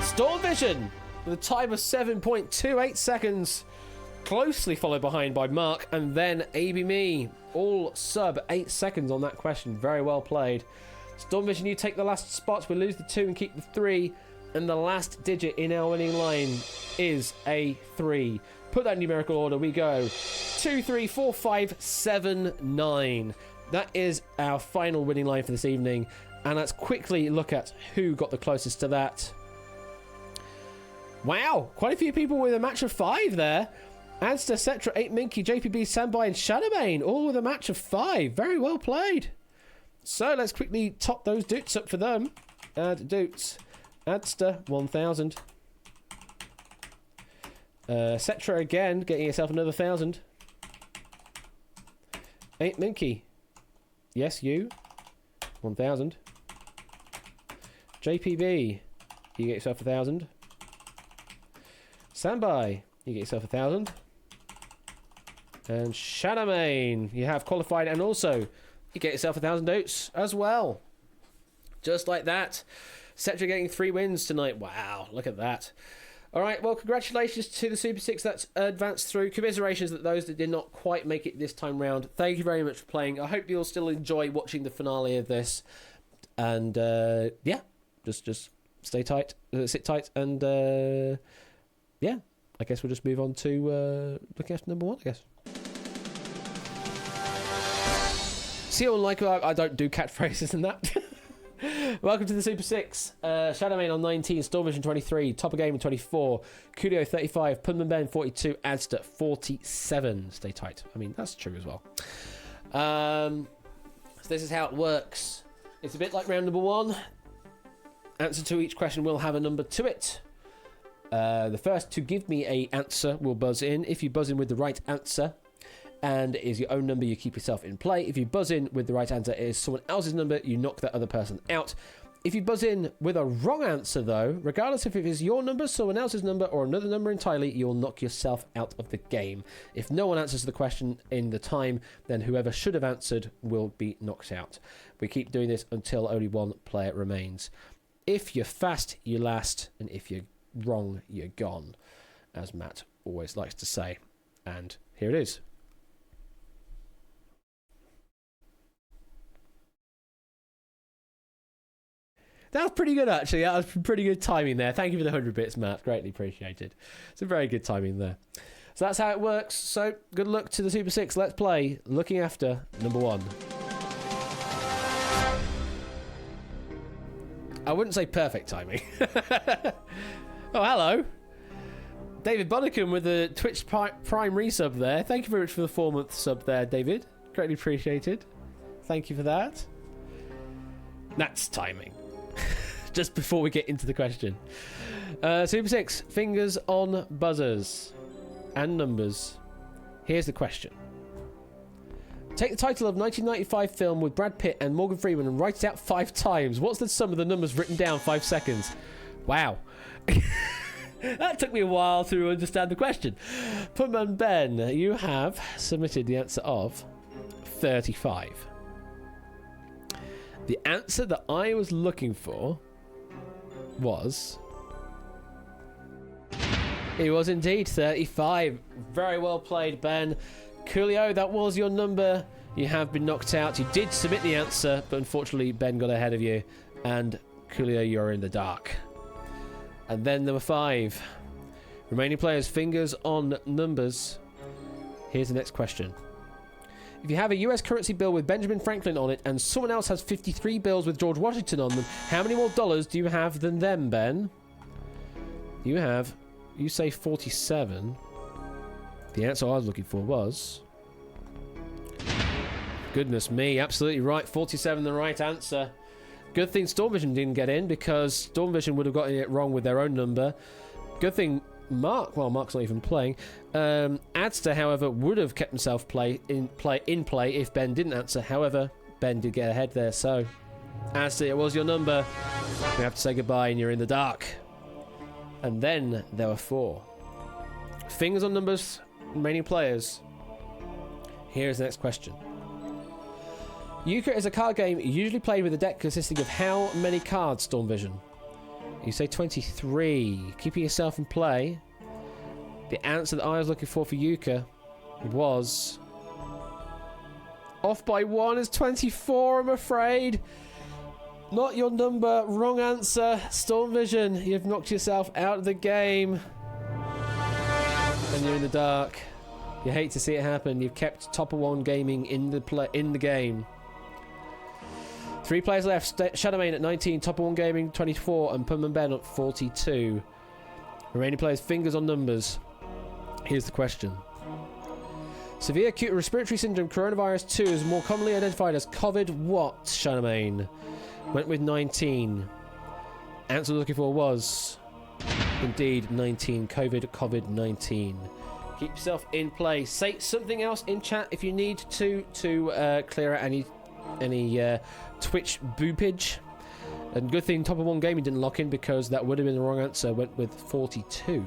Storm Vision with a time of 7.28 seconds. Closely followed behind by Mark and then AB Me. All sub 8 seconds on that question. Very well played. Storm Vision, you take the last spot. We lose the 2 and keep the 3. And the last digit in our winning line is a 3. Put that in numerical order. We go 2, 3, 4, 5, 7, 9. That is our final winning line for this evening. And let's quickly look at who got the closest to that. Wow, quite a few people with a match of 5 there. Adster, Cetra, 8 Minky, JPB, Sandby, and Shadowbane, all with a match of 5. Very well played. So let's quickly top those doots up for them. Add doots. Adster, 1,000. Cetra again, getting yourself another 1,000. 8 Minky. Yes, you. 1,000. JPB, you get yourself 1,000. Sandby, you get yourself 1,000. And Shadowbane, you have qualified, and also you get yourself 1,000 oats as well. Just like that. Cetra getting 3 wins tonight. Wow, look at that. All right, well, congratulations to the Super 6 that's advanced through. Commiserations that those that did not quite make it this time round. Thank you very much for playing. I hope you'll still enjoy watching the finale of this. And, yeah, Just stay tight, sit tight, and yeah, I guess we'll just move on to looking after number 1, I guess. See you all like I don't do catchphrases and that. Welcome to the Super 6. Shadowmane on 19, Stormvision 23, Topper Game 24, Coolio 35, Punman Ben 42, Adster 47. Stay tight. I mean, that's true as well. So this is how it works. It's a bit like round number 1. Answer to each question will have a number to it. The first to give me a answer will buzz in. If you buzz in with the right answer, and it is your own number, you keep yourself in play. If you buzz in with the right answer, it is someone else's number, you knock that other person out. If you buzz in with a wrong answer, though, regardless if it is your number, someone else's number, or another number entirely, you'll knock yourself out of the game. If no one answers the question in the time, then whoever should have answered will be knocked out. We keep doing this until only one player remains. If you're fast, you last, and if you're wrong, you're gone, as Matt always likes to say. And here it is. That was pretty good, actually. That was pretty good timing there. Thank you for the 100 bits, Matt. Greatly appreciated. It's a very good timing there. So that's how it works. So good luck to the Super 6. Let's play looking after number 1. I wouldn't say perfect timing. Oh, hello. David Bunnicum with the Twitch Prime resub there. Thank you very much for the 4-month sub there, David. Greatly appreciated. Thank you for that. That's timing. Just before we get into the question. Super 6, fingers on buzzers and numbers. Here's the question. Take the title of 1995 film with Brad Pitt and Morgan Freeman and write it out 5 times. What's the sum of the numbers written down 5 seconds? Wow. That took me a while to understand the question. Punman Ben, you have submitted the answer of 35. The answer that I was looking for was... It was indeed 35. Very well played, Ben. Coolio, that was your number. You have been knocked out. You did submit the answer, but unfortunately Ben got ahead of you. And Coolio, you're in the dark. And then number 5. Remaining players, fingers on numbers. Here's the next question. If you have a US currency bill with Benjamin Franklin on it and someone else has 53 bills with George Washington on them, how many more dollars do you have than them, Ben? You say 47. The answer I was looking for was... Goodness me, absolutely right. 47, the right answer. Good thing Stormvision didn't get in, because Stormvision would have gotten it wrong with their own number. Good thing Mark's not even playing. Adster, however, would have kept himself in play if Ben didn't answer. However, Ben did get ahead there, so Adster, it was your number. We have to say goodbye, and you're in the dark. And then there were 4. Fingers on numbers, remaining players. Here's the next question. Euchre is a card game usually played with a deck consisting of how many cards, Stormvision? You say 23. Keeping yourself in play. The answer that I was looking for Euchre was... Off by 1 is 24, I'm afraid. Not your number. Wrong answer. Stormvision, you've knocked yourself out of the game. And you're in the dark. You hate to see it happen. You've kept Topper 1 Gaming in the game. 3 players left. Shadowmane at 19, Topper 1 Gaming 24, and Punman Ben at 42. Remaining players, fingers on numbers. Here's the question. Severe acute respiratory syndrome coronavirus 2 is more commonly identified as COVID what, Shadowmane? Went with 19. Answer looking for was indeed 19. COVID-19. Keep yourself in play. Say something else in chat if you need to clear out any Twitch boopage. And good thing Topper 1 Gaming didn't lock in, because that would have been the wrong answer. Went with 42.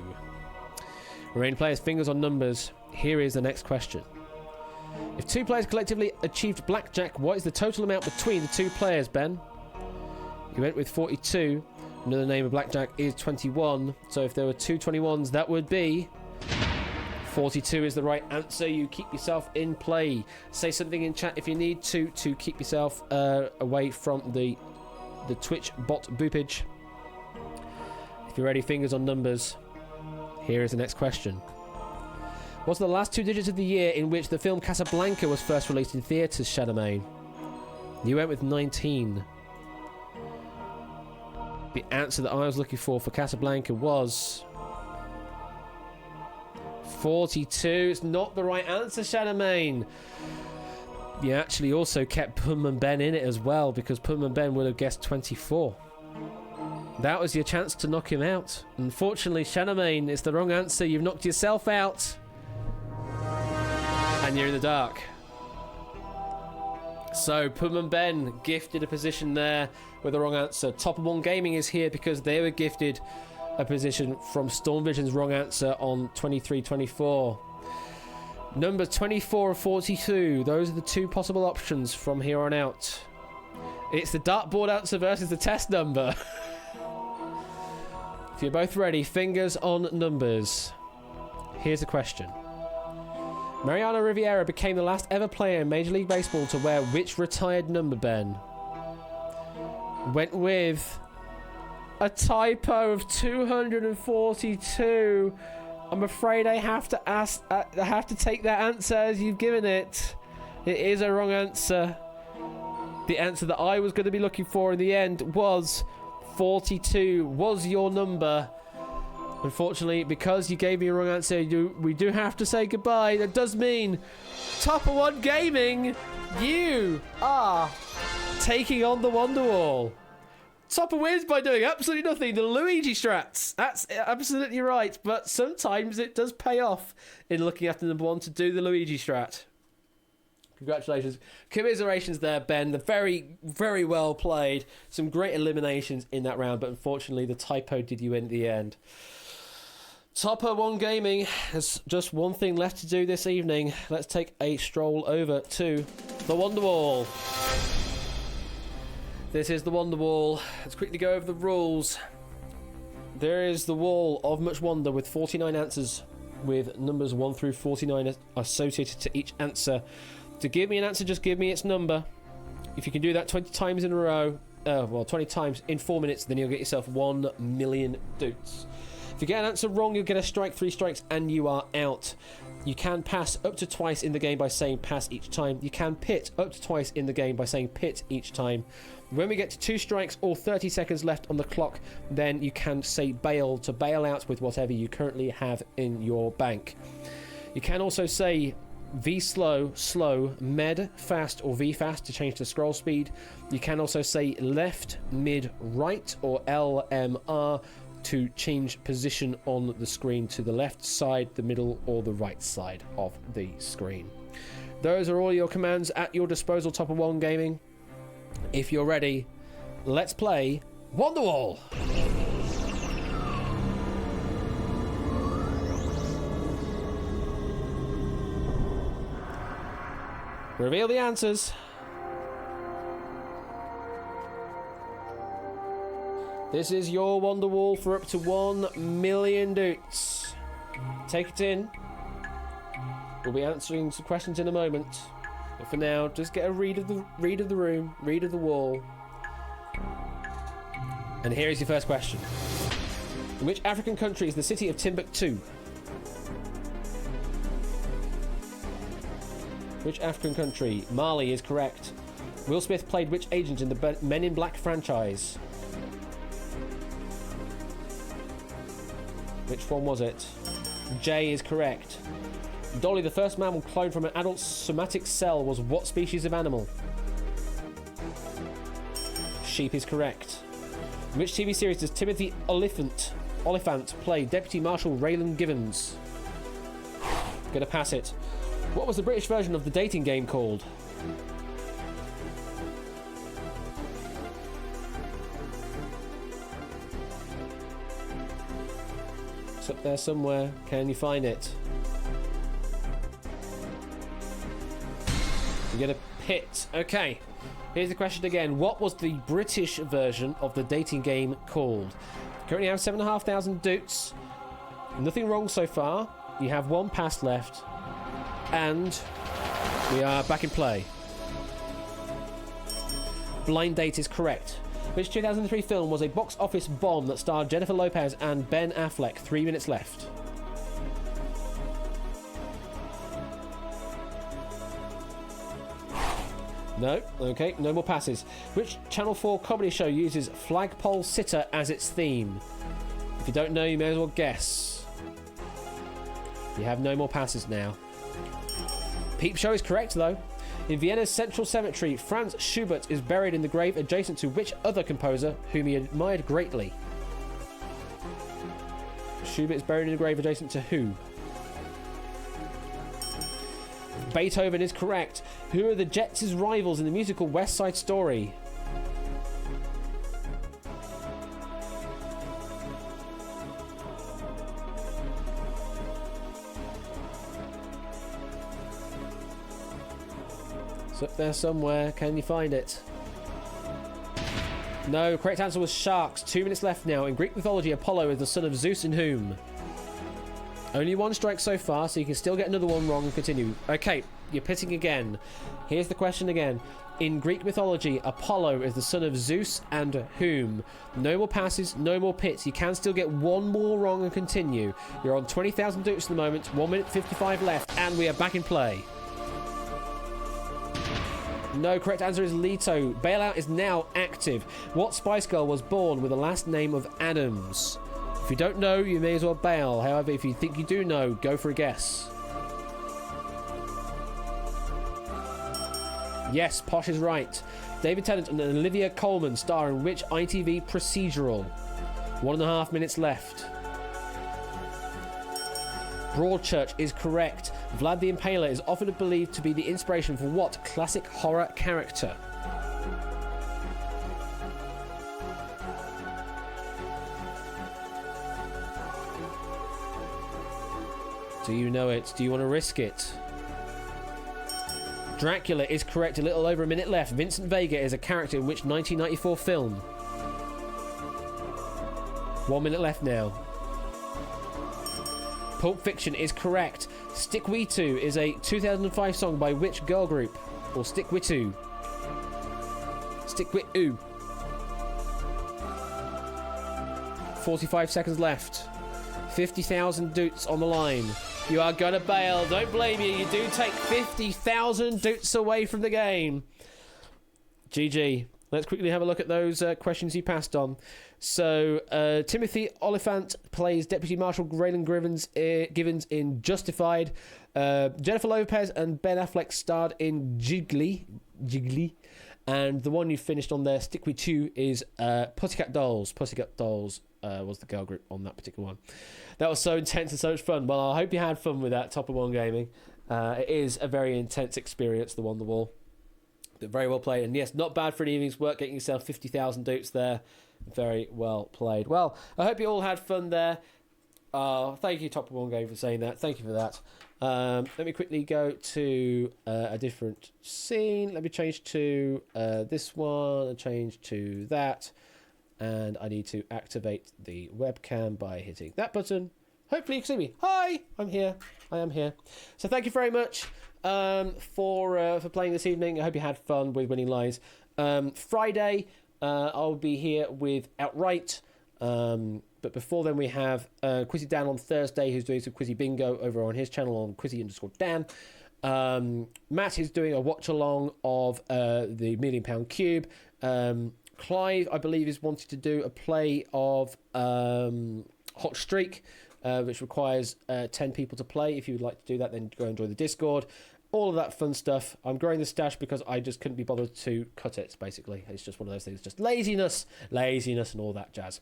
Remaining players, fingers on numbers. Here is the next question. If 2 players collectively achieved blackjack, what is the total amount between the 2 players, Ben? You went with 42. Another name of blackjack is 21. So if there were 2 21s, that would be... 42 is the right answer. You keep yourself in play. Say something in chat if you need to keep yourself away from the the Twitch bot boopage. If you're ready, fingers on numbers. Here is the next question. What's the last 2 digits of the year in which the film Casablanca was first released in theatres, Charlemagne? You went with 19. The answer that I was looking for Casablanca was 42. It's not the right answer, Charlemagne. You actually also kept Punman Ben in it as well, because Punman Ben would have guessed 24. That was your chance to knock him out. Unfortunately, Charlemagne, it's the wrong answer. You've knocked yourself out. And you're in the dark. So, Punman Ben gifted a position there with the wrong answer. Top of One Gaming is here because they were gifted a position from Storm Vision's wrong answer on 23-24. Numbers 24 and 42. Those are the 2 possible options from here on out. It's the dartboard answer versus the test number. If you're both ready, fingers on numbers. Here's a question. Mariano Rivera became the last ever player in Major League Baseball to wear which retired number, Ben? Went with a typo of 242. I'm afraid I have to take that answer as you've given it. It is a wrong answer. The answer that I was going to be looking for in the end was 42 was your number. Unfortunately, because you gave me a wrong answer, we do have to say goodbye. That does mean Top of One Gaming, you are taking on the Wonderwall. Topper wins by doing absolutely nothing. The Luigi strats. That's absolutely right. But sometimes it does pay off in looking after number 1 to do the Luigi strat. Congratulations. Commiserations there, Ben. The very, very well played. Some great eliminations in that round, but unfortunately the typo did you in at the end. Topper One Gaming has just one thing left to do this evening. Let's take a stroll over to the Wonderwall. This is the Wonderwall. Let's quickly go over the rules. There is the wall of much wonder with 49 answers with numbers 1 through 49 associated to each answer. To give me an answer, just give me its number. If you can do that 20 times in a row, 20 times in 4 minutes, then you'll get yourself 1 million doots. If you get an answer wrong, you'll get a strike, 3 strikes, and you are out. You can pass up to twice in the game by saying pass each time. You can pit up to twice in the game by saying pit each time. When we get to 2 strikes or 30 seconds left on the clock, then you can say bail to bail out with whatever you currently have in your bank. You can also say V slow, slow, med fast, or V fast to change the scroll speed. You can also say left, mid, right, or LMR to change position on the screen to the left side, the middle, or the right side of the screen. Those are all your commands at your disposal, Top of One Gaming. If you're ready, let's play Wonderwall. Reveal the answers. This is your Wonderwall for up to 1 million doots. Take it in. We'll be answering some questions in a moment. But for now, just get a read of the room, read of the wall. And here is your first question. In which African country is the city of Timbuktu? Which African country? Mali is correct. Will Smith played which agent in the Men in Black franchise? Which one was it? J is correct. Dolly, the first mammal cloned from an adult somatic cell, was what species of animal? Sheep is correct. In which TV series does Timothy Oliphant play Deputy Marshal Raylan Givens? Gonna pass it. What was the British version of the dating game called? It's up there somewhere. Can you find it? You get a pit. Okay. Here's the question again. What was the British version of the dating game called? Currently have 7,500 doots. Nothing wrong so far. You have 1 pass left. And we are back in play. Blind date is correct. Which 2003 film was a box office bomb that starred Jennifer Lopez and Ben Affleck? 3 minutes left. No? Okay, no more passes. Which Channel 4 comedy show uses Flagpole Sitter as its theme? If you don't know, you may as well guess. You have no more passes now. Peep Show is correct, though. In Vienna's Central Cemetery, Franz Schubert is buried in the grave adjacent to which other composer whom he admired greatly? Schubert is buried in the grave adjacent to who? Beethoven is correct. Who are the Jets' rivals in the musical West Side Story? It's up there somewhere. Can you find it? No, correct answer was Sharks. 2 minutes left now. In Greek mythology, Apollo is the son of Zeus and whom? Only one strike so far, so you can still get another one wrong and continue. Okay, you're pitting again. Here's the question again. In Greek mythology, Apollo is the son of Zeus and whom? No more passes, no more pits. You can still get one more wrong and continue. You're on 20,000 dupes at the moment. 1 minute 55 left, and we are back in play. No, correct answer is Leto. Bailout is now active. What Spice Girl was born with the last name of Adams? If you don't know, you may as well bail. However, if you think you do know, go for a guess. Yes, Posh is right. David Tennant and Olivia Colman star in which ITV procedural? 1.5 minutes left. Broadchurch is correct. Vlad the Impaler is often believed to be the inspiration for what classic horror character? Do you know it? Do you want to risk it? Dracula is correct. A little over a minute left. Vincent Vega is a character in which 1994 film? 1 minute left now. Pulp Fiction is correct. Stick We Two is a 2005 song by which girl group? Or Stick With Two? Stick With Ooh. 45 seconds left. 50,000 doots on the line. You are gonna bail. Don't blame you. You do take 50,000 doots away from the game. GG. Let's quickly have a look at those questions you passed on. So, Timothy Oliphant plays Deputy Marshal Raylan Givens in Justified. Jennifer Lopez and Ben Affleck starred in Jiggly. And the one you finished on there, Stick With Two, is Pussycat Dolls. Pussycat Dolls was the girl group on that particular one. That was so intense and so much fun. Well, I hope you had fun with that, Top of One Gaming. It is a very intense experience, the one the wall. Very well played. And yes, not bad for an evening's work, getting yourself 50,000 dupes there. Very well played. Well, I hope you all had fun there. Thank you, Top of One Game, for saying that. Thank you for that. Let me quickly go to a different scene. Let me change to this one and change to that. And I need to activate the webcam by hitting that button. Hopefully you can see me. Hi, I'm here. I am here. So thank you very much for playing this evening. I hope you had fun with Winning Lies. Friday, I'll be here with Outright. But before then, we have Quizzy Dan on Thursday, who's doing some Quizzy Bingo over on his channel on Quizzy_Dan. Matt is doing a watch-along of the £1 Million Cube. Clive, I believe, is wanting to do a play of Hot Streak, which requires 10 people to play. If you would like to do that, then go and join the Discord. All of that fun stuff. I'm growing the stash because I just couldn't be bothered to cut it, basically. It's just one of those things. Just laziness and all that jazz.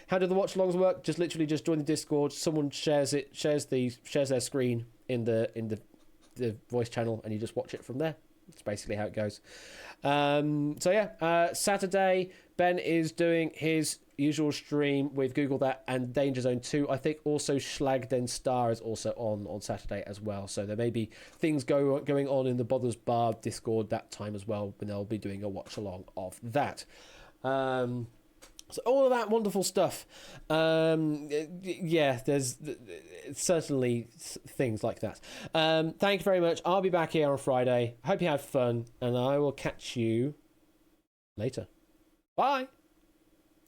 How do the watch-alongs work? Just literally just join the Discord. Someone shares their screen in the voice channel, and you just watch it from there. That's basically how it goes. So yeah, Saturday, Ben is doing his usual stream with Google That and Danger Zone 2. I think also Schlag Den Star is also on Saturday as well. So there may be things going on in the Bothers Bar Discord that time as well, when they'll be doing a watch along of that. So all of that wonderful stuff. Yeah, there's certainly things like that. Thank you very much. I'll be back here on Friday. Hope you had fun, and I will catch you later. Bye.